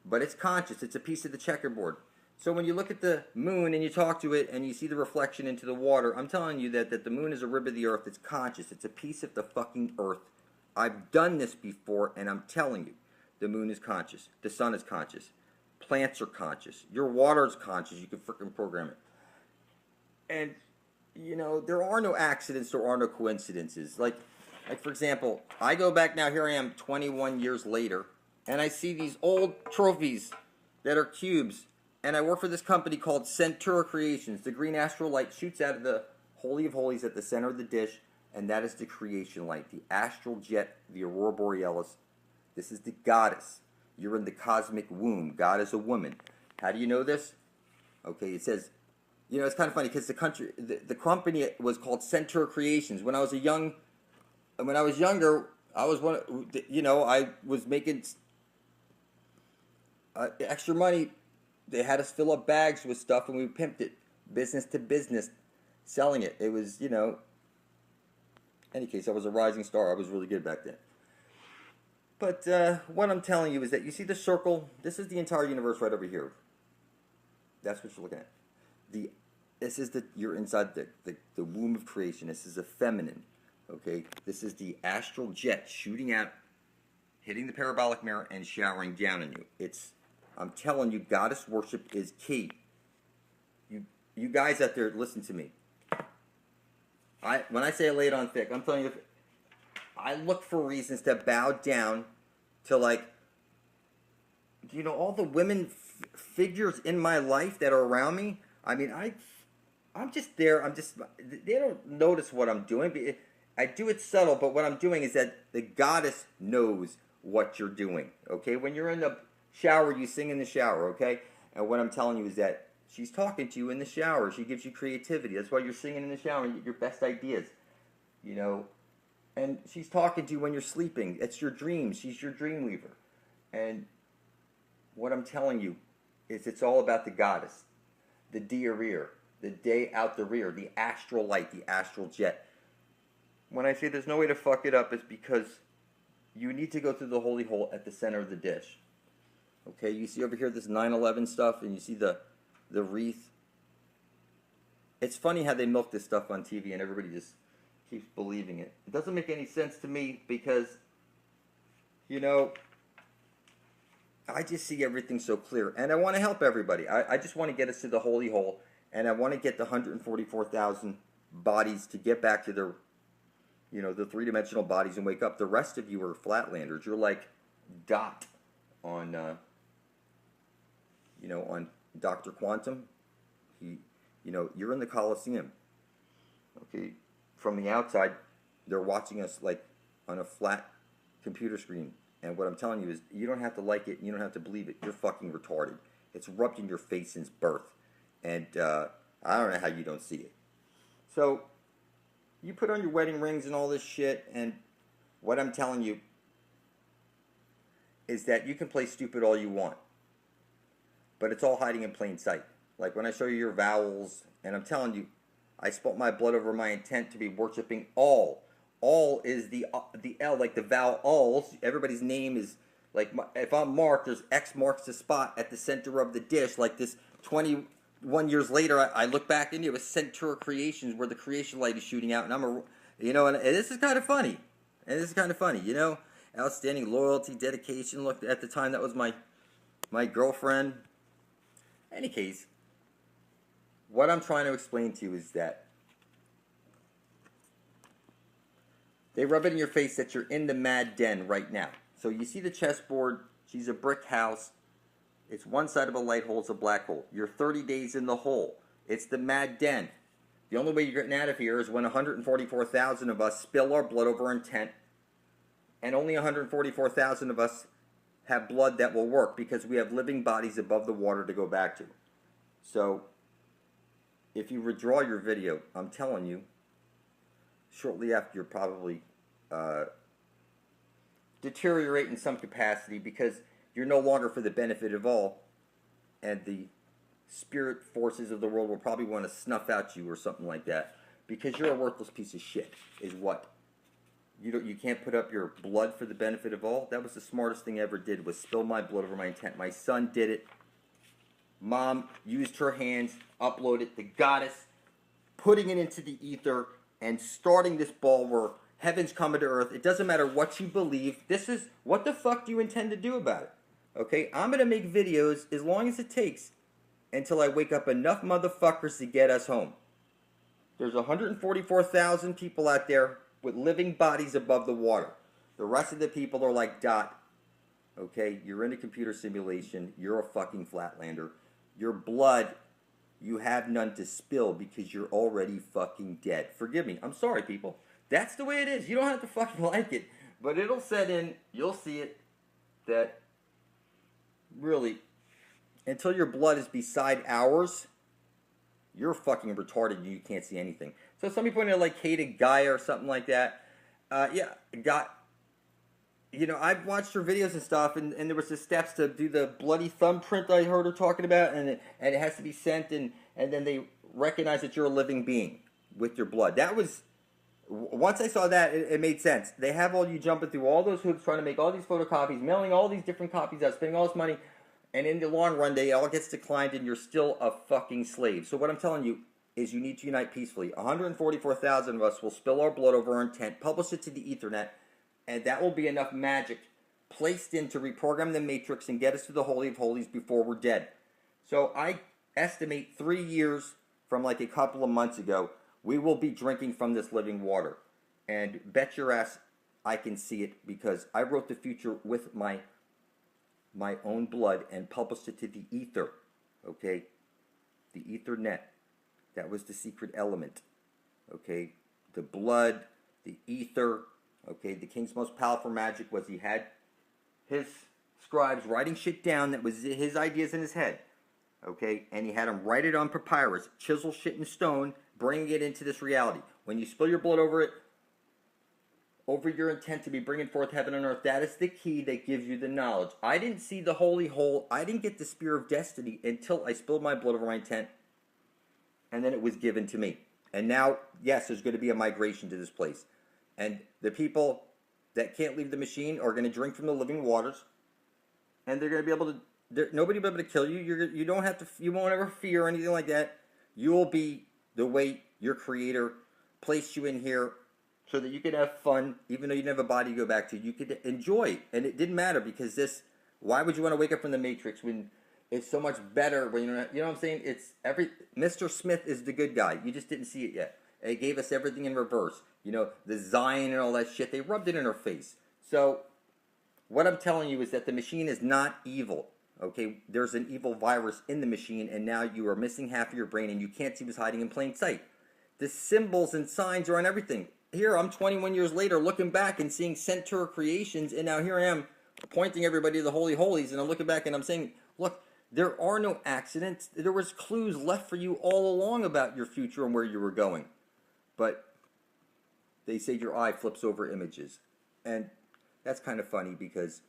But it's conscious. It's a piece of the checkerboard. So when you look at the moon and you talk to it and you see the reflection into the water, I'm telling you that the moon is a rib of the earth. It's conscious. It's a piece of the fucking earth. I've done this before, and I'm telling you, the moon is conscious. The sun is conscious. Plants are conscious. Your water is conscious. You can freaking program it. And, there are no accidents. There are no coincidences. Like for example, I go back now. Here I am 21 years later. And I see these old trophies that are cubes. And I work for this company called Centura Creations. The green astral light shoots out of the Holy of Holies at the center of the dish. And that is the creation light. The astral jet, the Aurora Borealis. This is the goddess. You're in the cosmic womb. God is a woman. How do you know this? Okay, it says, it's kind of funny because the company was called Centura Creations. When I was younger, I was I was making extra money. They had us fill up bags with stuff, and we pimped it, business to business, selling it. It was, any case, I was a rising star. I was really good back then. But what I'm telling you is that you see the circle. This is the entire universe right over here. That's what you're looking at. You're inside the womb of creation. This is a feminine. Okay, this is the astral jet shooting out, hitting the parabolic mirror and showering down on you. I'm telling you, goddess worship is key. You guys out there, listen to me. When I say I lay it on thick, I'm telling you, I look for reasons to bow down to, like, you know, all the women figures in my life that are around me. I mean, I'm just there. They don't notice what I'm doing. I do it subtle, but what I'm doing is that the goddess knows what you're doing. Okay, when you're in the shower, you sing in the shower. Okay, and what I'm telling you is that she's talking to you in the shower. She gives you creativity. That's why you're singing in the shower and you get your best ideas. You know. And she's talking to you when you're sleeping. It's your dreams. She's your dream weaver. And what I'm telling you is it's all about the goddess. The rear, the day out the rear, the astral light, the astral jet. When I say there's no way to fuck it up, it's because you need to go through the holy hole at the center of the dish. Okay, you see over here this 9/11 stuff, and you see the wreath. It's funny how they milk this stuff on TV and everybody just keeps believing it. It doesn't make any sense to me because, you know, I just see everything so clear. And I want to help everybody. I just want to get us to the holy hole. And I want to get the 144,000 bodies to get back to their, you know, the three-dimensional bodies and wake up. The rest of you are flatlanders. You're like Dot on, you know, on Dr. Quantum. You know, you're in the Coliseum. Okay. From the outside, they're watching us like on a flat computer screen. And what I'm telling you is you don't have to like it. You don't have to believe it. You're fucking retarded. It's rubbed in your face since birth. And I don't know how you don't see it. So you put on your wedding rings and all this shit. And what I'm telling you is that you can play stupid all you want. But it's all hiding in plain sight. Like when I show you your vowels, and I'm telling you, I spelt my blood over my intent to be worshiping all. All is the L, like the vowel alls. Everybody's name is, like, if I'm Mark, there's X marks the spot at the center of the dish. Like this 21 years later, I look back into a center of creations where the creation light is shooting out. And you know, and this is kind of funny. You know, outstanding loyalty, dedication. Look, at the time, that was my girlfriend. Any case. What I'm trying to explain to you is that they rub it in your face that you're in the mad den right now. So you see the chessboard. She's a brick house. It's one side of a light hole. It's a black hole. You're 30 days in the hole. It's the mad den. The only way you're getting out of here is when 144,000 of us spill our blood over intent, and only 144,000 of us have blood that will work because we have living bodies above the water to go back to. So if you withdraw your video, I'm telling you, shortly after you're probably deteriorate in some capacity because you're no longer for the benefit of all, and the spirit forces of the world will probably want to snuff out you or something like that because you're a worthless piece of shit, is what. You can't put up your blood for the benefit of all. That was the smartest thing I ever did, was spill my blood over my intent. My son did it. Mom used her hands, uploaded the goddess, putting it into the ether, and starting this ball where heaven's coming to earth. It doesn't matter what you believe. This is, what the fuck do you intend to do about it? Okay, I'm going to make videos as long as it takes until I wake up enough motherfuckers to get us home. There's 144,000 people out there with living bodies above the water. The rest of the people are like Dot. Okay, you're in a computer simulation. You're a fucking flatlander. Your blood, you have none to spill because you're already fucking dead. Forgive me. I'm sorry, people. That's the way it is. You don't have to fucking like it. But it'll set in. You'll see it. That really, until your blood is beside ours, you're fucking retarded and you can't see anything. So somebody pointed out like hated Gaia or something like that. Yeah, you know, I've watched her videos and stuff, and there was the steps to do the bloody thumbprint I heard her talking about, and it has to be sent, and then they recognize that you're a living being with your blood. That was Once I saw that, it made sense. They have all you jumping through all those hoops, trying to make all these photocopies, mailing all these different copies out, spending all this money, and in the long run, they all gets declined, and you're still a fucking slave. So what I'm telling you is you need to unite peacefully. 144,000 of us will spill our blood over our intent, publish it to the Ethernet, and that will be enough magic placed in to reprogram the matrix and get us to the Holy of Holies before we're dead. So I estimate 3 years from like a couple of months ago, we will be drinking from this living water. And bet your ass I can see it, because I wrote the future with my own blood and published it to the ether. Okay? The Ethernet. That was the secret element. Okay? The blood, the ether. Okay? The king's most powerful magic was he had his scribes writing shit down that was his ideas in his head. Okay? And he had them write it on papyrus, chisel shit in stone, bringing it into this reality. When you spill your blood over it, over your intent to be bringing forth heaven and earth, that is the key that gives you the knowledge. I didn't see the holy hole. I didn't get the spear of destiny until I spilled my blood over my intent, and then it was given to me. And now, yes, there's going to be a migration to this place. And the people that can't leave the machine are going to drink from the living waters, and they're going to be able to, nobody will be able to kill you. You don't have to, you won't ever fear or anything like that. You will be the way your creator placed you in here, so that you could have fun, even though you didn't have a body to go back to. You could enjoy, and it didn't matter, because this. Why would you want to wake up from the Matrix when it's so much better? When you know what I'm saying? It's Mr. Smith is the good guy. You just didn't see it yet. It gave us everything in reverse. You know, the Zion and all that shit. They rubbed it in our face. So what I'm telling you is that the machine is not evil. Okay, there's an evil virus in the machine, and now you are missing half of your brain, and you can't see what's hiding in plain sight. The symbols and signs are on everything. Here, I'm 21 years later looking back and seeing Centaur creations, and now here I am pointing everybody to the Holy Holies, and I'm looking back and I'm saying, look, there are no accidents. There was clues left for you all along about your future and where you were going. But they say your eye flips over images. And that's kind of funny, because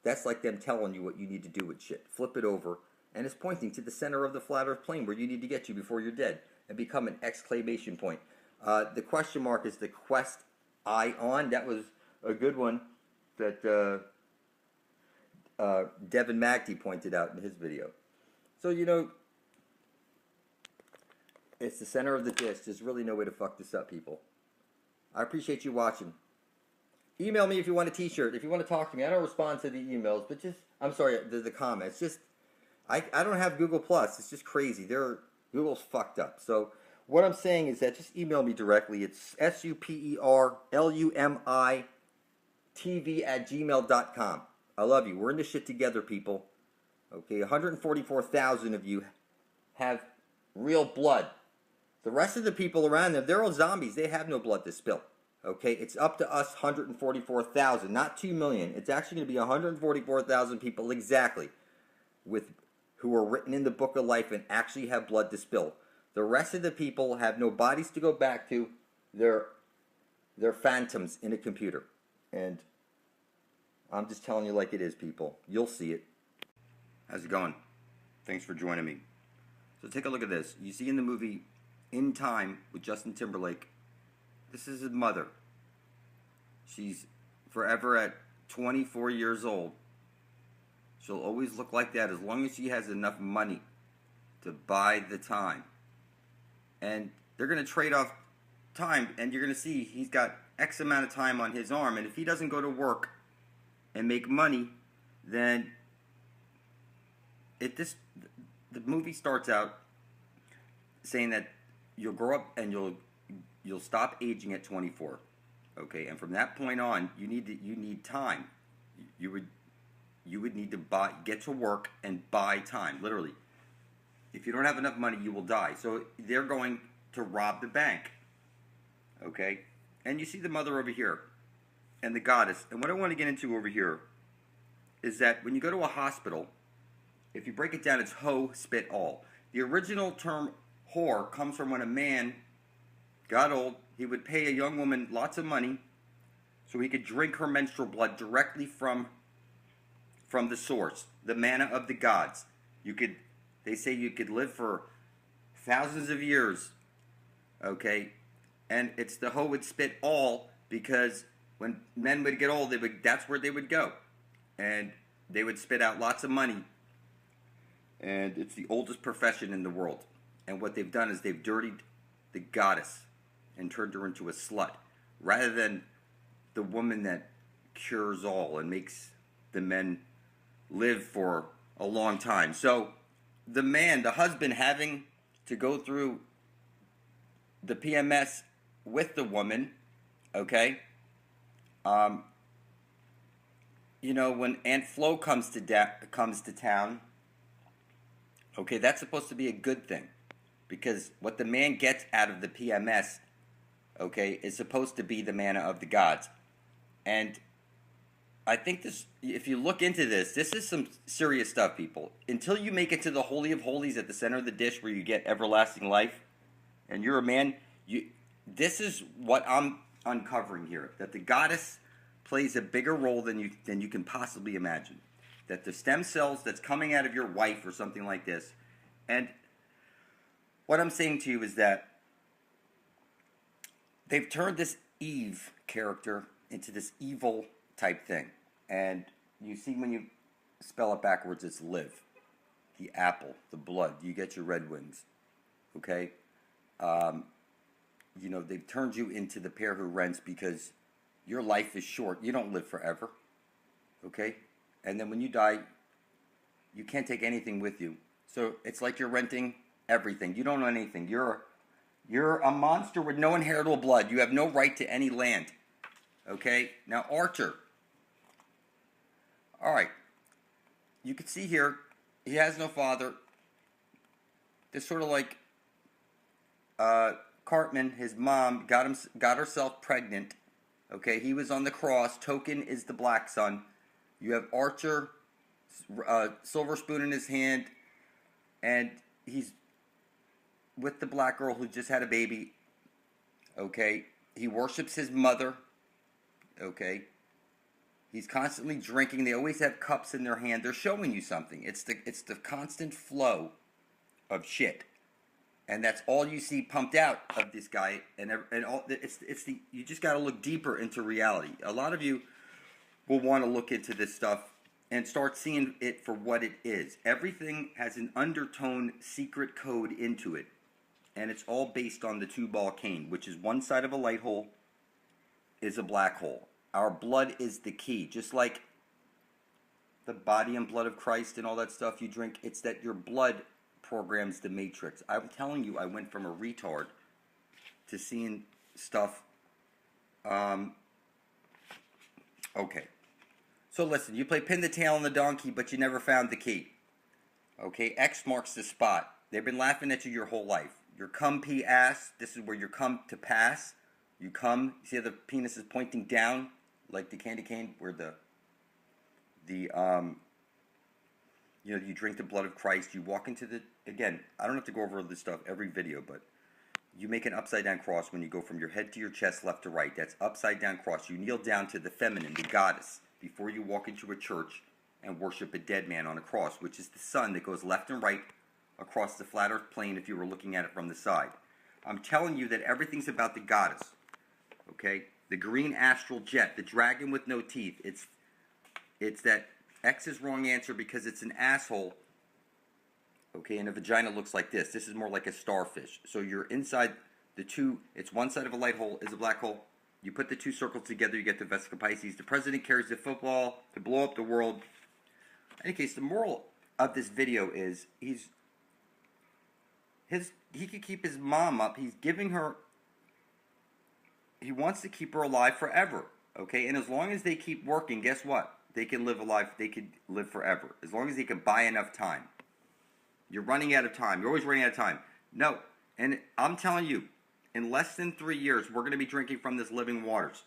that's like them telling you what you need to do with shit. Flip it over, and it's pointing to the center of the flat earth plane where you need to get to before you're dead and become an exclamation point. The question mark is the quest Aeon. That was a good one that Devin Magdy pointed out in his video. So, you know, it's the center of the disc. There's really no way to fuck this up, people. I appreciate you watching. Email me if you want a t-shirt. If you want to talk to me, I don't respond to the emails, but just, I'm sorry, the comments. Just, I don't have Google Plus. It's just crazy. Google's fucked up. So what I'm saying is that just email me directly. It's superlumitv@gmail.com. I love you. We're in this shit together, people. Okay, 144,000 of you have real blood. The rest of the people around them, they're all zombies. They have no blood to spill. Okay, it's up to us 144,000, not 2 million. It's actually going to be 144,000 people exactly who are written in the book of life and actually have blood to spill. The rest of the people have no bodies to go back to. They're phantoms in a computer. And I'm just telling you like it is, people. You'll see it. How's it going? Thanks for joining me. So take a look at this. You see in the movie In Time with Justin Timberlake, this is his mother. She's forever at 24 years old. She'll always look like that as long as she has enough money to buy the time. And they're going to trade off time, and you're going to see he's got X amount of time on his arm, and if he doesn't go to work and make money, then the movie starts out saying that you'll grow up and you'll stop aging at 24. Okay, and from that point on, you need time. You would need to get to work and buy time, literally. If you don't have enough money, you will die. So they're going to rob the bank. Okay? And you see the mother over here and the goddess. And what I want to get into over here is that when you go to a hospital, if you break it down, it's ho, spit, all. The original term whore comes from when a man got old. He would pay a young woman lots of money so he could drink her menstrual blood directly from the source, the manna of the gods. They say you could live for thousands of years, okay, And it's the hoe would spit all, because when men would get old, that's where they would go. And they would spit out lots of money. And it's the oldest profession in the world. And what they've done is they've dirtied the goddess and turned her into a slut, rather than the woman that cures all and makes the men live for a long time. So the man, the husband, having to go through the PMS with the woman, okay? You know, when Aunt Flo comes to town, okay, that's supposed to be a good thing, because what the man gets out of the PMS, okay, is supposed to be the manna of the gods. And I think this, if you look into this, this is some serious stuff, people. Until you make it to the Holy of Holies at the center of the dish where you get everlasting life, and you're a man, this is what I'm uncovering here, that the goddess plays a bigger role than you can possibly imagine. That the stem cells that's coming out of your wife or something like this. And what I'm saying to you is that they've turned this Eve character into this evil type thing. And you see, when you spell it backwards, it's live. The apple, the blood, you get your red wings. Okay? You know, they've turned you into the pair who rents, because your life is short. You don't live forever. Okay? And then when you die, you can't take anything with you. So it's like you're renting everything. You don't know anything. You're a monster with no inheritable blood. You have no right to any land. Okay? Now, Archer. All right. You can see here, he has no father. This sort of like Cartman, his mom, got herself pregnant. Okay? He was on the cross. Token is the black son. You have Archer, silver spoon in his hand, and he's with the black girl who just had a baby. Okay? He worships his mother. Okay? He's constantly drinking. They always have cups in their hand. They're showing you something. It's the constant flow of shit. And that's all you see pumped out of this guy. And all you just got to look deeper into reality. A lot of you will want to look into this stuff and start seeing it for what it is. Everything has an undertone secret code into it. And it's all based on the two-ball cane, which is one side of a light hole is a black hole. Our blood is the key. Just like the body and blood of Christ and all that stuff you drink, it's that your blood programs the matrix. I'm telling you, I went from a retard to seeing stuff. Okay. So listen, you play pin the tail on the donkey, but you never found the key. Okay, X marks the spot. They've been laughing at you your whole life. Your cum pee ass, this is where you come to pass. You come, you see how the penis is pointing down, like the candy cane, where you drink the blood of Christ. You walk into the, again, I don't have to go over this stuff every video, but you make an upside down cross when you go from your head to your chest, left to right. That's upside down cross. You kneel down to the feminine, the goddess, before you walk into a church and worship a dead man on a cross, which is the sun that goes left and right across the flat earth plane if you were looking at it from the side. I'm telling you that everything's about the goddess. Okay? The green astral jet, the dragon with no teeth. It's that X is wrong answer because it's an asshole. Okay, and a vagina looks like this. This is more like a starfish. So you're inside the two, it's one side of a light hole is a black hole. You put the two circles together, you get the Vesica Pisces. The president carries the football to blow up the world. In any case, the moral of this video is he could keep his mom up. He's giving her, he wants to keep her alive forever. Okay, and as long as they keep working, guess what? They can live alive, they could live forever. As long as they can buy enough time. You're running out of time. You're always running out of time. No, and I'm telling you, in less than 3 years, we're going to be drinking from this living waters.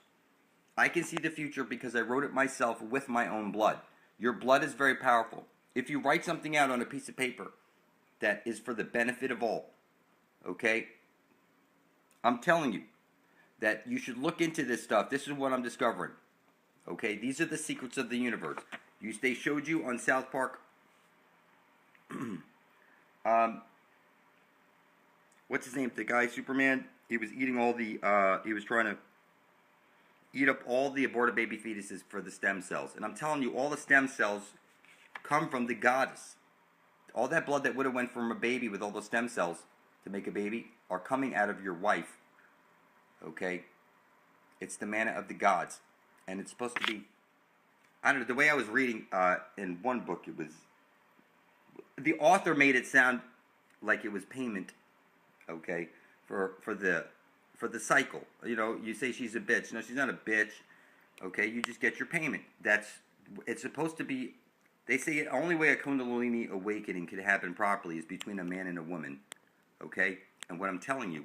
I can see the future because I wrote it myself with my own blood. Your blood is very powerful. If you write something out on a piece of paper that is for the benefit of all, okay, I'm telling you that you should look into this stuff. This is what I'm discovering. Okay, these are the secrets of the universe. They showed you on South Park what's his name? The guy, Superman. He was eating all the. He was trying to eat up all the aborted baby fetuses for the stem cells. And I'm telling you, all the stem cells come from the goddess. All that blood that would have went from a baby with all those stem cells to make a baby are coming out of your wife. Okay? It's the manna of the gods. And it's supposed to be, I don't know, the way I was reading in one book, it was, the author made it sound like it was payment, okay, for the cycle. You know, you say she's a bitch. No, she's not a bitch. Okay, you just get your payment. It's supposed to be. They say the only way a Kundalini awakening could happen properly is between a man and a woman. Okay, and what I'm telling you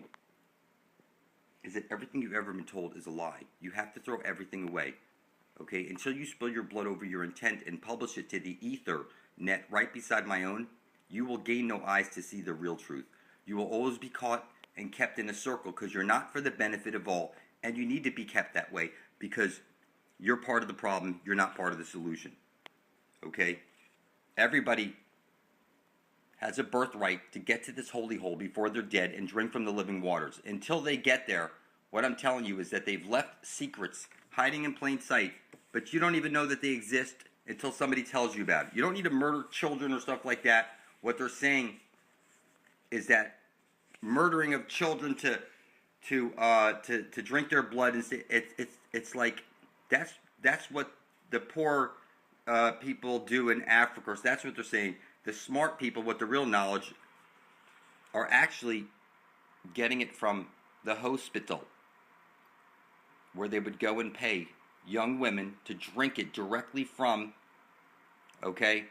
is that everything you've ever been told is a lie. You have to throw everything away. Okay, until you spill your blood over your intent and publish it to the ether net right beside my own, you will gain no eyes to see the real truth. You will always be caught and kept in a circle because you're not for the benefit of all, and you need to be kept that way because you're part of the problem, you're not part of the solution. Okay? Everybody has a birthright to get to this holy hole before they're dead and drink from the living waters. Until they get there, what I'm telling you is that they've left secrets hiding in plain sight, but you don't even know that they exist until somebody tells you about it. You don't need to murder children or stuff like that. What they're saying is that murdering of children to drink their blood, and it's like that's what the poor people do in Africa. So that's what they're saying. The smart people with the real knowledge are actually getting it from the hospital, where they would go and pay young women to drink it directly from, okay?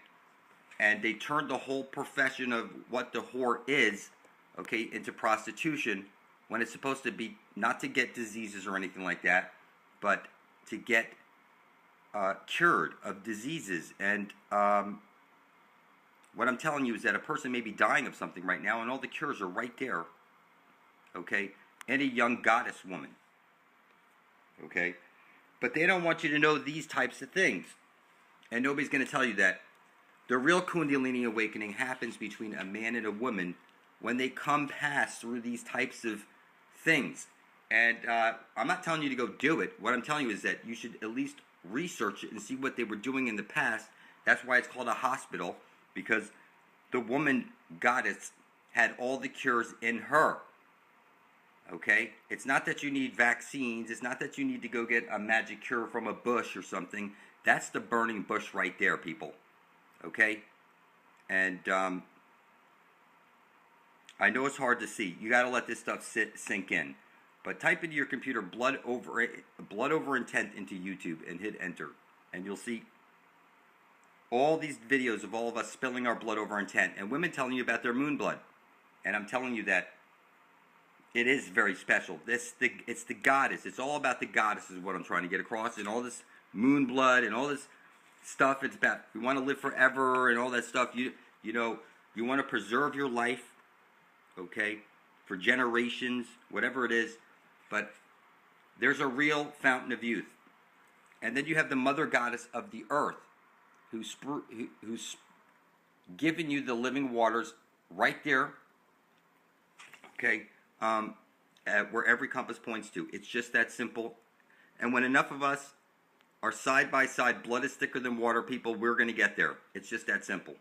And they turned the whole profession of what the whore is, okay, into prostitution, when it's supposed to be not to get diseases or anything like that, but to get cured of diseases. And what I'm telling you is that a person may be dying of something right now, and all the cures are right there, okay, in a young goddess woman, okay? But they don't want you to know these types of things. And nobody's going to tell you that. The real Kundalini awakening happens between a man and a woman when they come past through these types of things. And I'm not telling you to go do it. What I'm telling you is that you should at least research it and see what they were doing in the past. That's why it's called a hospital, because the woman goddess had all the cures in her. Okay? It's not that you need vaccines. It's not that you need to go get a magic cure from a bush or something. That's the burning bush right there, people. Okay? And I know it's hard to see. You got to let this stuff sink in. But type into your computer blood over intent into YouTube and hit enter. And you'll see all these videos of all of us spilling our blood over intent and women telling you about their moon blood. And I'm telling you that it is very special. It's the goddess. It's all about the goddess is what I'm trying to get across. And all this moon blood and all this stuff. It's about we want to live forever and all that stuff. You know, you want to preserve your life, okay, for generations, whatever it is. But there's a real fountain of youth. And then you have the mother goddess of the earth who's given you the living waters right there, okay, where every compass points to. It's just that simple. And when enough of us are side by side, blood is thicker than water, people, we're going to get there. It's just that simple.